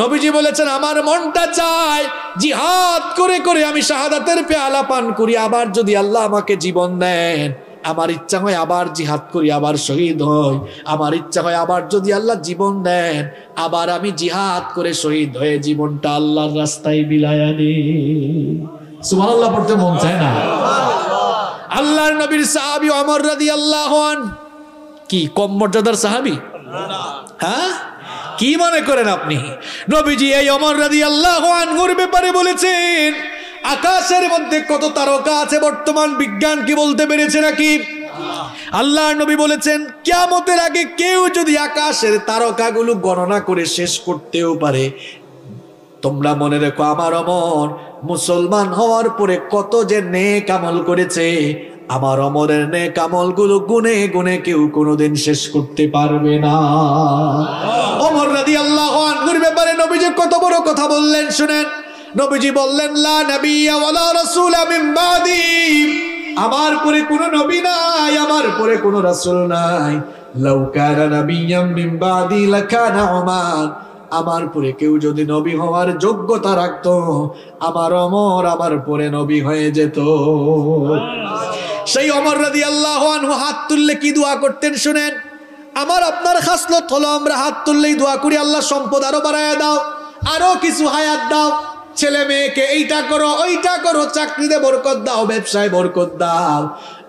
নবীজি বলেছেন, আমার মনটা চায় জিহাদ করে করে আমি শাহাদাতের পেয়ালা পান করি, আবার যদি আল্লাহ আমাকে জীবন দেন, আমার ইচ্ছা হয় আবার জিহাদ করি, আবার শহীদ হই। আমার ইচ্ছা হয় আবার যদি আল্লাহ জীবন দেন, আবার আমি জিহাদ করে শহীদ হয়ে জীবনটা আল্লাহর রাস্তায় বিলায়া দিই। সুবহানাল্লাহ পড়তে মন চায় না? আল্লাহর নবীর সাহাবী ওমর রাদিয়াল্লাহু আনহু কি কম মর্যাদার সাহাবী? হ্যাঁ, কি মনে করেন আপনি? নবীজি এই ওমর রাদিয়াল্লাহু আনহুর ব্যাপারে বলেছেন, আকাশের মধ্যে কত তারকা আছে বর্তমান বিজ্ঞান কি বলতে পেরেছে নাকি? আল্লাহর নবী বলেছেন, কিয়ামতের আগে কেউ যদি আকাশের তারকাগুলো গণনা করে শেষ করতেও পারে, তোমরা মনে রেখো আমার ওমর মুসলমান হওয়ার পরে কত যে নেক আমল করেছে, আমার ওমরের নেক আমলগুলো গুনে গুনে কেউ কোনোদিন শেষ করতে পারবে না। ওমর রাদিয়াল্লাহু আনহুর ব্যাপারে নবীজি কত বড় কথা বললেন শুনেন। নবীজি বললেন, লা নাবিয়্যা ওয়ালা রাসূলা মিন বাদি, আমার পরে কোনো নবী নাই, আমার পরে কোনো রাসূল নাই। লাউ কানা নাবিয়্যাম মিন বাদি লাকানা উমার, আমার পরে কেউ যদি নবী হওয়ার যোগ্যতা রাখতো, আমার ওমর আমার পরে নবী হয়ে যেত। সেই ওমর রাদিয়াল্লাহু আনহু হাত তুললে কি দোয়া করতেন শুনেন। আমার আপনার খাসলত হলো আমরা হাত তুললেই দোয়া করি, আল্লাহ সম্পদ আরো বাড়ায় দাও, আরো কিছু হায়াত দাও, ছেলে মেয়েকে এইটা করো ওইটা করো, চাকরিতে বরকত দাও, ব্যবসায় বরকত দাও।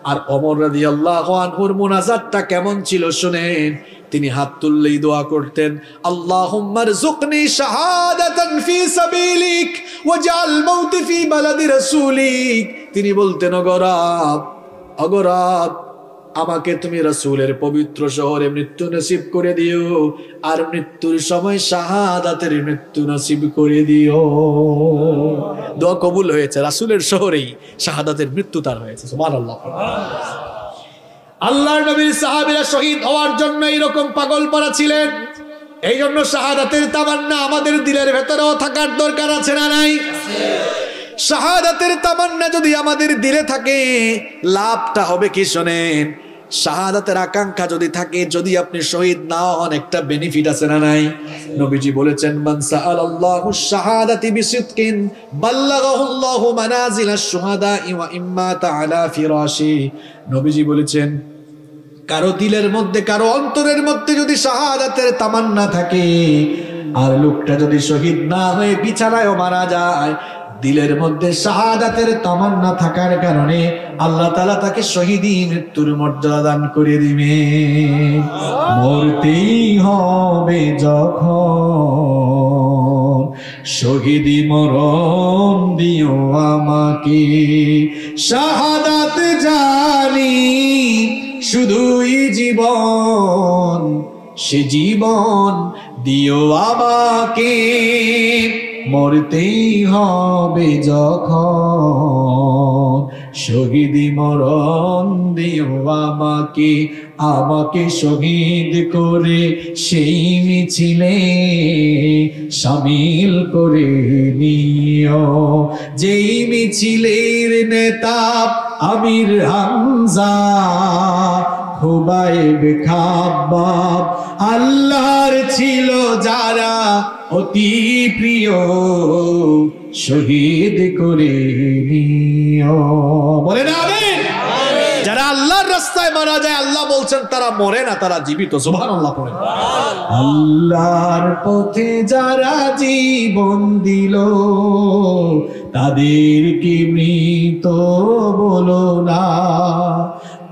আর ওমর রাদিয়াল্লাহু আনহুর মুনাজাতটা কেমন ছিল শুনেন। তিনি হাত তুললেই দোয়া করতেন, আল্লাহুম্মা রযুকনি শাহাদাতান ফি সাবিলিক ওয়াজআল মাউতি ফি বালাদি রাসূলিক। তিনি বলতেন, অগরাব আমাকে তুমি রাসূলের পবিত্র শহরে মৃত্যু নসিব করে দিও, আর মৃত্যুর সময় শাহাদাতের মৃত্যু নসিব করে দিও। দোয়া কবুল হয়েছে, রাসূলের শহরেই শাহাদাতের মৃত্যু তার হয়েছে। সুবহানাল্লাহ। আল্লাহর নবীর সাহাবীরা শহীদ হওয়ার জন্য এরকম পাগল পারা ছিলেন। এই জন্য শাহাদাতের তামান্না আমাদের দিলের ভেতরেও থাকার দরকার আছে না নাই? শাহাদাতের তামান্না যদি আমাদের দিলে থাকে, লাভটা হবে কি শোনেন। শাহাদাতের আকাঙ্ক্ষা যদি থাকে, যদি আপনি শহীদ না হন, একটা বেনিফিট আছে না নাই? নবীজি বলেছেন, মান সাআলাল্লাহু শাহাদাতি বিসিদকিন বাল্লাগাহুল্লাহু মানাজিলাশ শুহাদা ওয়া ইম্মা তাআলা ফিরাশি। নবীজি বলেছেন, কারো দিলের মধ্যে, কারো অন্তরের মধ্যে যদি শাহাদাতের তামান্না থাকে, আর লোকটা যদি শহীদ না হয়ে বিছানায়ও মারা যায়, দিলের মধ্যে শাহাদাতের তামান্না থাকার কারণে আল্লাহ তাআলা তাকে শহীদি মৃত্যুর মর্যাদা দান করে দিবে। মরতেই হবে যখন, শহীদি মরণ দিও আমাকে। শাহাদাত জানি শুধুই জীবন, সে জীবন দিও আমাকে। মরতেই হবে যখন, শহীদি মরণ দিও আমাকে। আমাকে শহীদ করে সেই মিছিলে শামিল করে নিও, যেই মিছিলের নেতা আমির হামজা, খুবাইব খাব্বাব, আল্লাহর ছিল যারা অতি প্রিয়, শহীদ করে নিও। বলেন আমিন। যারা আল্লাহর রাস্তায় মারা যায়, আল্লাহ বলছেন তারা মরে না, তারা জীবিত। সুবহানাল্লাহ পড়েন। আল্লাহর পথে যারা জীবন দিল, তাদেরকে মৃত বলো না।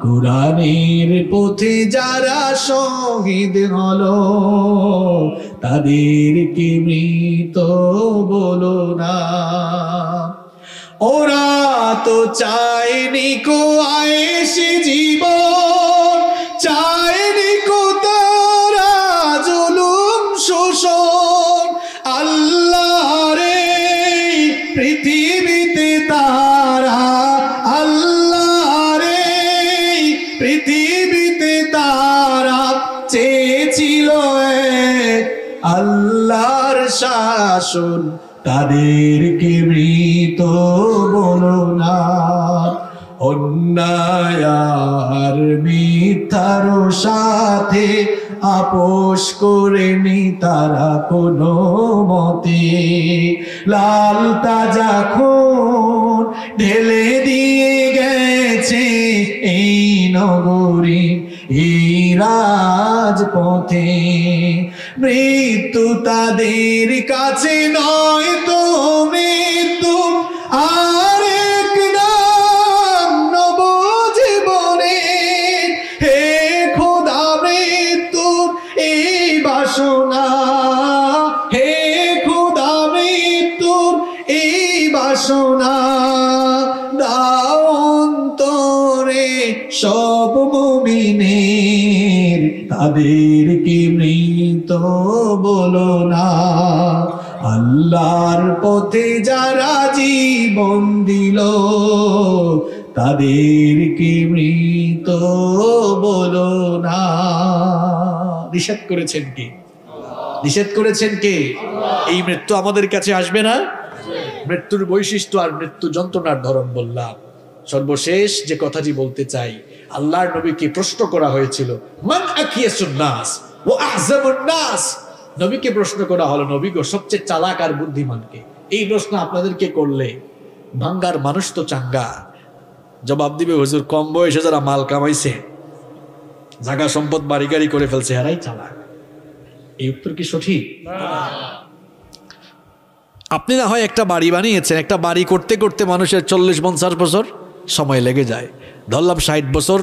কুরআনের পথে যারা শহীদ হলো, তাদেরকে মৃত বলো না। ওরা তো চায়নি কো আয়েশে জীবন, চায়নি কো তারা জুলুম শোষণ। আল্লাহরে পৃথিবীতে তারা, আল্লাহরে পৃথিবীতে তারা চেয়েছিল আল্লাহর শাসন, তাদেরকে মৃত বলো না। অন্যায় আর মিথ্যার সাথে আপোষ করেনি তারা কোনো মতে। লাল তাজা খুন ঢেলে দিয়ে গেছে এই নগরী, এই রাজপথে। মৃত্যু তাদের কাছে নয় তো মৃত্যু আরেক নাম নবজীবনে। হে খোদা মৃত্যুর এই বাসনা, হে খোদা মৃত্যুর এই বাসনা দাও অন্তরে সব মুমিনের, তাদেরকে মৃত বলো না। আল্লাহর পথে যারা জীবন দিল, তাদেরকে মৃত বলো না। নিষেধ করেছেন কে? নিষেধ করেছেন কে? এই মৃত্যু আমাদের কাছে আসবে না? মৃত্যুর বৈশিষ্ট্য আর মৃত্যু যন্ত্রণার ধরন বললাম। সর্বশেষ যে কথাটি বলতে চাই, আল্লাহর নবীকে প্রশ্ন করা হয়েছিল, মান আকিয়াসুন নাস ওয়া আহজামুন নাস। নবীকে প্রশ্ন করা হলো, নবী গো সবচেয়ে চালাক আর বুদ্ধিমান কে? এই প্রশ্ন আপনাদেরকে করলে ভাঙ্গার মানুষ তো চাঙ্গা জবাব দিবে, হুজুর কম বয়সে যারা মাল কামাইছে, জায়গা সম্পদ বাড়ি গাড়ি করে ফেলছে, এরাই চালাক। এই উত্তর কি সঠিক? আপনি না হয় একটা বাড়ি বানিয়েছেন, একটা বাড়ি করতে করতে মানুষের 40-50 বছর সময় লেগে যায়। ধরলাম 60 বছর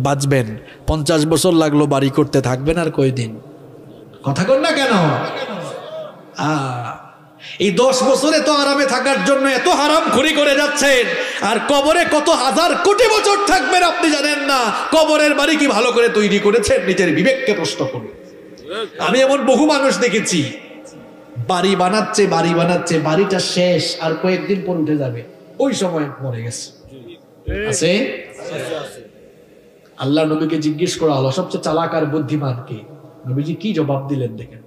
বাঁচবেন, 50 বছর লাগলো বাড়ি করতে, থাকবেন আর কয়দিন? কথা কন না কেন? এই 10 বছরে তো আরামে থাকার জন্য এত হারামখুরি করে যাচ্ছেন, আর কবরে কত হাজার কোটি বছর থাকবেন আপনি জানেন না। কবরের বাড়ি কি ভালো করে তৈরি করেছেন? নিজের বিবেককে প্রশ্ন করুন। আমি এমন বহু মানুষ দেখেছি, বাড়ি বানাচ্ছে বাড়িটা শেষ আর কয়েকদিন পর উঠে যাবে, ওই সময় মরে গেছে। আছে? আল্লাহ নবীকে জিজ্ঞেস করা হলো সবচেয়ে চালাক আর বুদ্ধিমান কে? নবীজি কি জবাব দিলেন দেখেন,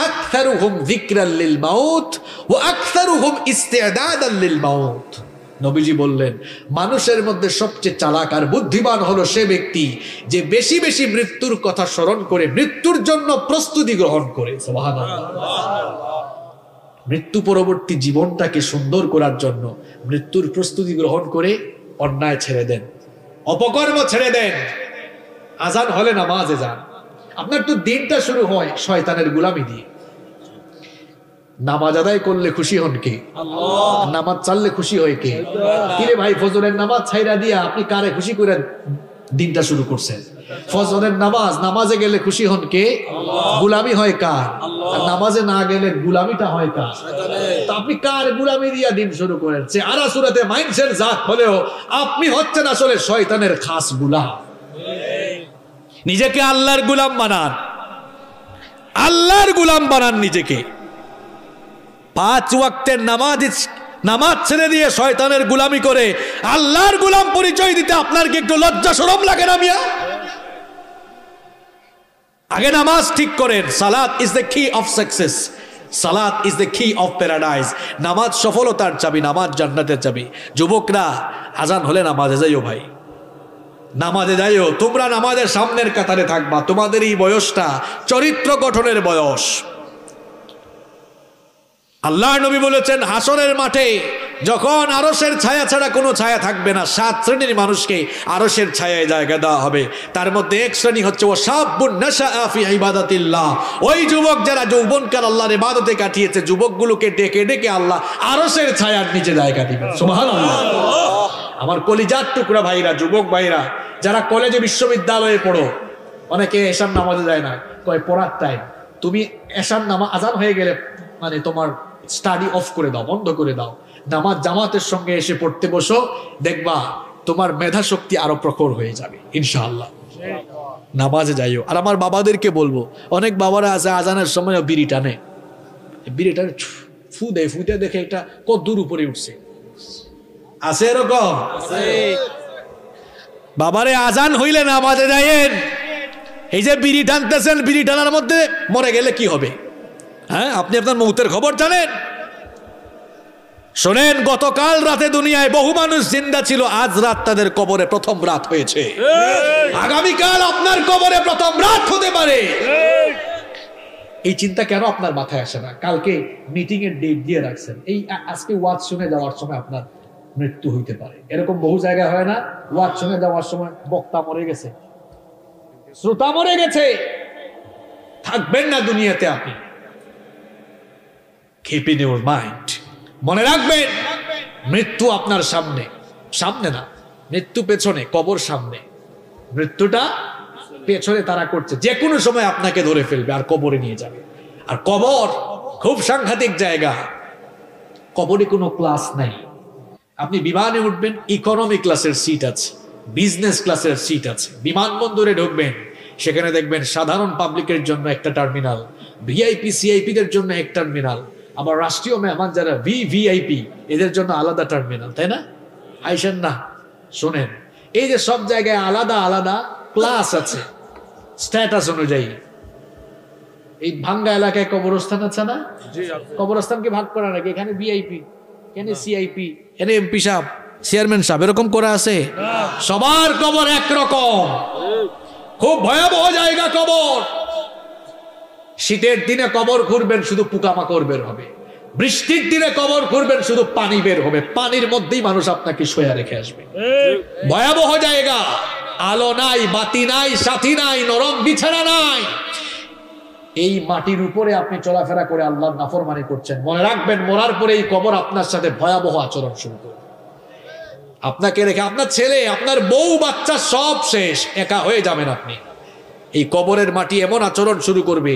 আকসারুহুম যিকরাল লিল মাউত ওয়া আকসারুহুম ইসতিদাদান লিল মাউত। নবীজি বললেন, মানুষের মধ্যে সবচেয়ে চালাক আর বুদ্ধিমান হলো সে ব্যক্তি যে বেশি বেশি মৃত্যুর কথা স্মরণ করে মৃত্যুর জন্য প্রস্তুতি গ্রহণ করে। সুবহানাল্লাহ। মৃত্যু পরবর্তী জীবনটাকে সুন্দর করার জন্য মৃত্যুর প্রস্তুতি গ্রহণ করে অন্যায় ছেড়ে দেন, অপকর্ম ছেড়ে দেন, আজান হলে নামাজে যান। আপনার তো দিনটা শুরু হয় শয়তানের গোলামি দিয়ে। নামাজ আদায় করলে খুশি হন কে? আল্লাহ। নামাজ চাললে খুশি হয় কে? কিরে ভাই, ফজরের নামাজ ছাইরা দিয়া আপনি কারে খুশি করে দিনটা শুরু করছেন? ফজরের নামাজে গেলে খুশি হন কে? আল্লাহ। গোলামি হয় কার? আল্লাহ। নামাজে না গেলে গোলামিটা হয় কার? শয়তানের। তো আপনি কার গোলামি দিয়া দিন শুরু করেন? সে আরা সুরাতে মাইন্ডসেট জাত হলেও আপনি হচ্ছেন আসলে শয়তানের খাস গোলাম। নিজেকে আল্লাহর গোলাম বানান, আল্লাহর গোলাম বানান নিজেকে। 5 ওয়াক্তের নামাজ ছেড়ে দিয়ে শয়তানের গোলামি করে আল্লাহর গোলাম পরিচয় দিতে আপনার কি একটু লজ্জা শরম লাগে না মিয়া? আগে নামাজ ঠিক করেন। সালাত ইজ দ্য কি অফ সাকসেস, সালাত ইজ দ্য কি অফ প্যারাডাইস। নামাজ সফলতার চাবি, নামাজ জান্নাতের চাবি। যুবকরা, আজান হলে নামাজে যাইও ভাই, নামাজে যাইও। তোমরা নামাজের সামনের কাতারে থাকবা। তোমাদের এই বয়সটা চরিত্র গঠনের বয়স। আল্লাহ নবী বলেছেন, হাসরের মাঠে যখন আরশের ছায়া ছাড়া কোনো ছায়া থাকবে না, 7 শ্রেণীর মানুষকে আরশের ছায়ায় জায়গা দেওয়া হবে। তার মধ্যে এক শ্রেণী হচ্ছে ওয়াশাবুন নাশাআ ফি ইবাদাতিল্লাহ। ওই যুবক যারা যৌবনকাল আল্লাহর ইবাদতে কাটিয়েছে, যুবকগুলোকে ডেকে ডেকে আল্লাহ আরশের ছায়ার নিচে জায়গা দিবেন। সুবহানাল্লাহ। আমার কলিজার টুকরা ভাইরা, যুবক ভাইরা যারা কলেজে বিশ্ববিদ্যালয়ে পড়ো, অনেকে এশার নামাজে যায় না, কয় পড়ার টাইম। তুমি এশার নামাজ আজান হয়ে গেলে মানে তোমার স্টাডি অফ করে দাও, বন্ধ করে দাও, নামাজ জামাতের সঙ্গে এসে পড়তে বসো, দেখবা তোমার মেধা শক্তি আরো প্রখর হয়ে যাবে ইনশাআল্লাহ। নামাজে যাইও। আর আমার বাবাদেরকে বলবো, অনেক বাবারা আছে আজানের সময় বিড়ি টানে, ফু দেয়, ফুতে দেখে এটা কত দূর উপরে উঠছে। আছে এরকম? বাবারে, আজান হইলে নামাজে যাইয়েন। এই যে বিড়ি টানতেছেন, বিড়ি টানার মধ্যে মরে গেলে কি হবে? হ্যাঁ, আপনি আপনার মৌতের খবর জানেন? শোনেন, গতকাল রাতে দুনিয়ায় বহু মানুষ জিন্দা ছিল, আজ রাত তাদের কবরে প্রথম রাত হয়েছে। আগামীকাল আপনার কবরে প্রথম রাত হতে পারে। এই চিন্তা কেন আপনার মাথায় আসে না? কালকে মিটিং এর ডেট দিয়ে রাখছেন, এই আজকে ওয়াজ শুনে যাওয়ার সময় আপনার মৃত্যু হইতে পারে। এরকম বহু জায়গায় হয় না? ওয়াজ শুনে যাওয়ার সময় বক্তা মরে গেছে, শ্রোতা মরে গেছে, থাকবেন না দুনিয়াতে আপনি। Keep in your mind, মনে রাখবেন, মৃত্যু আপনার সামনে, সামনে না, মৃত্যু পেছনে, কবর সামনে। মৃত্যুটা পেছনে তারা করছে, যে কোনো সময় আপনাকে ধরে ফেলবে আর কবরে নিয়ে যাবে। আর কবর খুব সাংঘাতিক জায়গা। কবরে কোনো ক্লাস নাই। আপনি বিমানে উঠবেন, ইকোনমি ক্লাসের সিট আছে, বিজনেস ক্লাসের সিট আছে। বিমানবন্দরে ঢুকবেন, সেখানে দেখবেন সাধারণ পাবলিকের জন্য একটা টার্মিনাল, ভিআইপি সিআইপি দের জন্য এক টার্মিনাল, আবার রাষ্ট্রীয় মেহমান যারা ভিভিআইপি এদের জন্য আলাদা টার্মিনাল, তাই না? আইসেন না, শোনেন, এই যে সব জায়গায় আলাদা আলাদা ক্লাস আছে স্ট্যাটাস অনুযায়ী, এই ভাঙ্গা এলাকায় কবরস্থান আছে না? কবরস্থানকে ভাগ করা নাকি? এখানে ভিআইপি, এখানে সিআইপি, এখানে এমপি সাহেব, চেয়ারম্যান সাহেব, এরকম করা আছে? সবার কবর একরকম। খুব ভয়াবহ জায়গা কবর। শীতের দিনে কবর খুঁড়বেন, শুধু পোকামাকড় বের হবে। বৃষ্টির দিনে কবর খুঁড়বেন, শুধু পানি বের হবে। পানির মধ্যেই মানুষ আপনাকে শোয়া রেখে আসবে। ভয়াবহ জায়গা। আলো নাই, বাতি নাই, সাথী নাই, নরম বিছানা নাই। এই মাটির উপরে আপনি চলাফেরা করে আল্লাহর নাফরমানি করছেন। মনে রাখবেন, মরার পরে এই কবর আপনার সাথে ভয়াবহ আচরণ শুরু করবে। আপনাকে রেখে আপনার ছেলে, আপনার বউ, বাচ্চা সব শেষ, একা হয়ে যাবেন আপনি। এই কবরের মাটি এমন আচরণ শুরু করবে,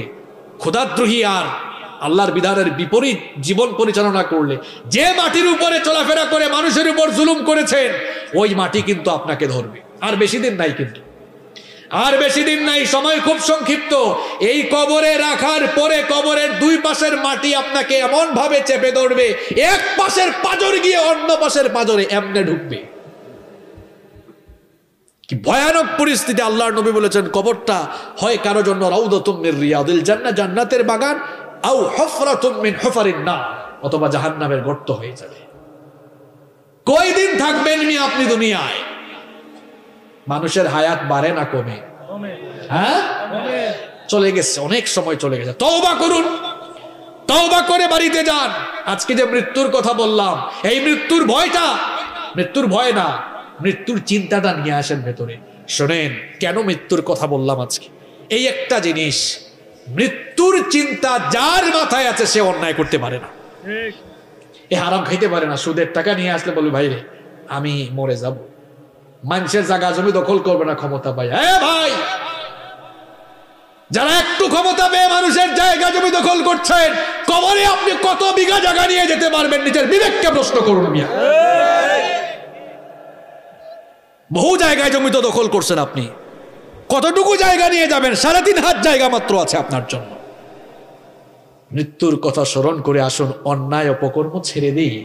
খোদাদ্রোহী আর আল্লাহর বিধানের বিপরীত জীবন পরিচালনা করলে, যে মাটির উপরে চলাফেরা করে মানুষের উপর জুলুম করেছেন, ওই মাটি কিন্তু আপনাকে ধরবে। আর বেশি দিন নাই, কিন্তু আর বেশি দিন নাই, সময় খুব সংক্ষিপ্ত। এই কবরে রাখার পরে কবরের দুই পাশের মাটি আপনাকে এমন ভাবে চেপে ধরবে, এক পাশের পাঁজর গিয়ে অন্য পাশের পাঁজরে এমনে ঢুকবে। কি ভয়ানক পরিস্থিতি! আল্লাহর নবী বলেছেন, কবরটা হয় কারো জন্য রাউদাতুম মির রিয়াদিল জান্নাহ, জান্নাতের বাগান, আও হুফরাতুম মিন হুফারিন নার, অথবা জাহান্নামের গর্ত হয়ে যাবে। কয়দিন থাকবেন আপনি দুনিয়ায়? মানুষের হায়াত বাড়ে না কমে? হ্যাঁ, চলে গেছে, অনেক সময় চলে গেছে। তওবা করুন, তওবা করে বাড়িতে যান। আজকে যে মৃত্যুর কথা বললাম, এই মৃত্যুর ভয়টা, মৃত্যুর ভয় না, মৃত্যুর চিন্তাটা নিয়ে আসেন ভেতরে। শোনেন, কেন মৃত্যুর কথা বললাম আজকে? এই একটা জিনিস, মৃত্যুর চিন্তা যার মাথায় আছে সে অন্যায় করতে পারে না, এ হারাম খাইতে পারে না। সুদের টাকা নিয়ে আসলে বলবে, ভাই রে আমি মরে যাব। মানুষের জায়গা জমি দখল করবে না ক্ষমতা পাই। ভাই, যারা একটু ক্ষমতা পেয়ে মানুষের জায়গা জমি দখল করছেন, কবরে আপনি কত বিঘা জায়গা নিয়ে যেতে পারবেন? নিজের বিবেককে প্রশ্ন করুন। মিয়া, বহু জায়গায় জমি তো দখল করছেন আপনি, কতটুকু জায়গা নিয়ে যাবেন? 3.5 হাত জায়গা মাত্র আছে আপনার জন্য। মৃত্যুর কথা স্মরণ করে আসুন, অন্যায় অপকর্ম ছেড়ে দিই,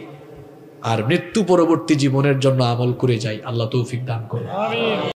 আর মৃত্যু পরবর্তী জীবনের জন্য আমল করে যাই। আল্লাহ তৌফিক দান করুন।